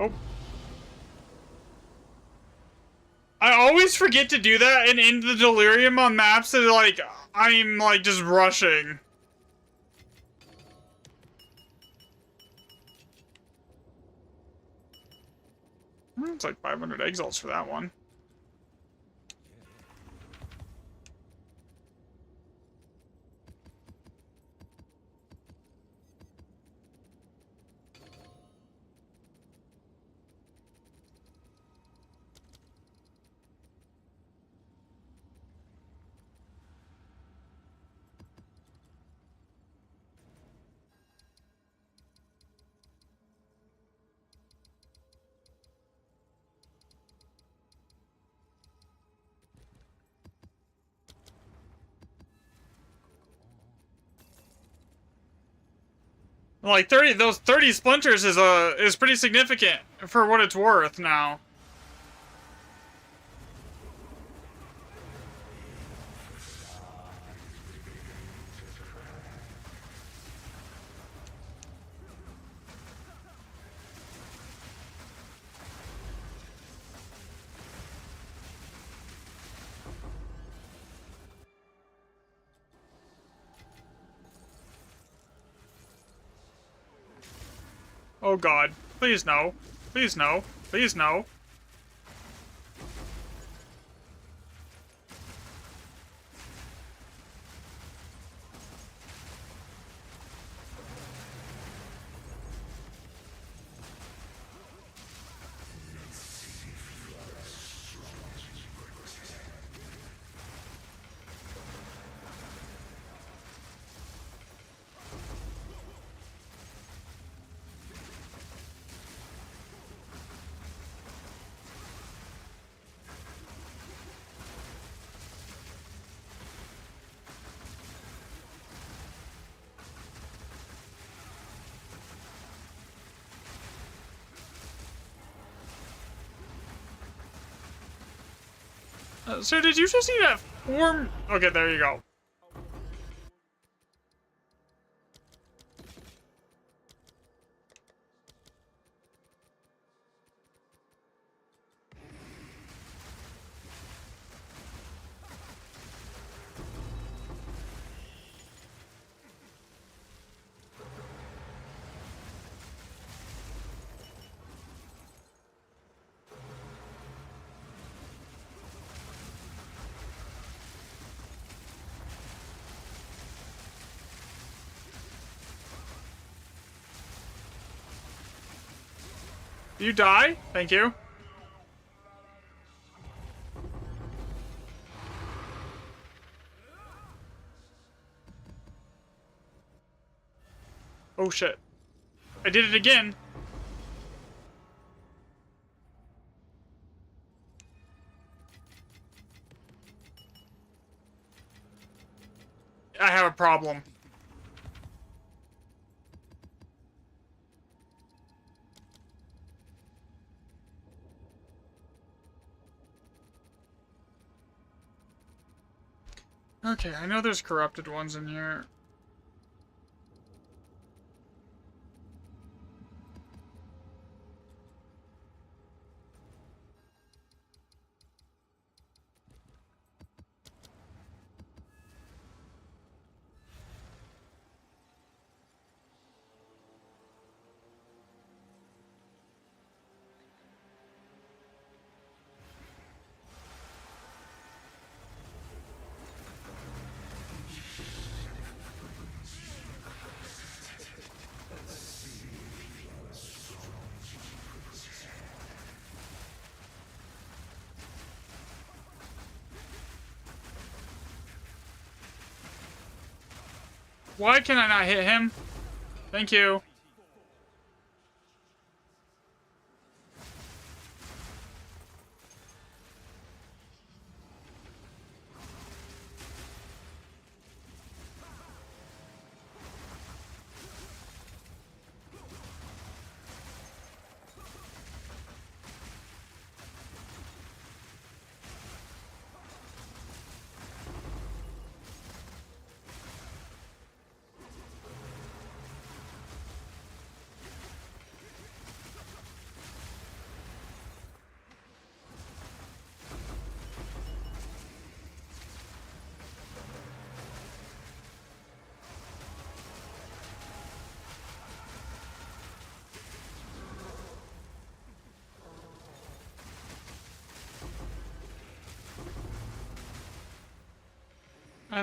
[SPEAKER 1] Oh. I always forget to do that and end the delirium on maps that like I'm like just rushing. It's like 500 exalts for that one. Like 30 splinters is pretty significant for what it's worth now. Oh god. Please no. Please no. Please no. So did you just see that form? Okay, there you go. You die? Thank you. Oh shit. I did it again. I have a problem. Okay, I know there's corrupted ones in here. Why can I not hit him? Thank you.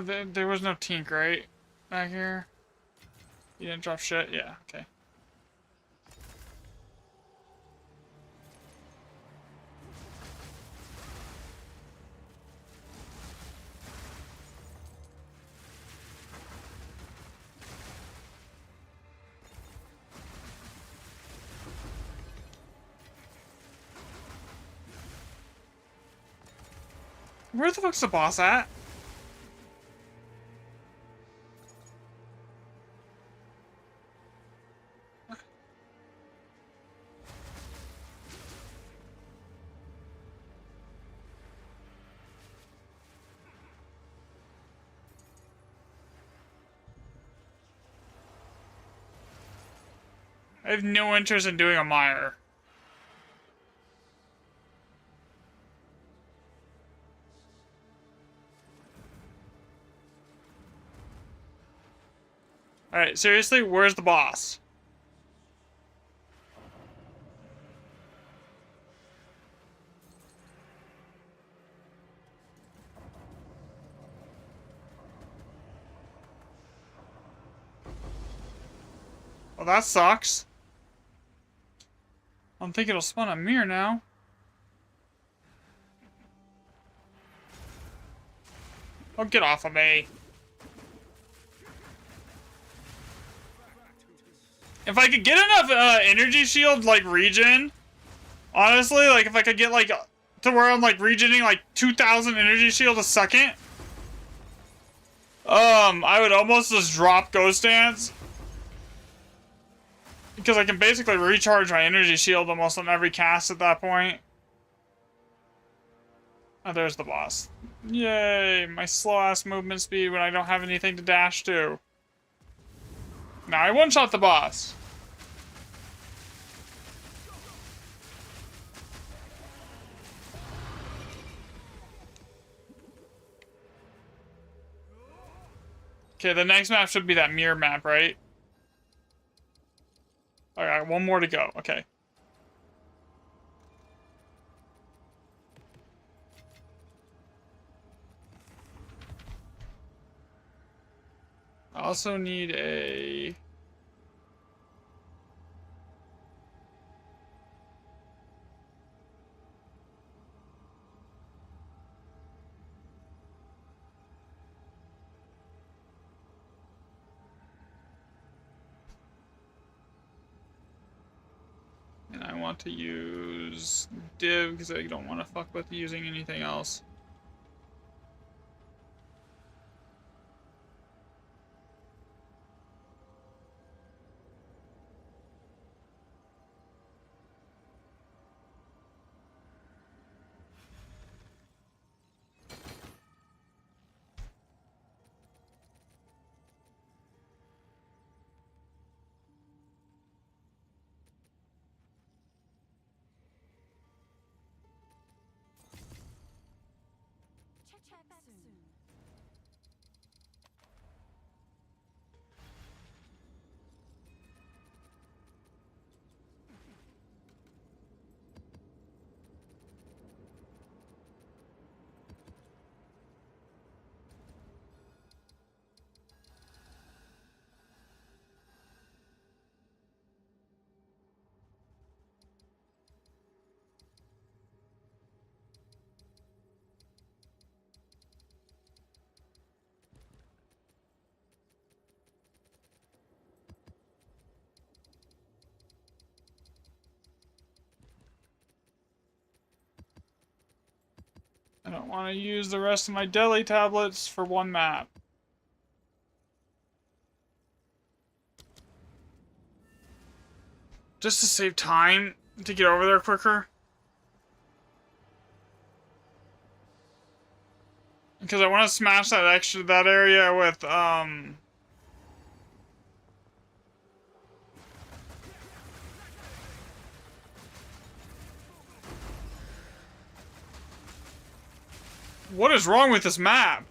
[SPEAKER 1] There was no tink, right? Back here? You didn't drop shit? Yeah, okay. Where the fuck's the boss at? I have no interest in doing a mire. Alright, seriously, where's the boss? Well, that sucks. I don't think it'll spawn a mirror now. Oh, get off of me. If I could get enough energy shield, like, regen, honestly, like, if I could get, like, to where I'm, like, regening, like, 2,000 energy shield a second, I would almost just drop Ghost Dance. Because I can basically recharge my energy shield almost on every cast at that point. Oh, there's the boss. Yay, my slow-ass movement speed when I don't have anything to dash to. Now I one-shot the boss. Okay, the next map should be that mirror map, right? Alright, one more to go. Okay. I also need a... And I want to use div because I don't want to fuck with using anything else.
[SPEAKER 3] Check back soon.
[SPEAKER 1] I don't want to use the rest of my deli tablets for one map. Just to save time to get over there quicker. Because I want to smash that area with, What is wrong with this map?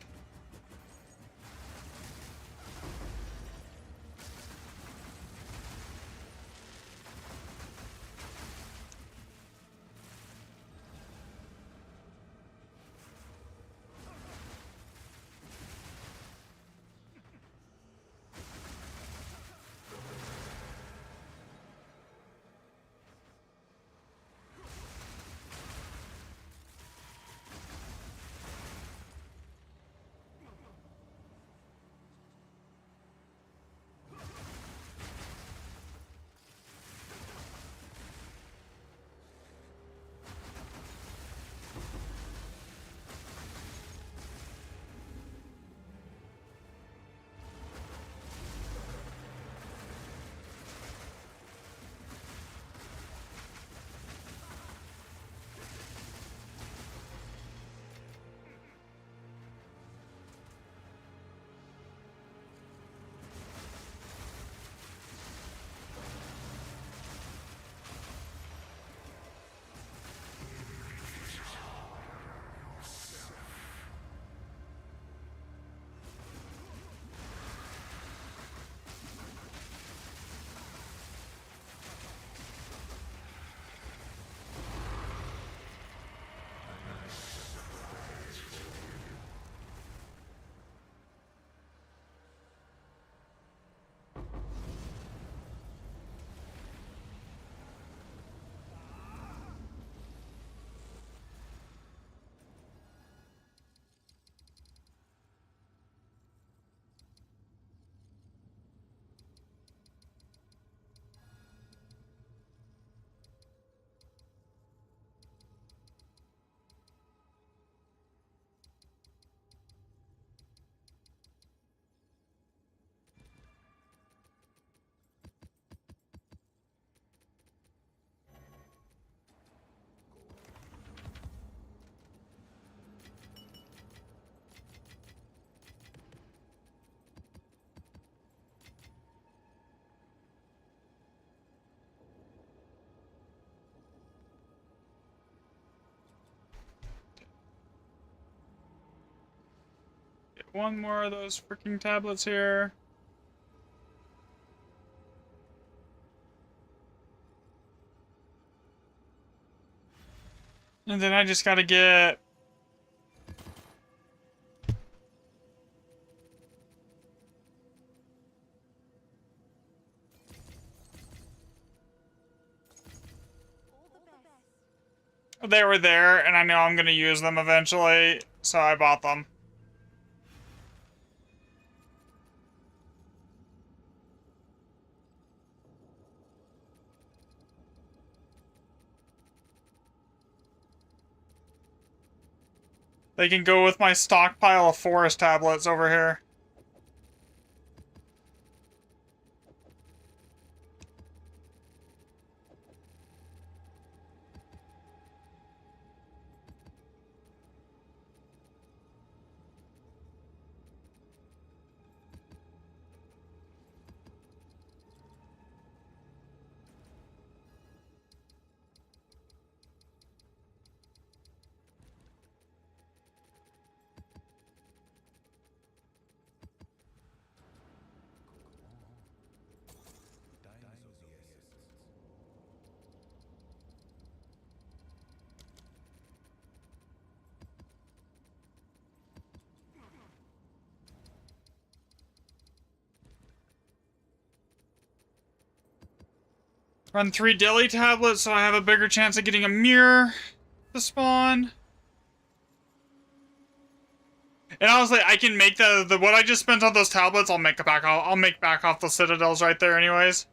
[SPEAKER 1] one more of those freaking tablets here. And then I just gotta get... They were there, and I know I'm gonna use them eventually, so I bought them. They can go with my stockpile of forest tablets over here. Run 3 dilly tablets so I have a bigger chance of getting a mirror to spawn. And honestly, I can make the what I just spent on those tablets, I'll make back off. I'll make back off the citadels right there anyways.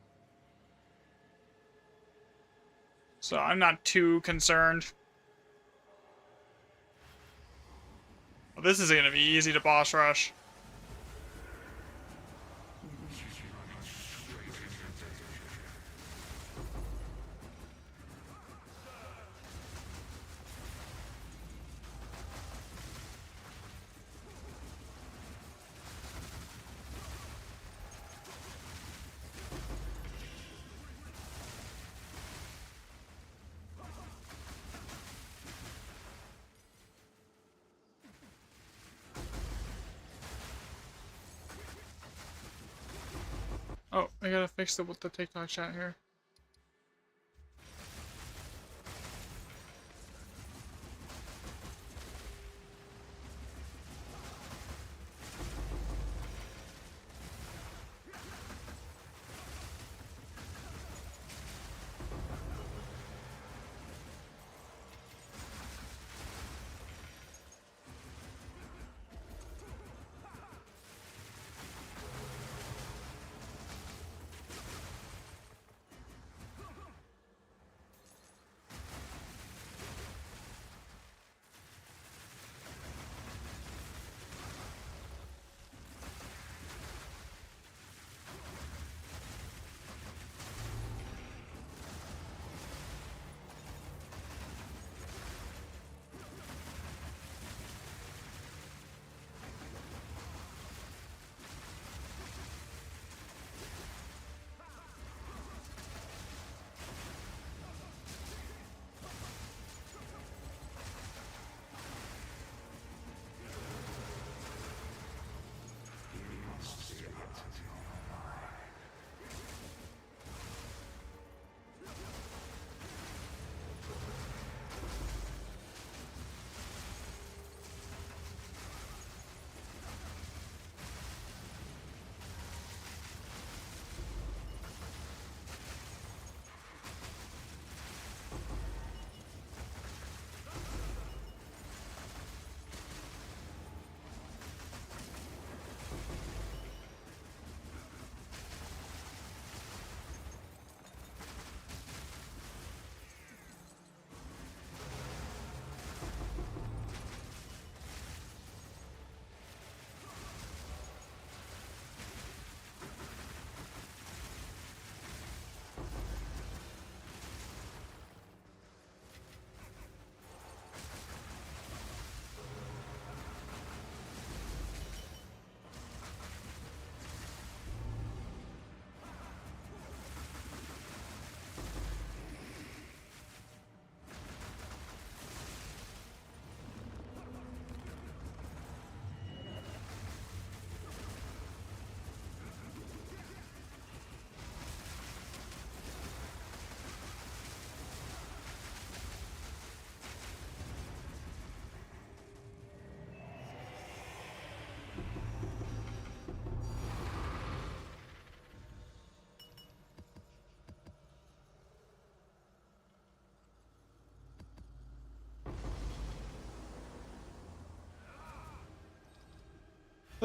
[SPEAKER 1] So I'm not too concerned. Well, this is gonna be easy to boss rush. Oh, I gotta fix with the TikTok chat here.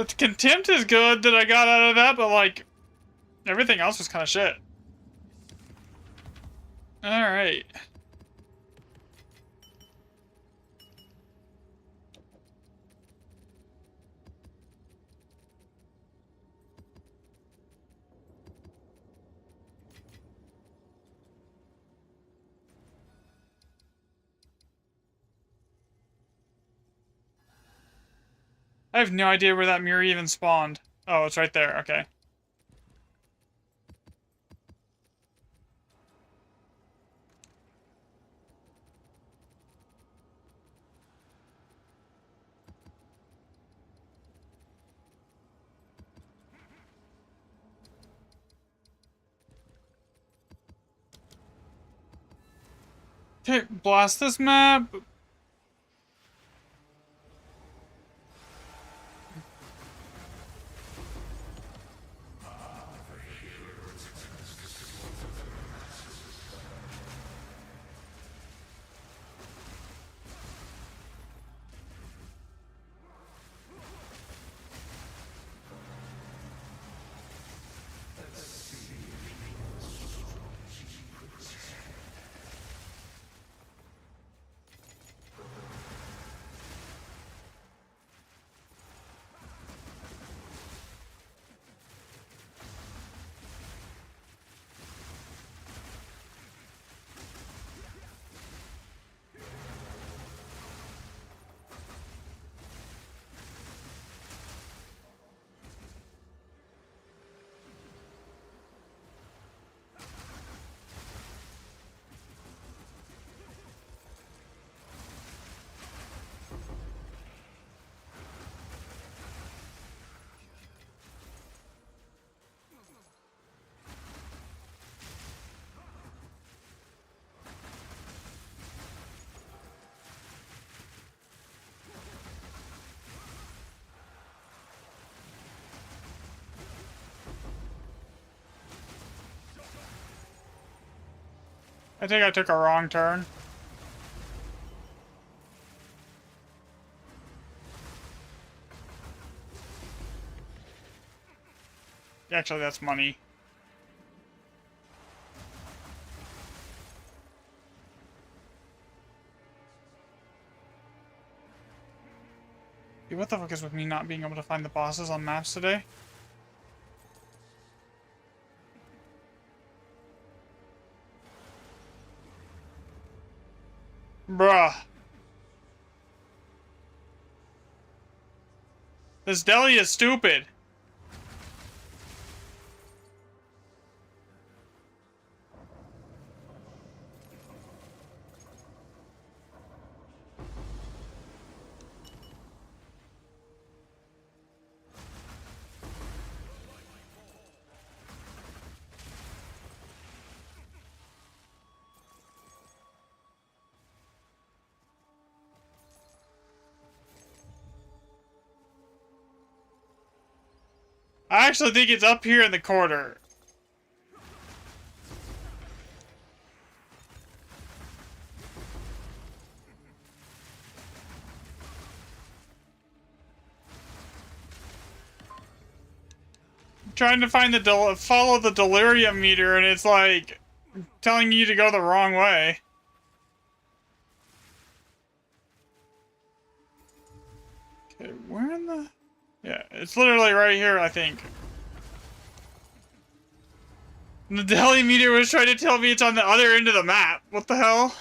[SPEAKER 1] The contempt is good that I got out of that, but like everything else was kind of shit. All right. I have no idea where that mirror even spawned. Oh, it's right there. Okay. Okay, blast this map. I think I took a wrong turn. Actually, that's money. Dude, what the fuck is with me not being able to find the bosses on maps today? Bruh. This deli is stupid. I actually think it's up here in the corner. I'm trying to find the follow the delirium meter, and it's like telling you to go the wrong way. Okay, where in the... Yeah, it's literally right here, I think. And the deli meter was trying to tell me it's on the other end of the map. What the hell?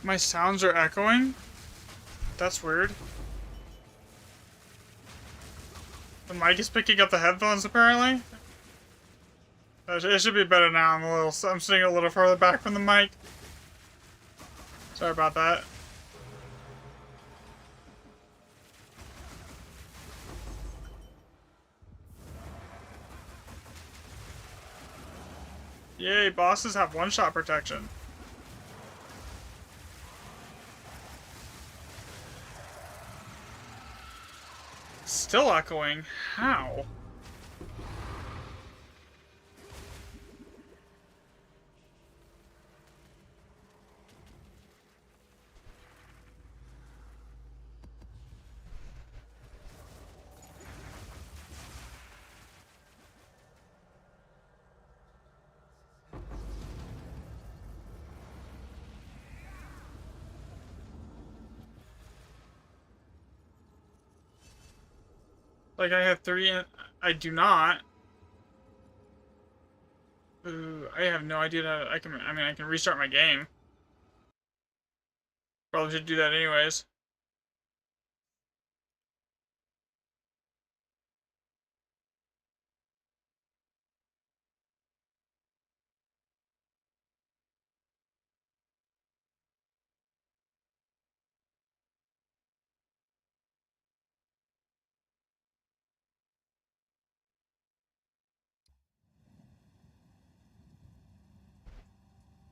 [SPEAKER 1] My sounds are echoing? That's weird. The mic is picking up the headphones, apparently. It should be better now. I'm sitting a little further back from the mic. Sorry about that. Yay, bosses have one-shot protection. Still echoing. How? Like I have 3 and I do not. Ooh, I have no idea that I mean I can restart my game. Probably should do that anyways.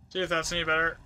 [SPEAKER 1] See if that's any better.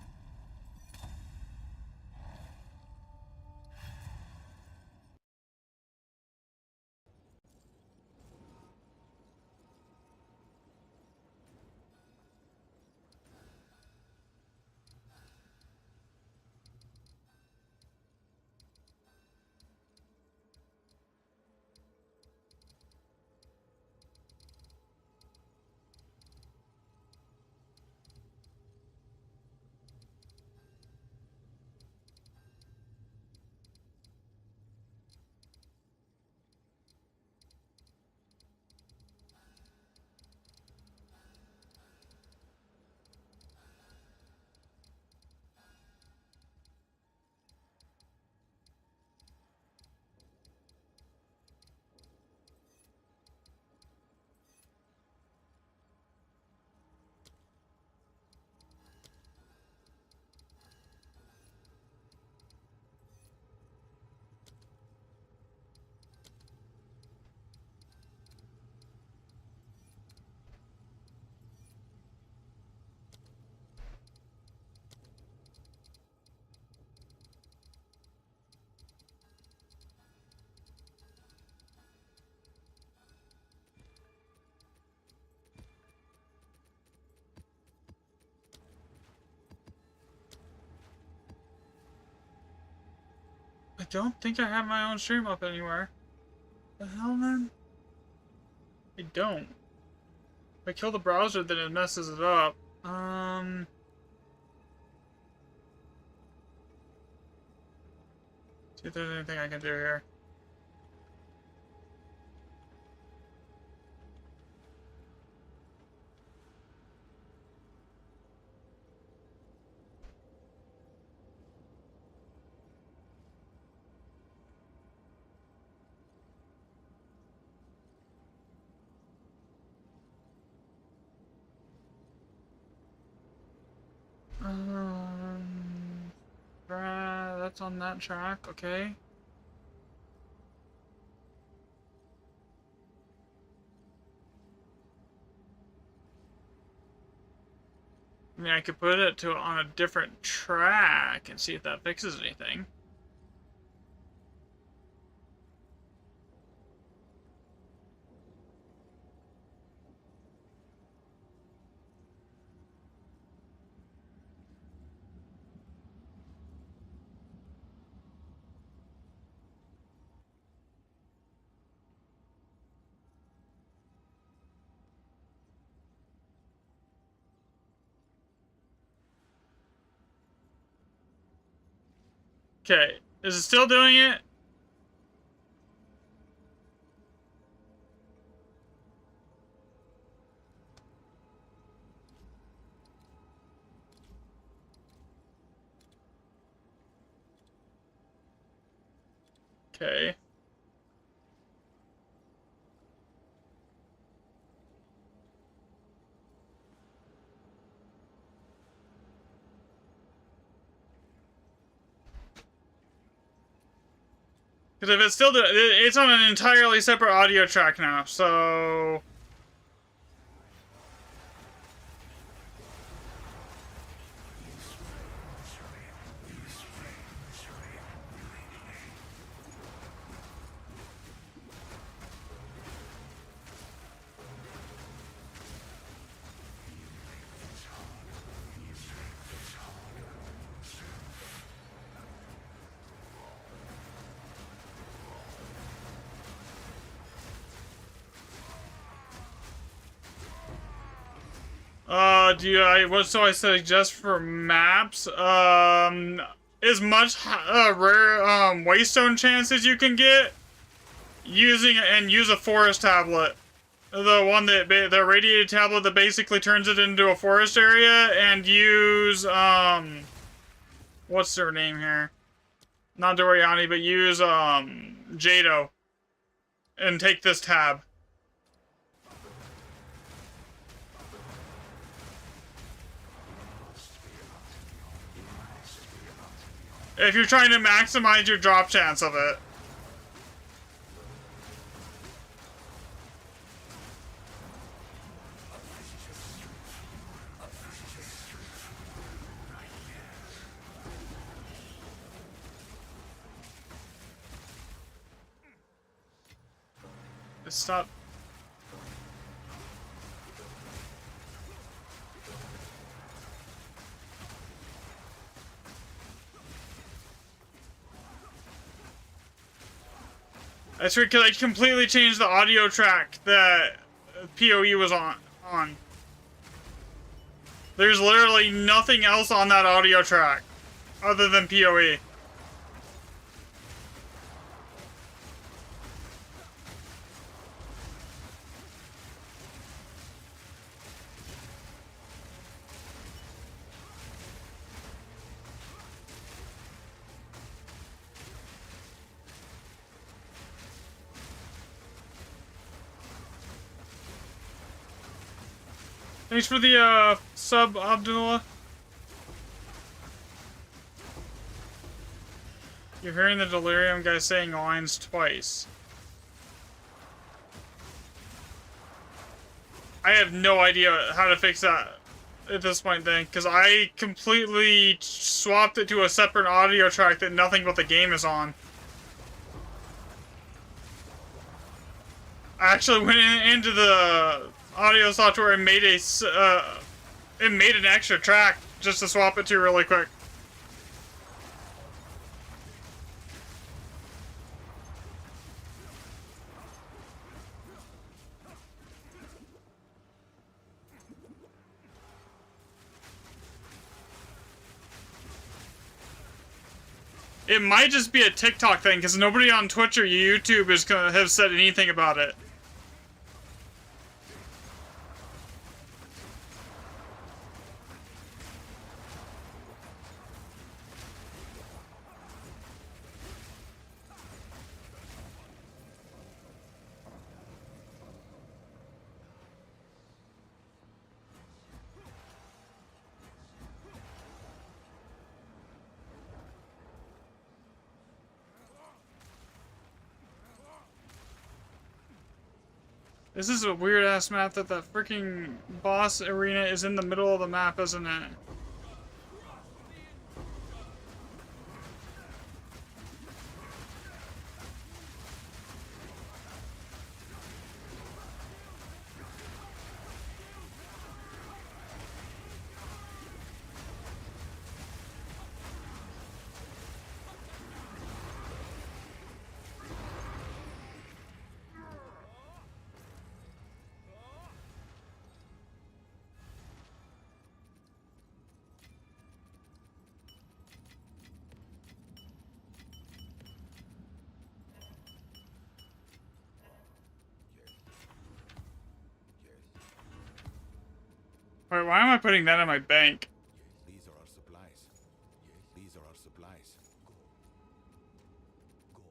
[SPEAKER 1] I don't think I have my own stream up anywhere. The hell, man? I don't. If I kill the browser, then it messes it up. See if there's anything I can do here. That's on that track, okay. I mean, I could put it on a different track and see if that fixes anything. Okay, is it still doing it? Okay. Because if it's still, it's on an entirely separate audio track now, so... what do I suggest for maps? As much rare waystone chances you can get use a forest tablet. The one that the radiated tablet that basically turns it into a forest area, and use what's their name here? Not Doriani, but use Jado and take this tab. If you're trying to maximize your drop chance of it. Stop. That's weird because I completely changed the audio track that PoE was on. There's literally nothing else on that audio track other than PoE. Thanks for the sub, Abdullah. You're hearing the delirium guy saying lines twice. I have no idea how to fix that at this point then, because I completely swapped it to a separate audio track that nothing but the game is on. I actually went into the audio software and made an extra track just to swap it to really quick. It might just be a TikTok thing, because nobody on Twitch or YouTube is gonna have said anything about it. This is a weird-ass map that freaking boss arena is in the middle of the map, isn't it? Wait, why am I putting that in my bank?
[SPEAKER 2] These are our supplies. These are our supplies. Go.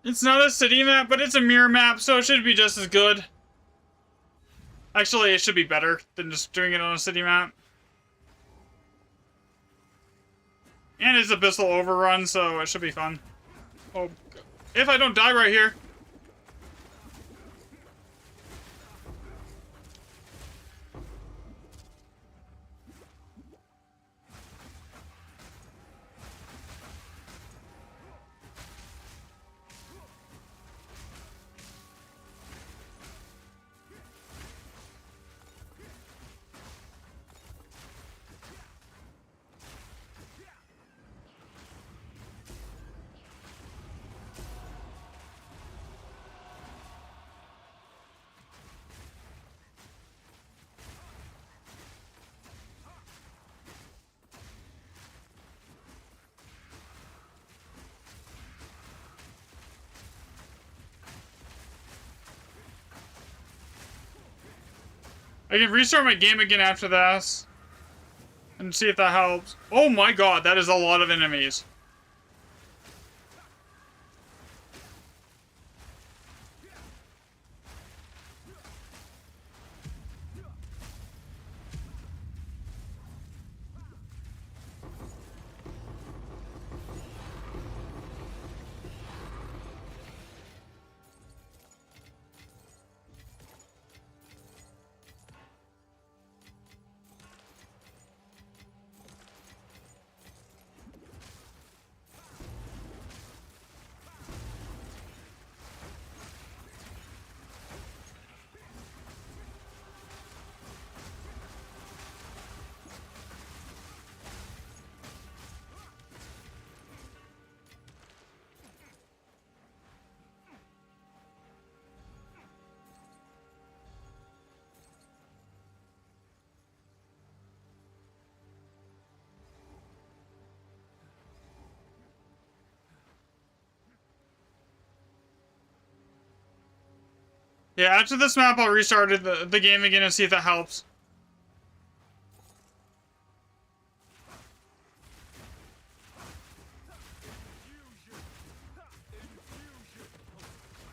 [SPEAKER 1] It's not a city map, but it's a mirror map, so it should be just as good. Actually, it should be better than just doing it on a city map. And it's Abyssal Overrun, so it should be fun. Oh, if I don't die right here. I can restart my game again after this. And see if that helps. Oh my god, that is a lot of enemies. Yeah, after this map, I'll restart the game again and see if that helps.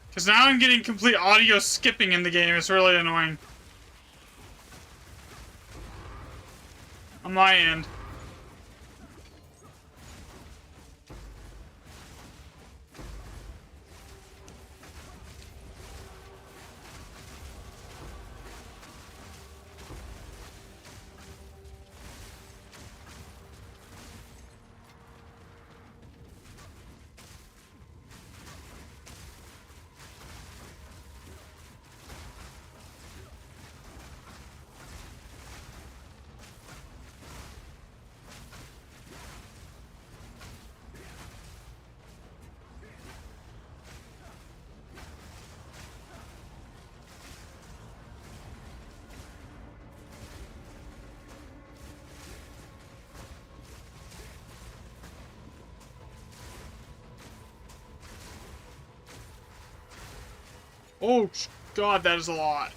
[SPEAKER 1] Because now I'm getting complete audio skipping in the game. It's really annoying. On my end. Oh, God, that is a lot.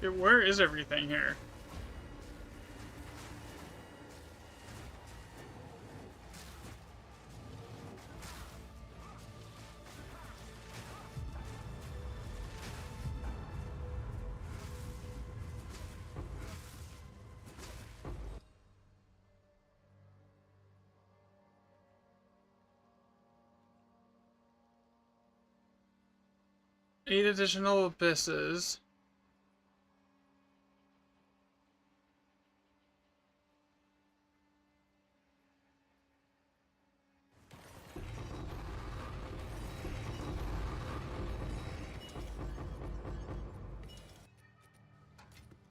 [SPEAKER 1] Where is everything here? 8 additional abysses.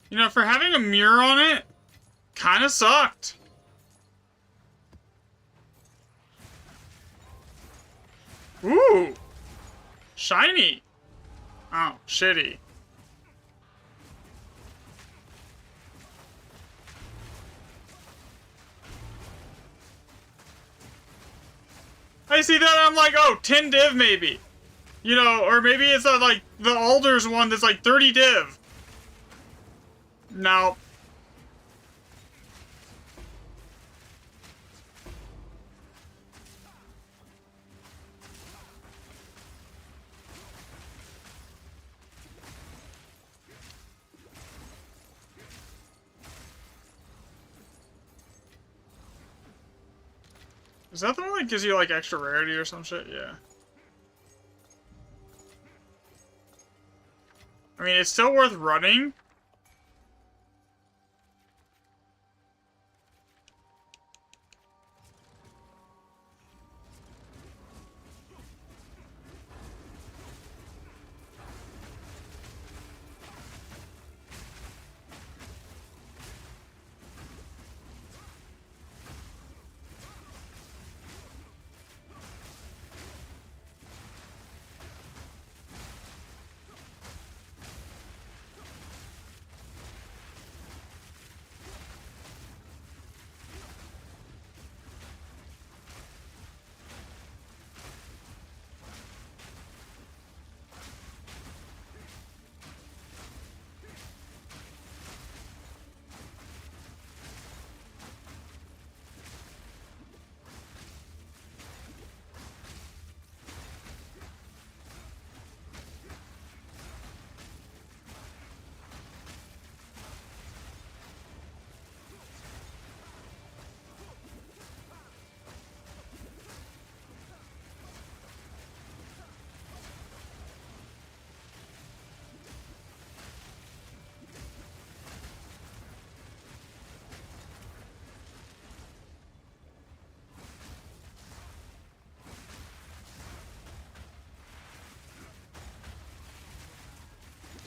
[SPEAKER 1] You know, for having a mirror on it, kind of sucked. Ooh! Shiny! Oh, shitty. I see that and I'm like, oh, 10 div maybe. You know, or maybe it's like the Alders one that's like 30 div. No. Is that the one that gives you like extra rarity or some shit? Yeah. I mean, it's still worth running.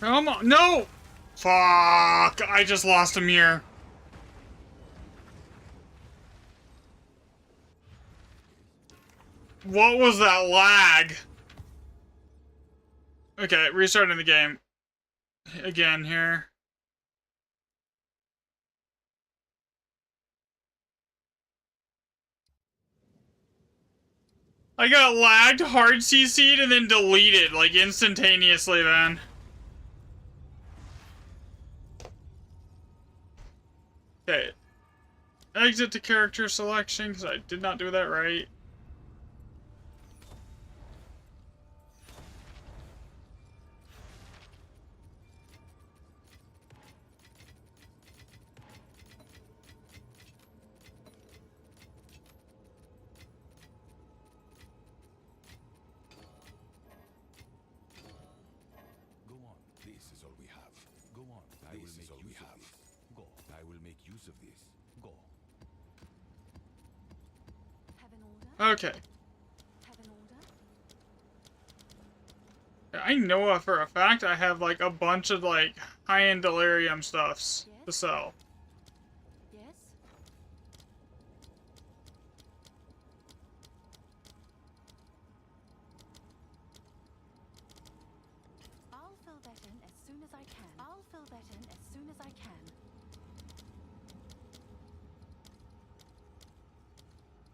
[SPEAKER 1] Come on, no! Fuck, I just lost a mirror. What was that lag? Okay, restarting the game. Again here. I got lagged, hard CC'd, and then deleted, like, instantaneously, man. Okay. Exit to character selection, because I did not do that right.
[SPEAKER 2] Go on. This is all we have. Go on. This is all we have. Go. I will make use of this. Go.
[SPEAKER 3] Have an order?
[SPEAKER 1] Okay.
[SPEAKER 3] Have an order?
[SPEAKER 1] I know for a fact I have, like, a bunch of, like, high-end delirium stuffs to sell.
[SPEAKER 3] Yes? I'll fill that in as soon as I can. I'll fill that in as soon as I can.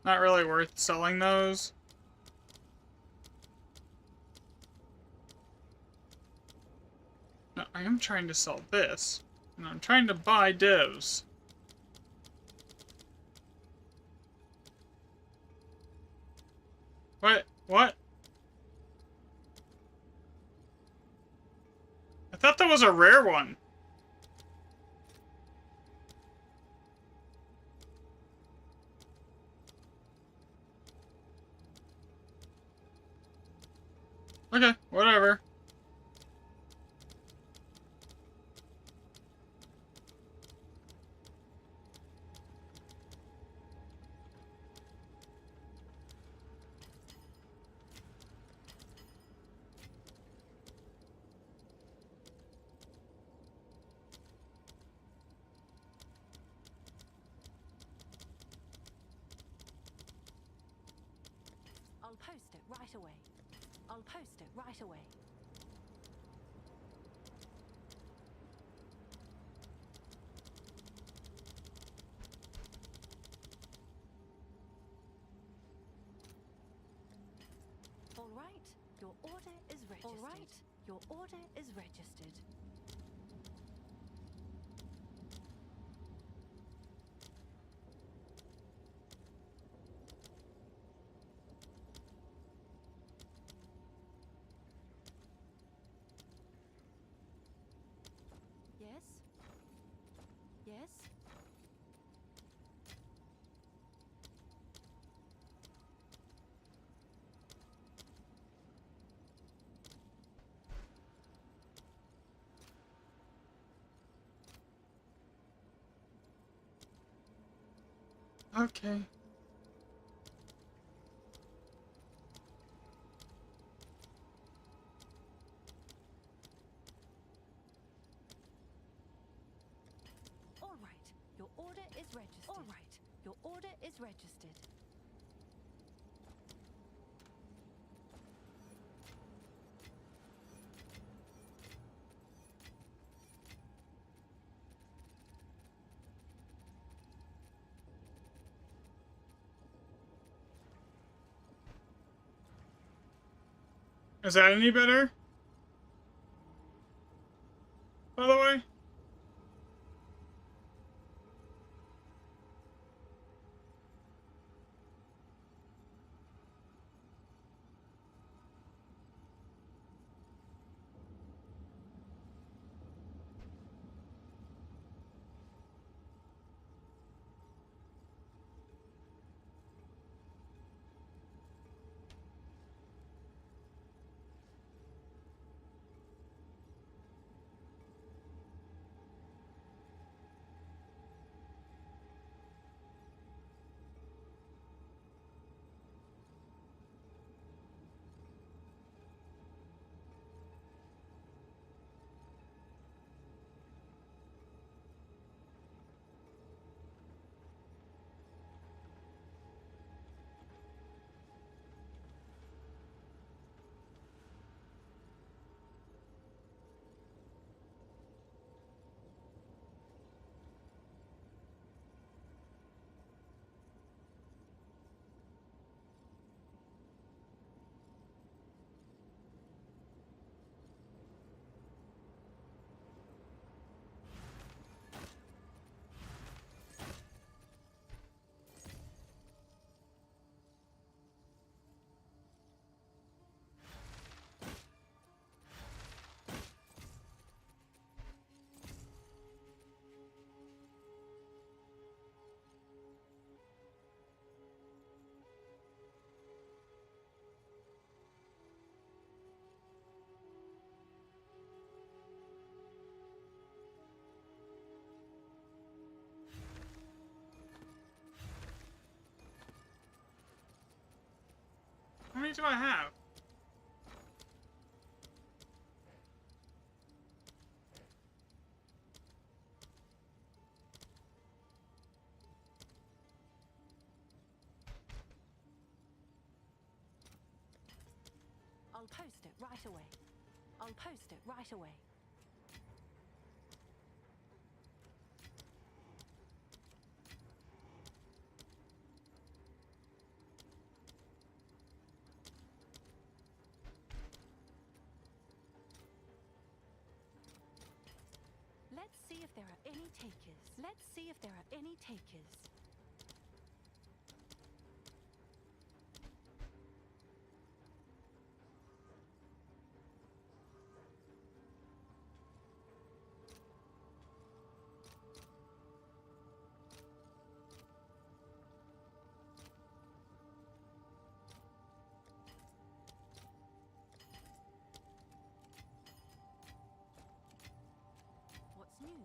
[SPEAKER 1] Not really worth selling those. No, I am trying to sell this. And I'm trying to buy divs. What? What? I thought that was a rare one. Okay, whatever.
[SPEAKER 3] right away. I'll post it right away. All right, your order is registered. All right, your order is registered. Yes? Yes?
[SPEAKER 1] Okay.
[SPEAKER 3] All right, your order is registered. All right, your order is registered.
[SPEAKER 1] Is that any better? By the way? How many do I have?
[SPEAKER 3] I'll post it right away. I'll post it right away. Let's see if there are any takers. Let's see if there are any takers. What's new?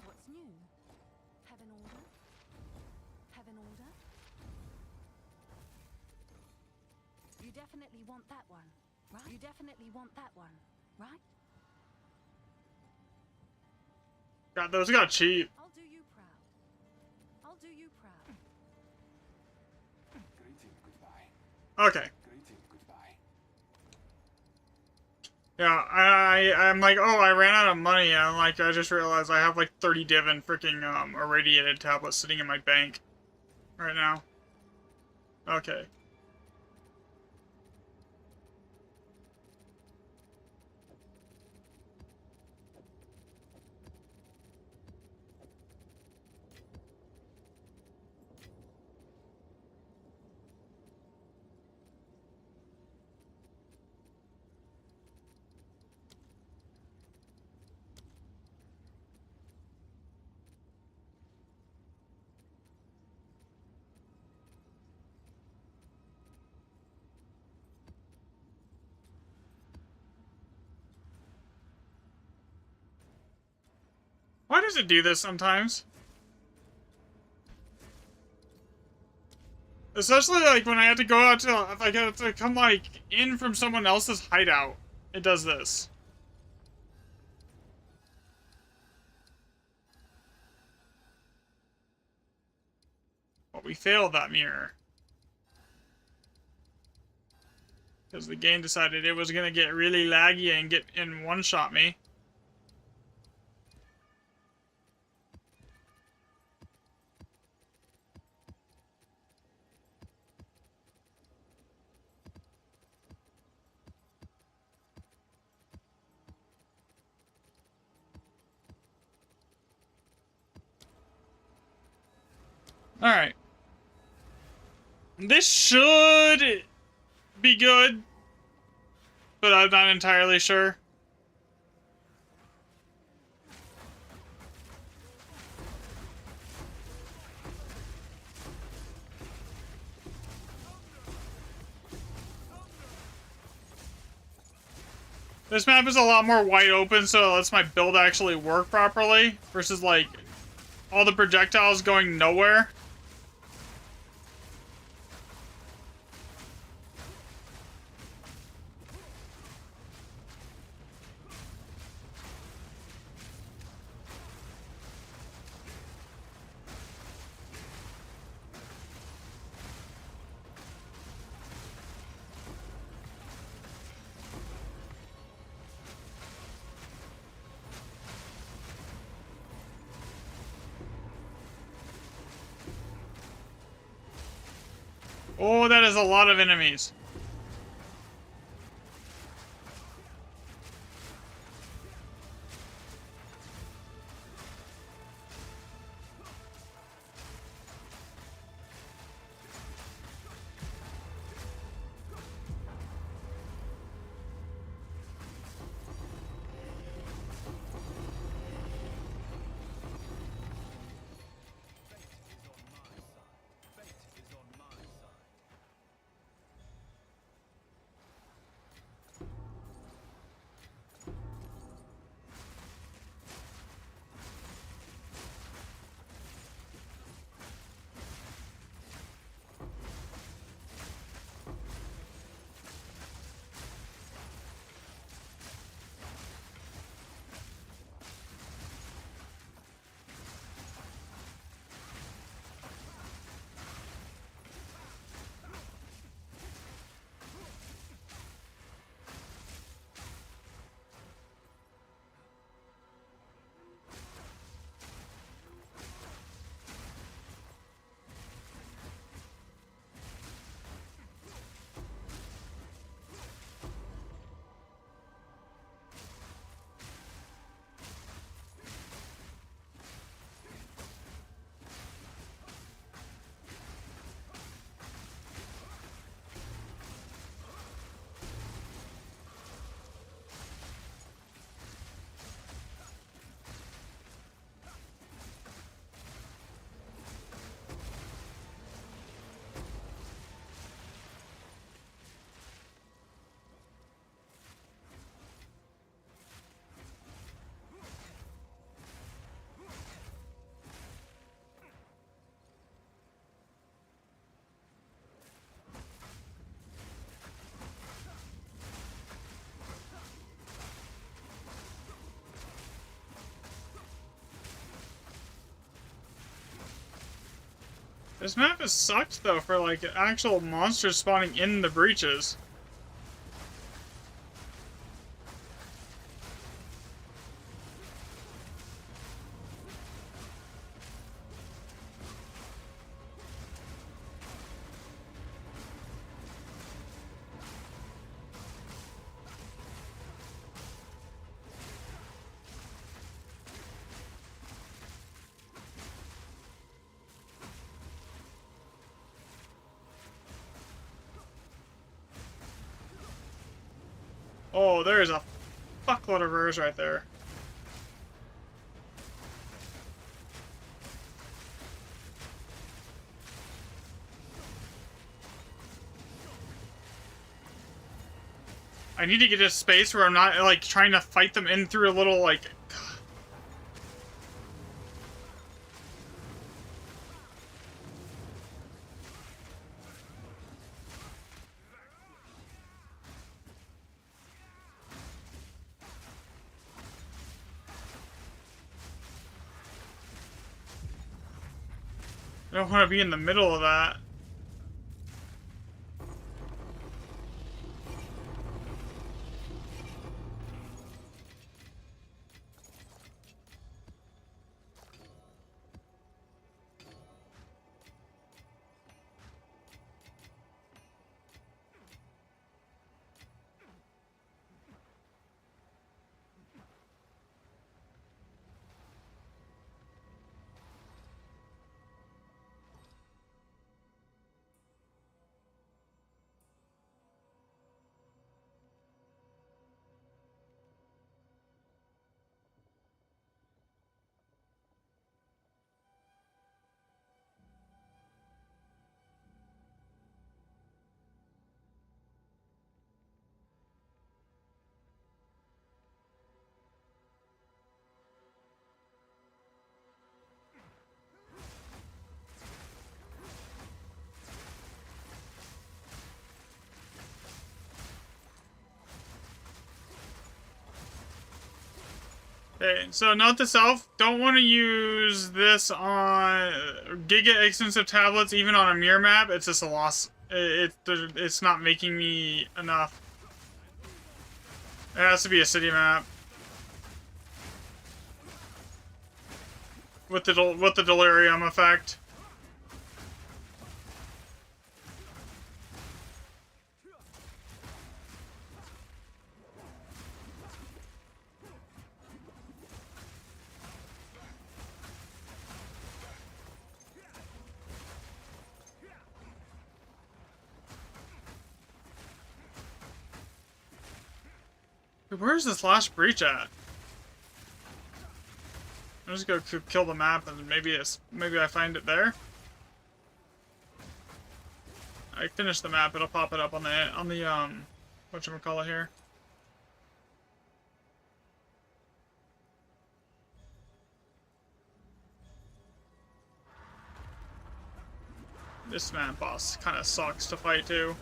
[SPEAKER 3] What's new? Have an order? Have an order? You definitely want that one, right? You definitely want that one, right?
[SPEAKER 1] God, those got cheap.
[SPEAKER 3] I'll do you proud. I'll do you proud.
[SPEAKER 2] Greeting, goodbye.
[SPEAKER 1] Okay. Yeah, I'm like, oh, I ran out of money, and like, I just realized I have like 30 div and freaking irradiated tablets sitting in my bank right now. Okay. Why does it do this sometimes? Especially like when I have to go out to, if I have to come like in from someone else's hideout, it does this. But we failed that mirror. Because the game decided it was gonna get really laggy and get in one-shot me. Alright. This should be good, but I'm not entirely sure. This map is a lot more wide open, so it lets my build actually work properly, versus like all the projectiles going nowhere. Oh, that is a lot of enemies. This map has sucked though for like actual monsters spawning in the breaches. Oh, there's a fuckload of rurs right there. I need to get a space where I'm not, like, trying to fight them in through a little, like... I don't want to be in the middle of that. Okay, so note to self, don't want to use this on giga expensive tablets, even on a mirror map. It's just a loss. It's not making me enough. It has to be a city map. With the delirium effect. Where's this last breach at? I'm just gonna kill the map and maybe I find it there. I finish the map, it'll pop it up on the whatchamacallit here. This map boss kind of sucks to fight too.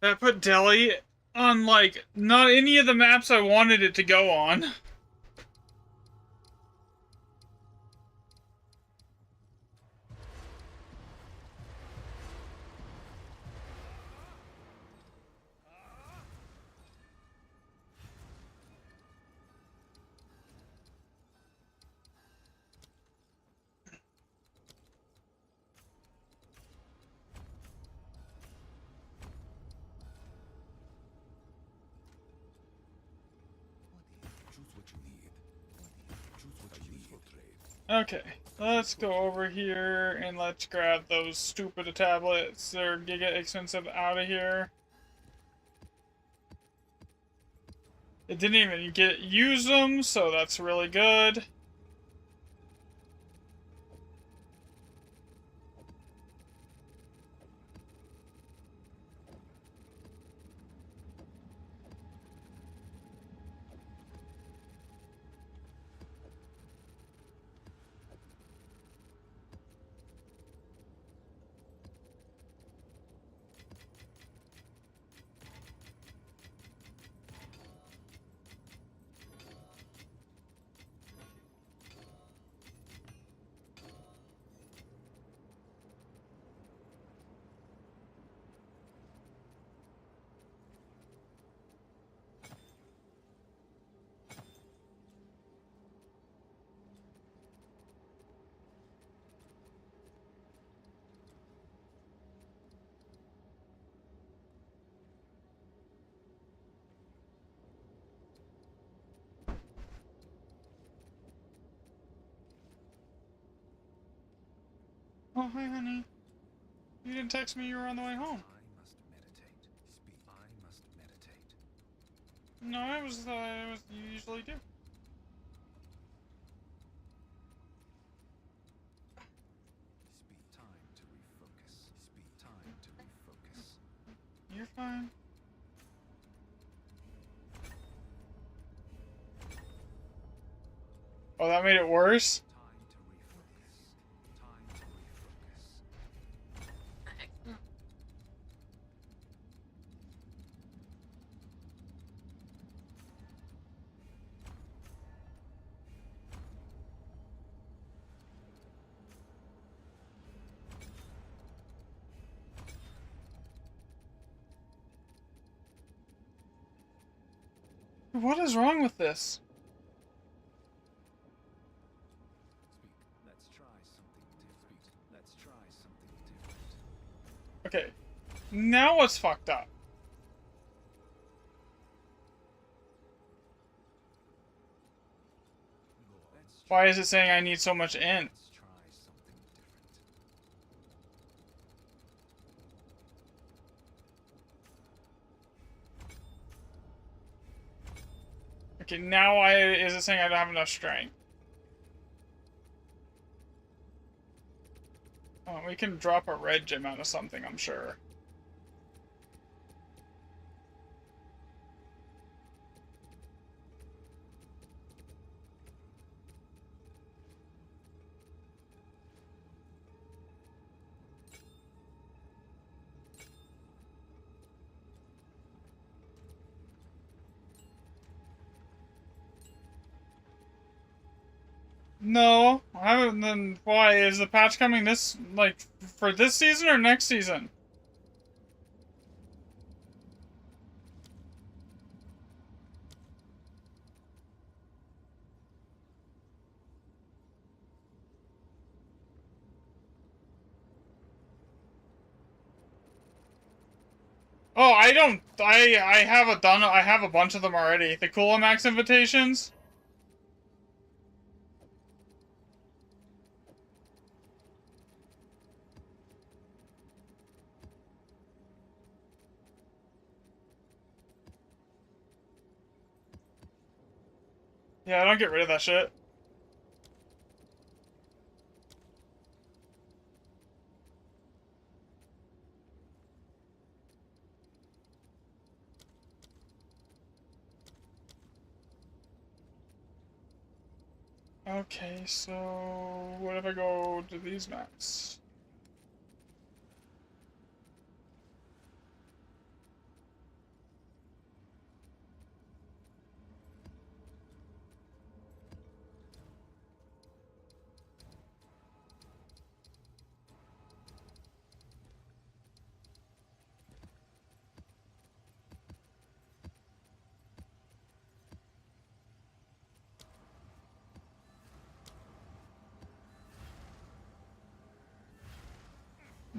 [SPEAKER 1] I put Delhi on, like, not any of the maps I wanted it to go on. Okay, let's go over here and let's grab those stupid tablets. They're giga expensive out of here. It didn't even use them, so that's really good. Oh, hi, honey. You didn't text me you were on the way home.
[SPEAKER 2] I must meditate. Speak. I must meditate.
[SPEAKER 1] No, it was, you usually do.
[SPEAKER 2] Speak. Time to refocus. Speak. Time to refocus.
[SPEAKER 1] You're fine. Oh, that made it worse?
[SPEAKER 2] Time to refocus. Time to refocus.
[SPEAKER 1] What is wrong with this?
[SPEAKER 2] Speak. Let's try something different. Speak. Let's try something different.
[SPEAKER 1] Okay. Now what's fucked up?
[SPEAKER 2] Let's
[SPEAKER 1] Why is it saying I need so much int?
[SPEAKER 2] Let's try something different.
[SPEAKER 1] Okay, now is it saying I don't have enough strength? Oh, we can drop a red gem out of something, I'm sure. No, I haven't. Then why is the patch coming this like for this season or next season? Oh, I don't. I have a done. I have a bunch of them already. The Coolamax invitations. Yeah, I don't get rid of that shit. Okay, so what if I go to these maps?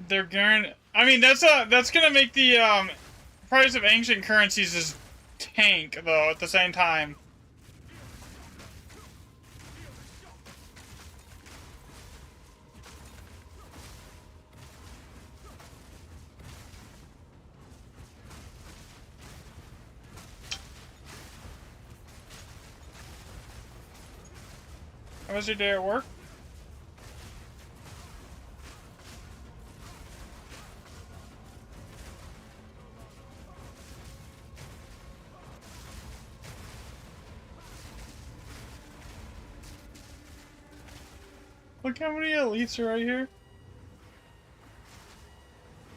[SPEAKER 1] They're guaranteed. I mean, that's gonna make the price of ancient currencies is tank though. At the same time. How was your day at work? Look how many elites are right here.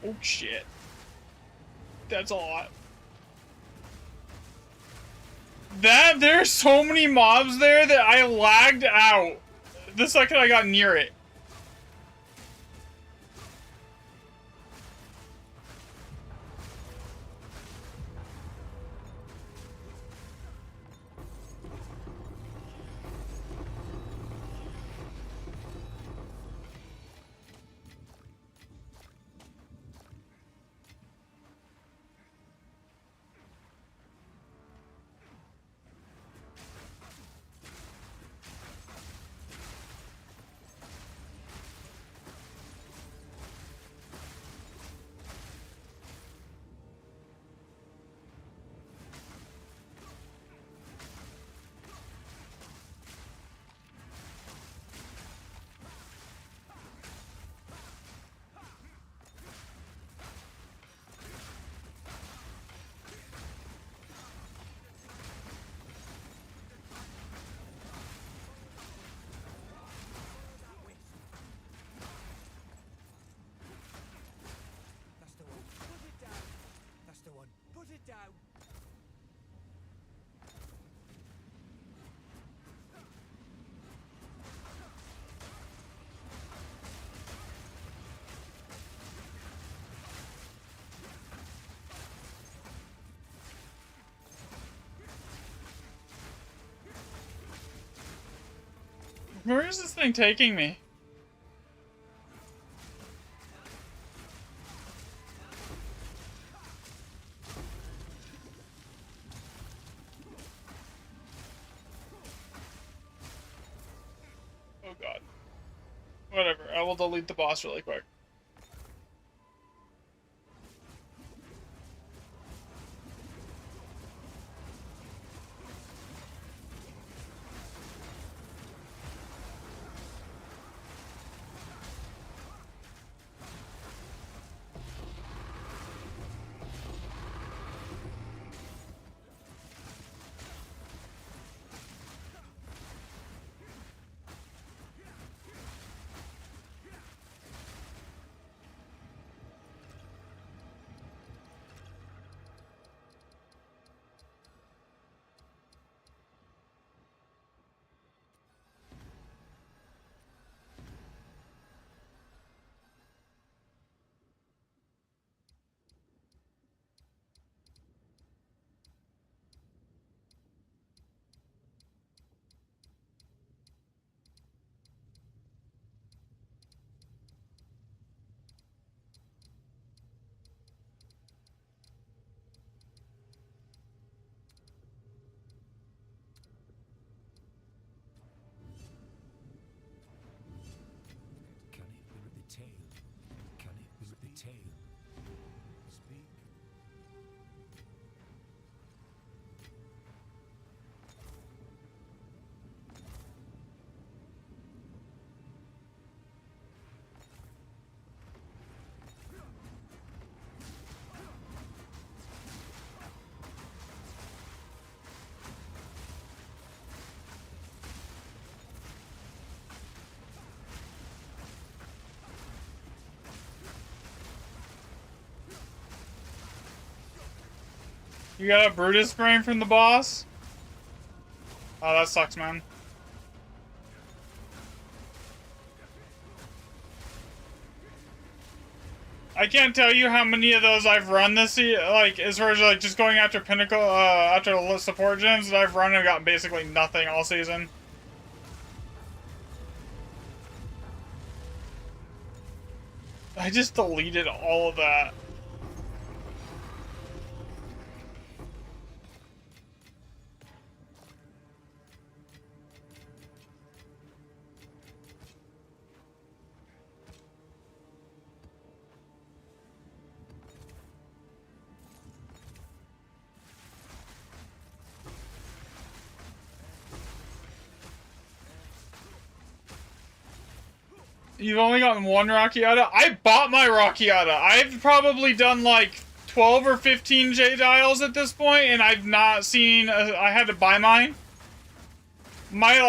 [SPEAKER 1] Oh shit. That's a lot. There's so many mobs there that I lagged out the second I got near it. Where is this thing taking me? Oh god. Whatever, I will delete the boss really quick.
[SPEAKER 2] Can it be with the tail? Can it be with the tail? Speak.
[SPEAKER 1] You got a Brutus brain from the boss? Oh, that sucks, man. I can't tell you how many of those I've run this like, as far as like just going after pinnacle, after the support gems that I've run and gotten basically nothing all season. I just deleted all of that. You've only gotten one Rockiata? I bought my Rockiata. I've probably done like 12 or 15 J-Dials at this point, and I've not seen... I had to buy mine. My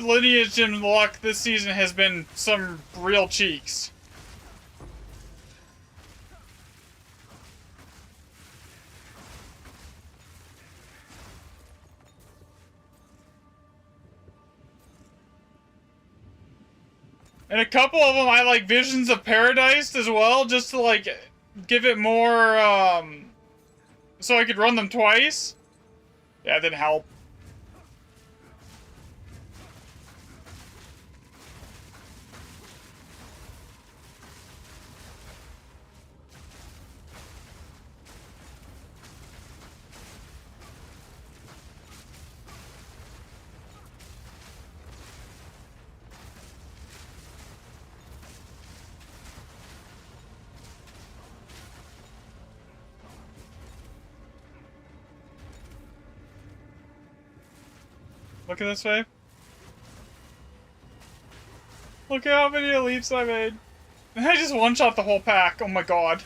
[SPEAKER 1] lineage and luck this season has been some real cheeks. And a couple of them, I like Visions of Paradise as well, just to like give it more, so I could run them twice. Yeah, it didn't help. Look at this way. Look at how many leaps I made. And I just one-shot the whole pack. Oh my god.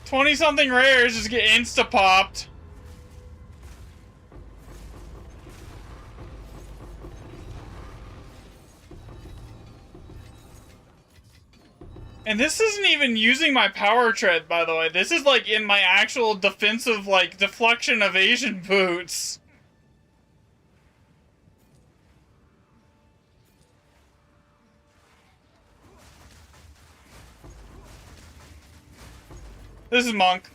[SPEAKER 1] 20-something rares just get insta-popped. And this isn't even using my power tread, by the way. This is like in my actual defensive, like, deflection evasion boots. This is Monk.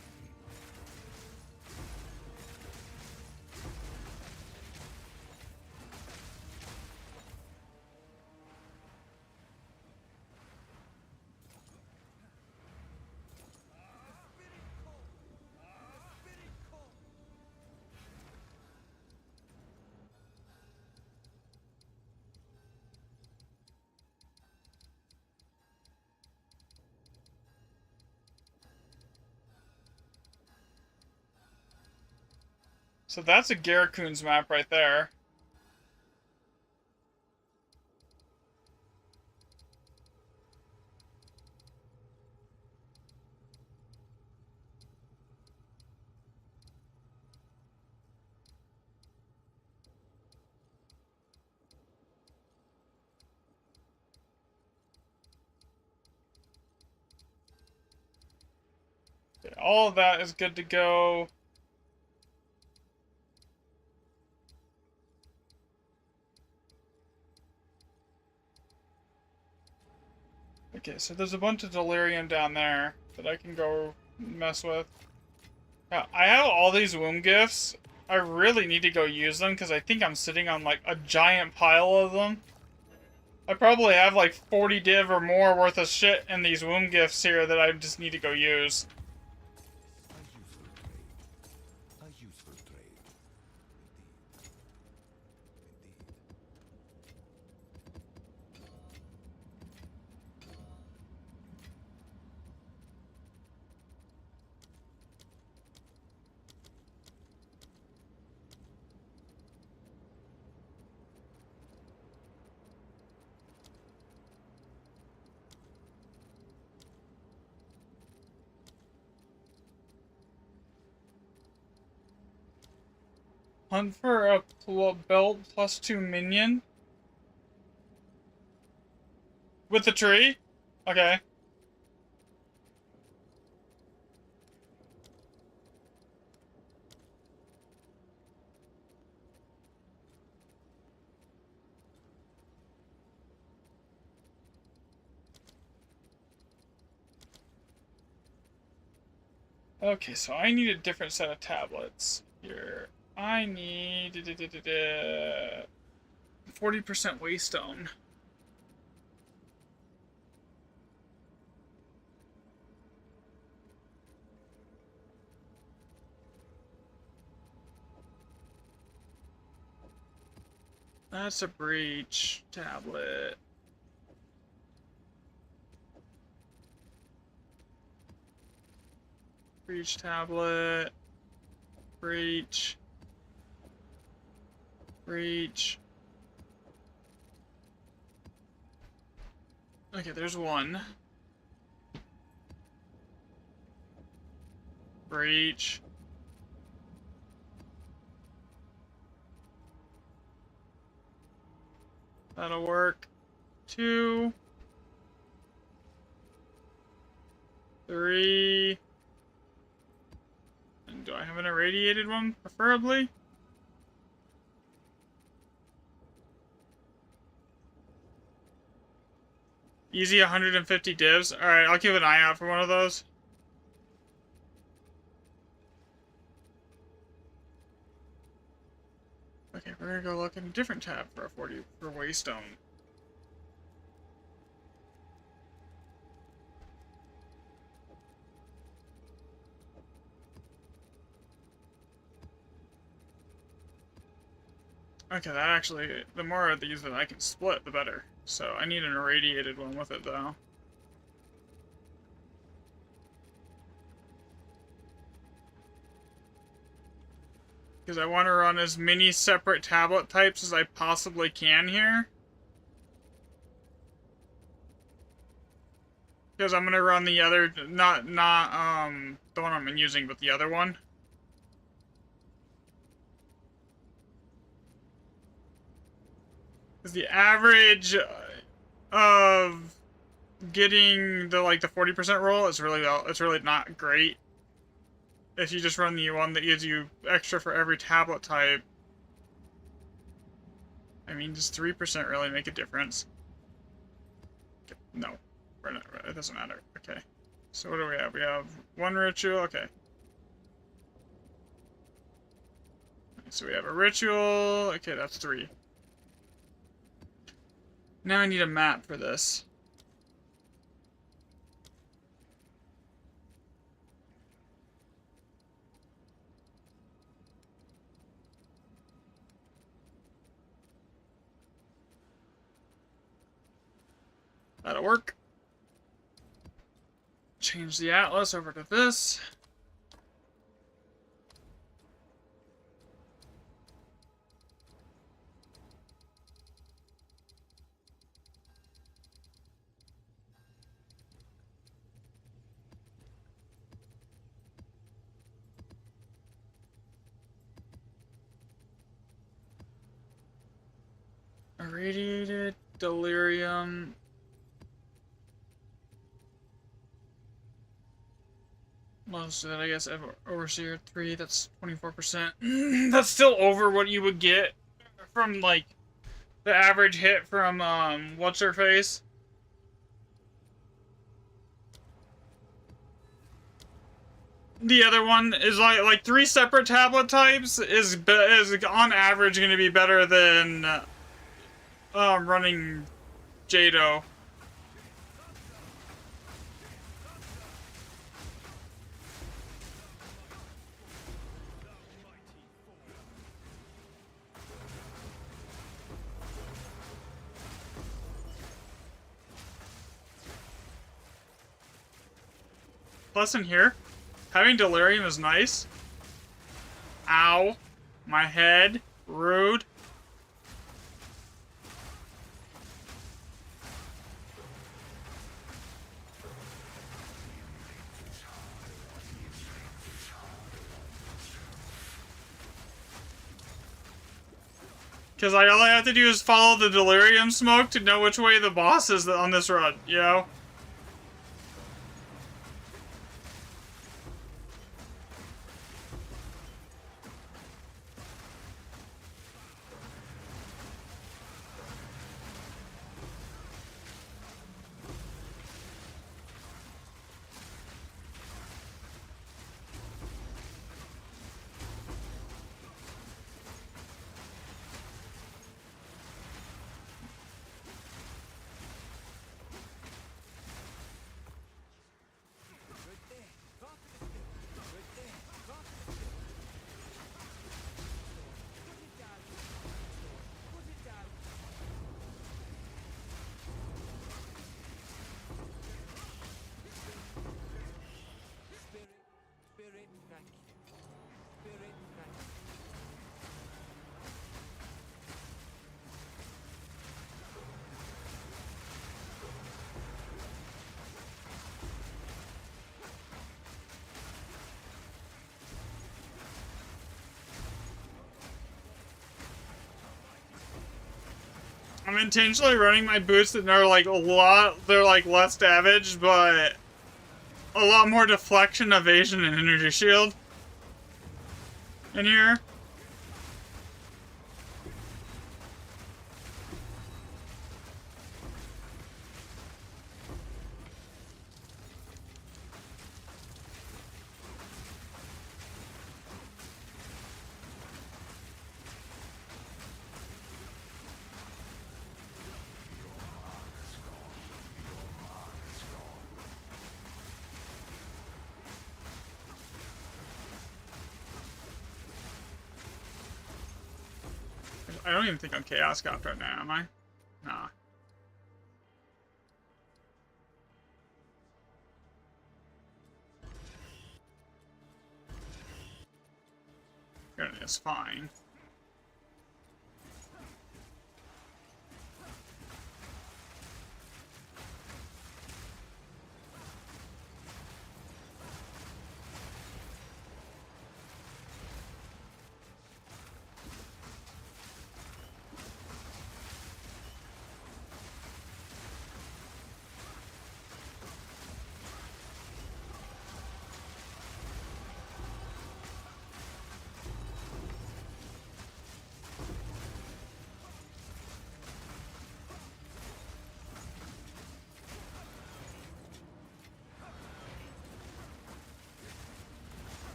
[SPEAKER 1] So that's a Garakhans map right there. Okay, all of that is good to go. Okay, so there's a bunch of delirium down there that I can go mess with. Now, I have all these womb gifts. I really need to go use them because I think I'm sitting on like a giant pile of them. I probably have like 40 div or more worth of shit in these womb gifts here that I just need to go use.
[SPEAKER 2] A useful trade.
[SPEAKER 1] Hunt for a belt plus 2 minion. With the tree? Okay. Okay, so I need a different set of tablets here. I need 40% waystone. That's a breach tablet. Breach tablet. Breach. Breach. Okay, there's one. Breach. That'll work. 2. 3. And do I have an irradiated one, preferably? Easy 150 divs. Alright, I'll keep an eye out for one of those. Okay, we're gonna go look in a different tab for a 40 for waystone. Okay, that actually, the more of these that I can split, the better. So I need an irradiated one with it, though. Because I want to run as many separate tablet types as I possibly can here. Because I'm gonna run the other, not the one I'm using, but the other one. Because the average of getting the 40% roll is really not great. If you just run the one that gives you extra for every tablet type. I mean, does 3% really make a difference? No, it doesn't matter. Okay. So what do we have? We have one ritual. Okay. So we have a ritual. Okay, that's 3. Now I need a map for this. That'll work. Change the atlas over to this. Irradiated delirium. Most of it, I guess, Overseer 3, that's 24%. That's still over what you would get from, like, the average hit from, what's-her-face? The other one is, like 3 separate tablet types is on average going to be better than, running Jado. Plus in here, having delirium is nice. Ow. My head. Rude. Because all I have to do is follow the delirium smoke to know which way the boss is on this run, you know? I'm intentionally running my boots that are like they're like less damage, but a lot more deflection, evasion, and energy shield in here. I don't even think I'm Chaos Cop right now, am I? Nah. It's fine.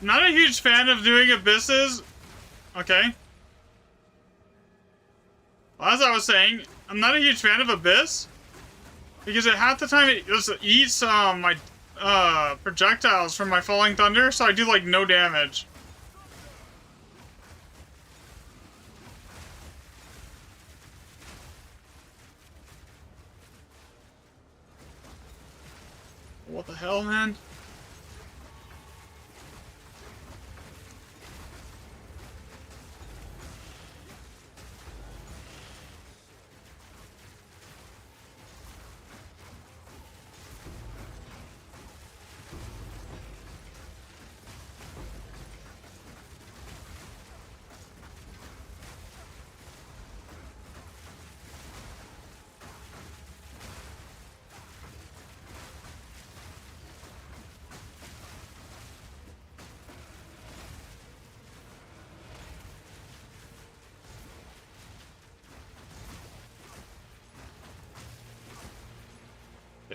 [SPEAKER 1] Not a huge fan of doing abysses. Okay. Well, as I was saying, I'm not a huge fan of abyss. Because at half the time it just eats my projectiles from my falling thunder, so I do like no damage. What the hell, man?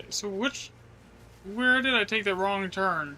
[SPEAKER 1] so where did I take the wrong turn?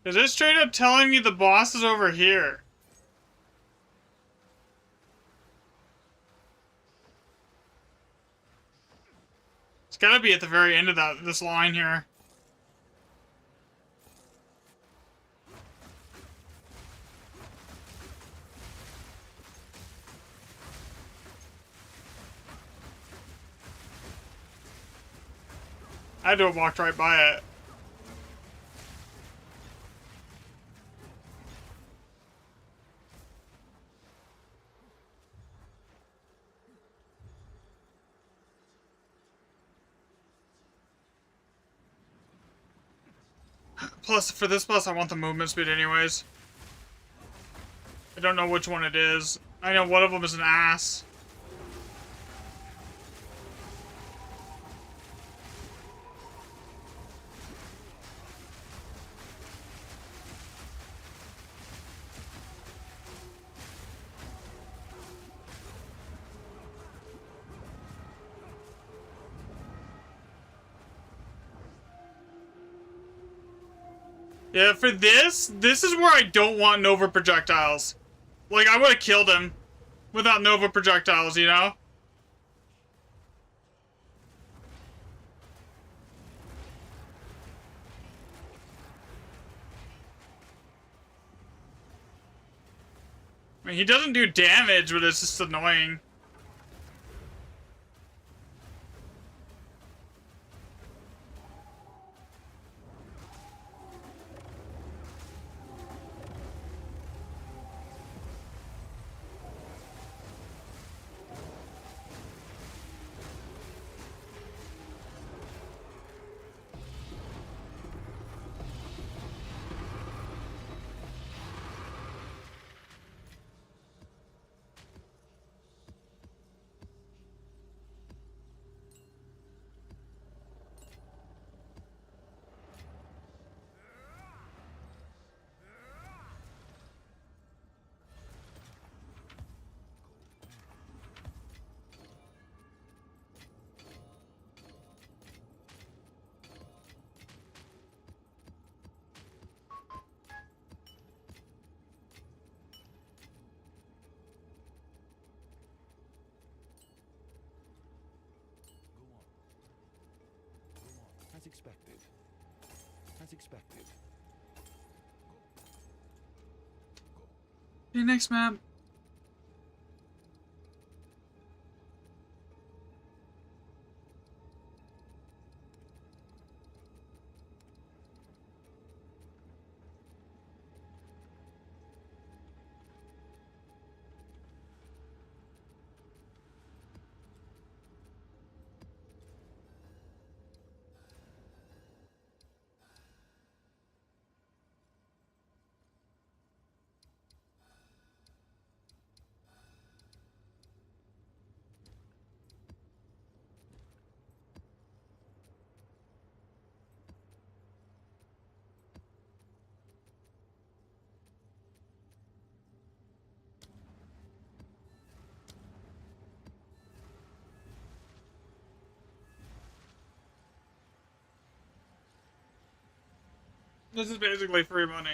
[SPEAKER 1] Is it straight up telling me the boss is over here? It's gotta be at the very end of this line here. I had to have walked right by it. Plus, for this boss, I want the movement speed anyways. I don't know which one it is. I know one of them is an ass. Yeah, for this is where I don't want Nova projectiles. Like, I would have killed him without Nova projectiles, you know? I mean, he doesn't do damage, but it's just annoying.
[SPEAKER 2] As expected. As expected.
[SPEAKER 1] Okay, next map. This is basically free money.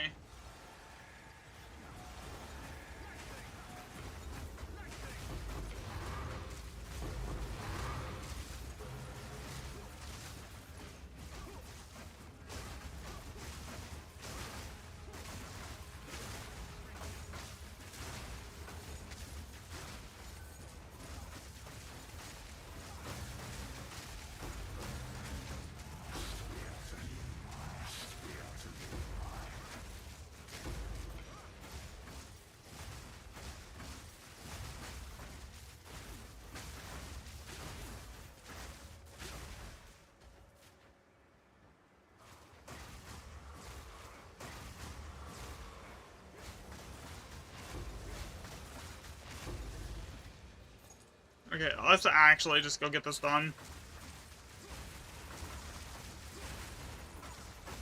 [SPEAKER 1] Okay, let's actually just go get this done.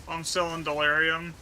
[SPEAKER 1] I'm still in delirium.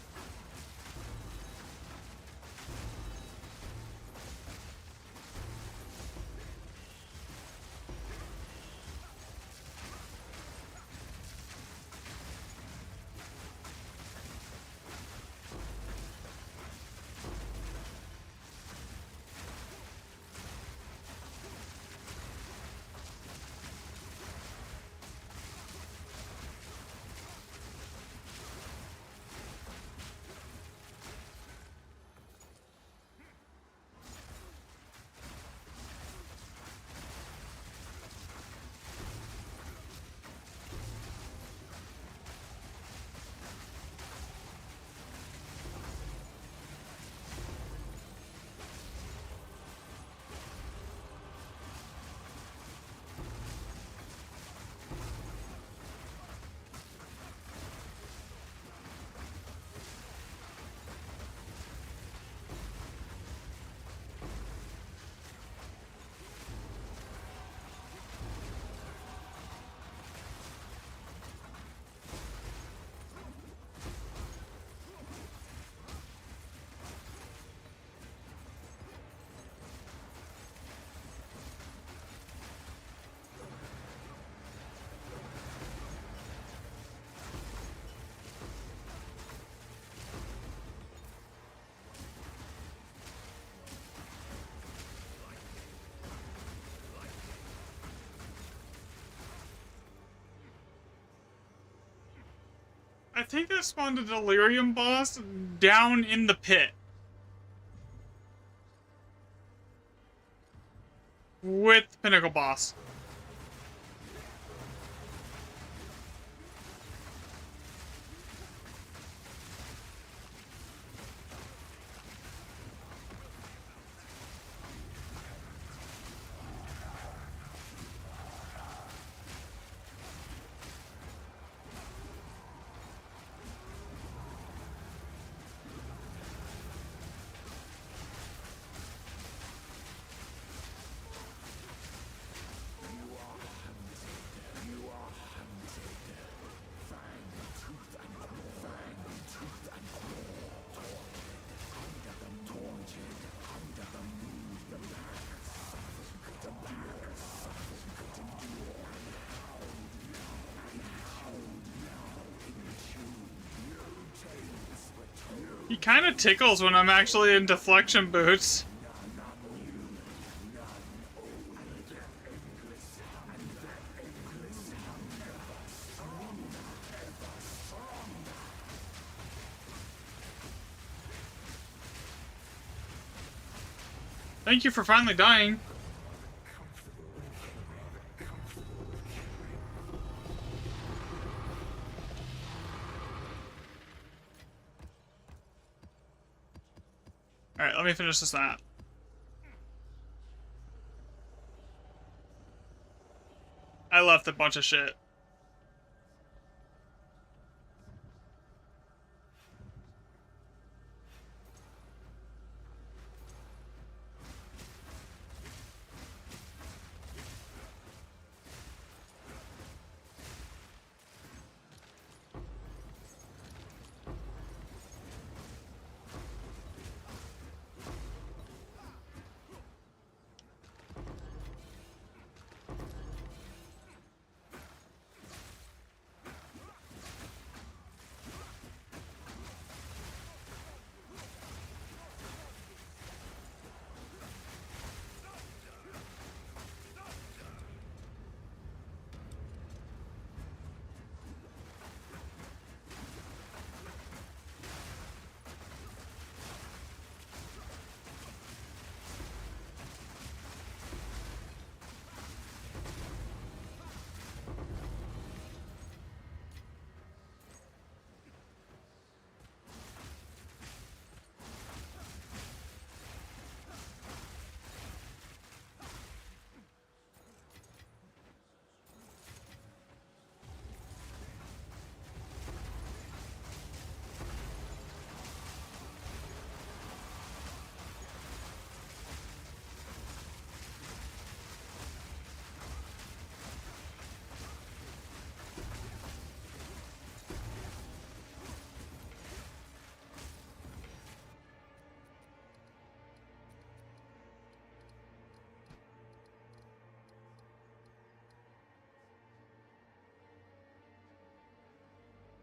[SPEAKER 1] I think that spawned a delirium boss down in the pit. With Pinnacle boss. He kind of tickles when I'm actually in deflection boots. Thank you for finally dying. Alright, let me finish this map. I left a bunch of shit.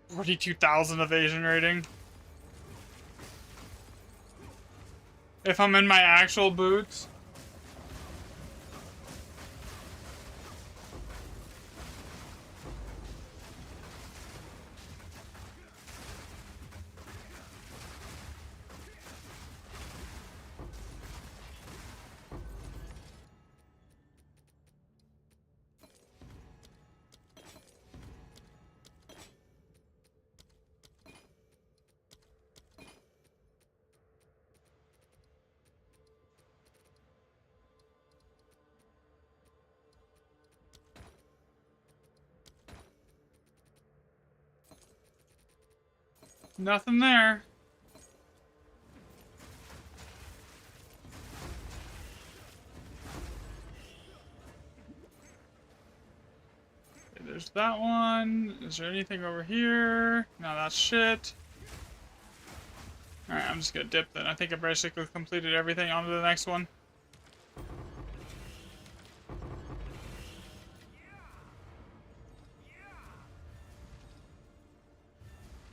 [SPEAKER 1] 42,000 evasion rating. If I'm in my actual boots. Nothing there. Okay, there's that one. Is there anything over here? No, that's shit. Alright, I'm just gonna dip then. I think I basically completed everything. On to the next one.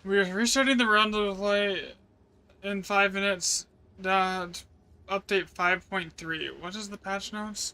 [SPEAKER 1] We're restarting the round of play in 5 minutes. Update 5.3. What is the patch notes?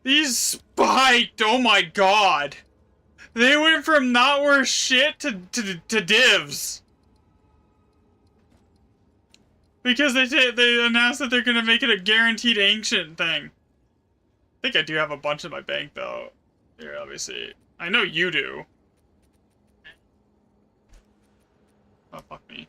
[SPEAKER 1] These spiked! Oh my god! They went from not worth shit to divs. Because they announced that they're gonna make it a guaranteed ancient thing. I think I do have a bunch in my bank though. Here, let me see. I know you do. Oh, fuck me.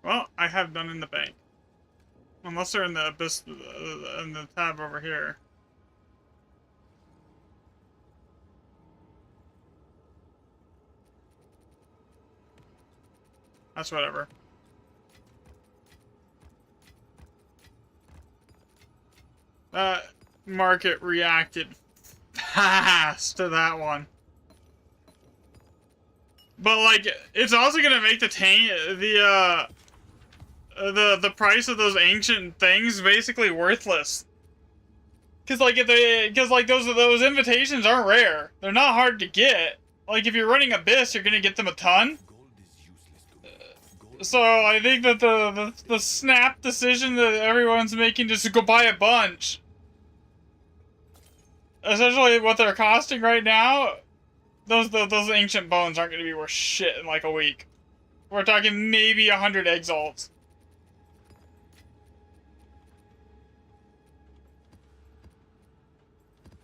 [SPEAKER 1] Well, I have none in the bank. Unless they're in the abyss, in the tab over here. That's whatever. That market reacted fast to that one. But like, it's also gonna make the the price of those ancient things basically worthless. Cause like those invitations aren't rare. They're not hard to get. Like if you're running Abyss, you're gonna get them a ton. So I think that the snap decision that everyone's making just to go buy a bunch. Essentially what they're costing right now, those ancient bones aren't gonna be worth shit in like a week. We're talking maybe 100 exalts.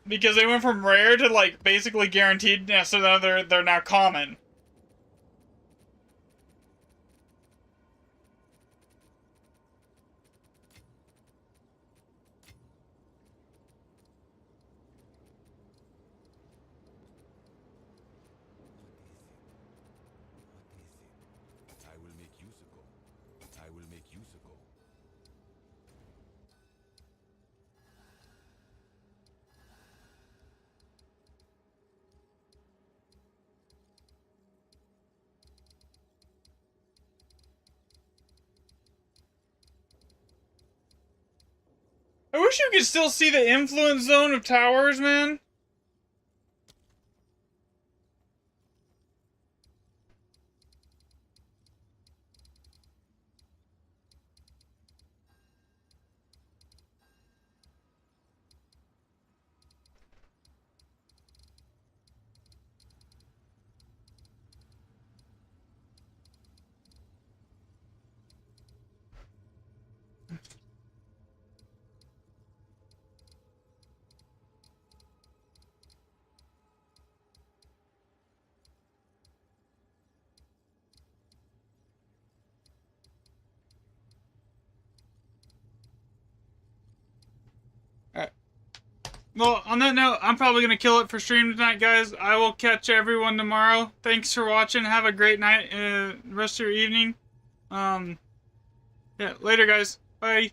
[SPEAKER 1] Because they went from rare to like basically guaranteed, so now they're now common.
[SPEAKER 2] I will make use ago. I will make use ago.
[SPEAKER 1] I wish you could still see the influence zone of towers, man. Well, on that note, I'm probably going to kill it for stream tonight, guys. I will catch everyone tomorrow. Thanks for watching. Have a great night and rest of your evening. Yeah, later, guys. Bye.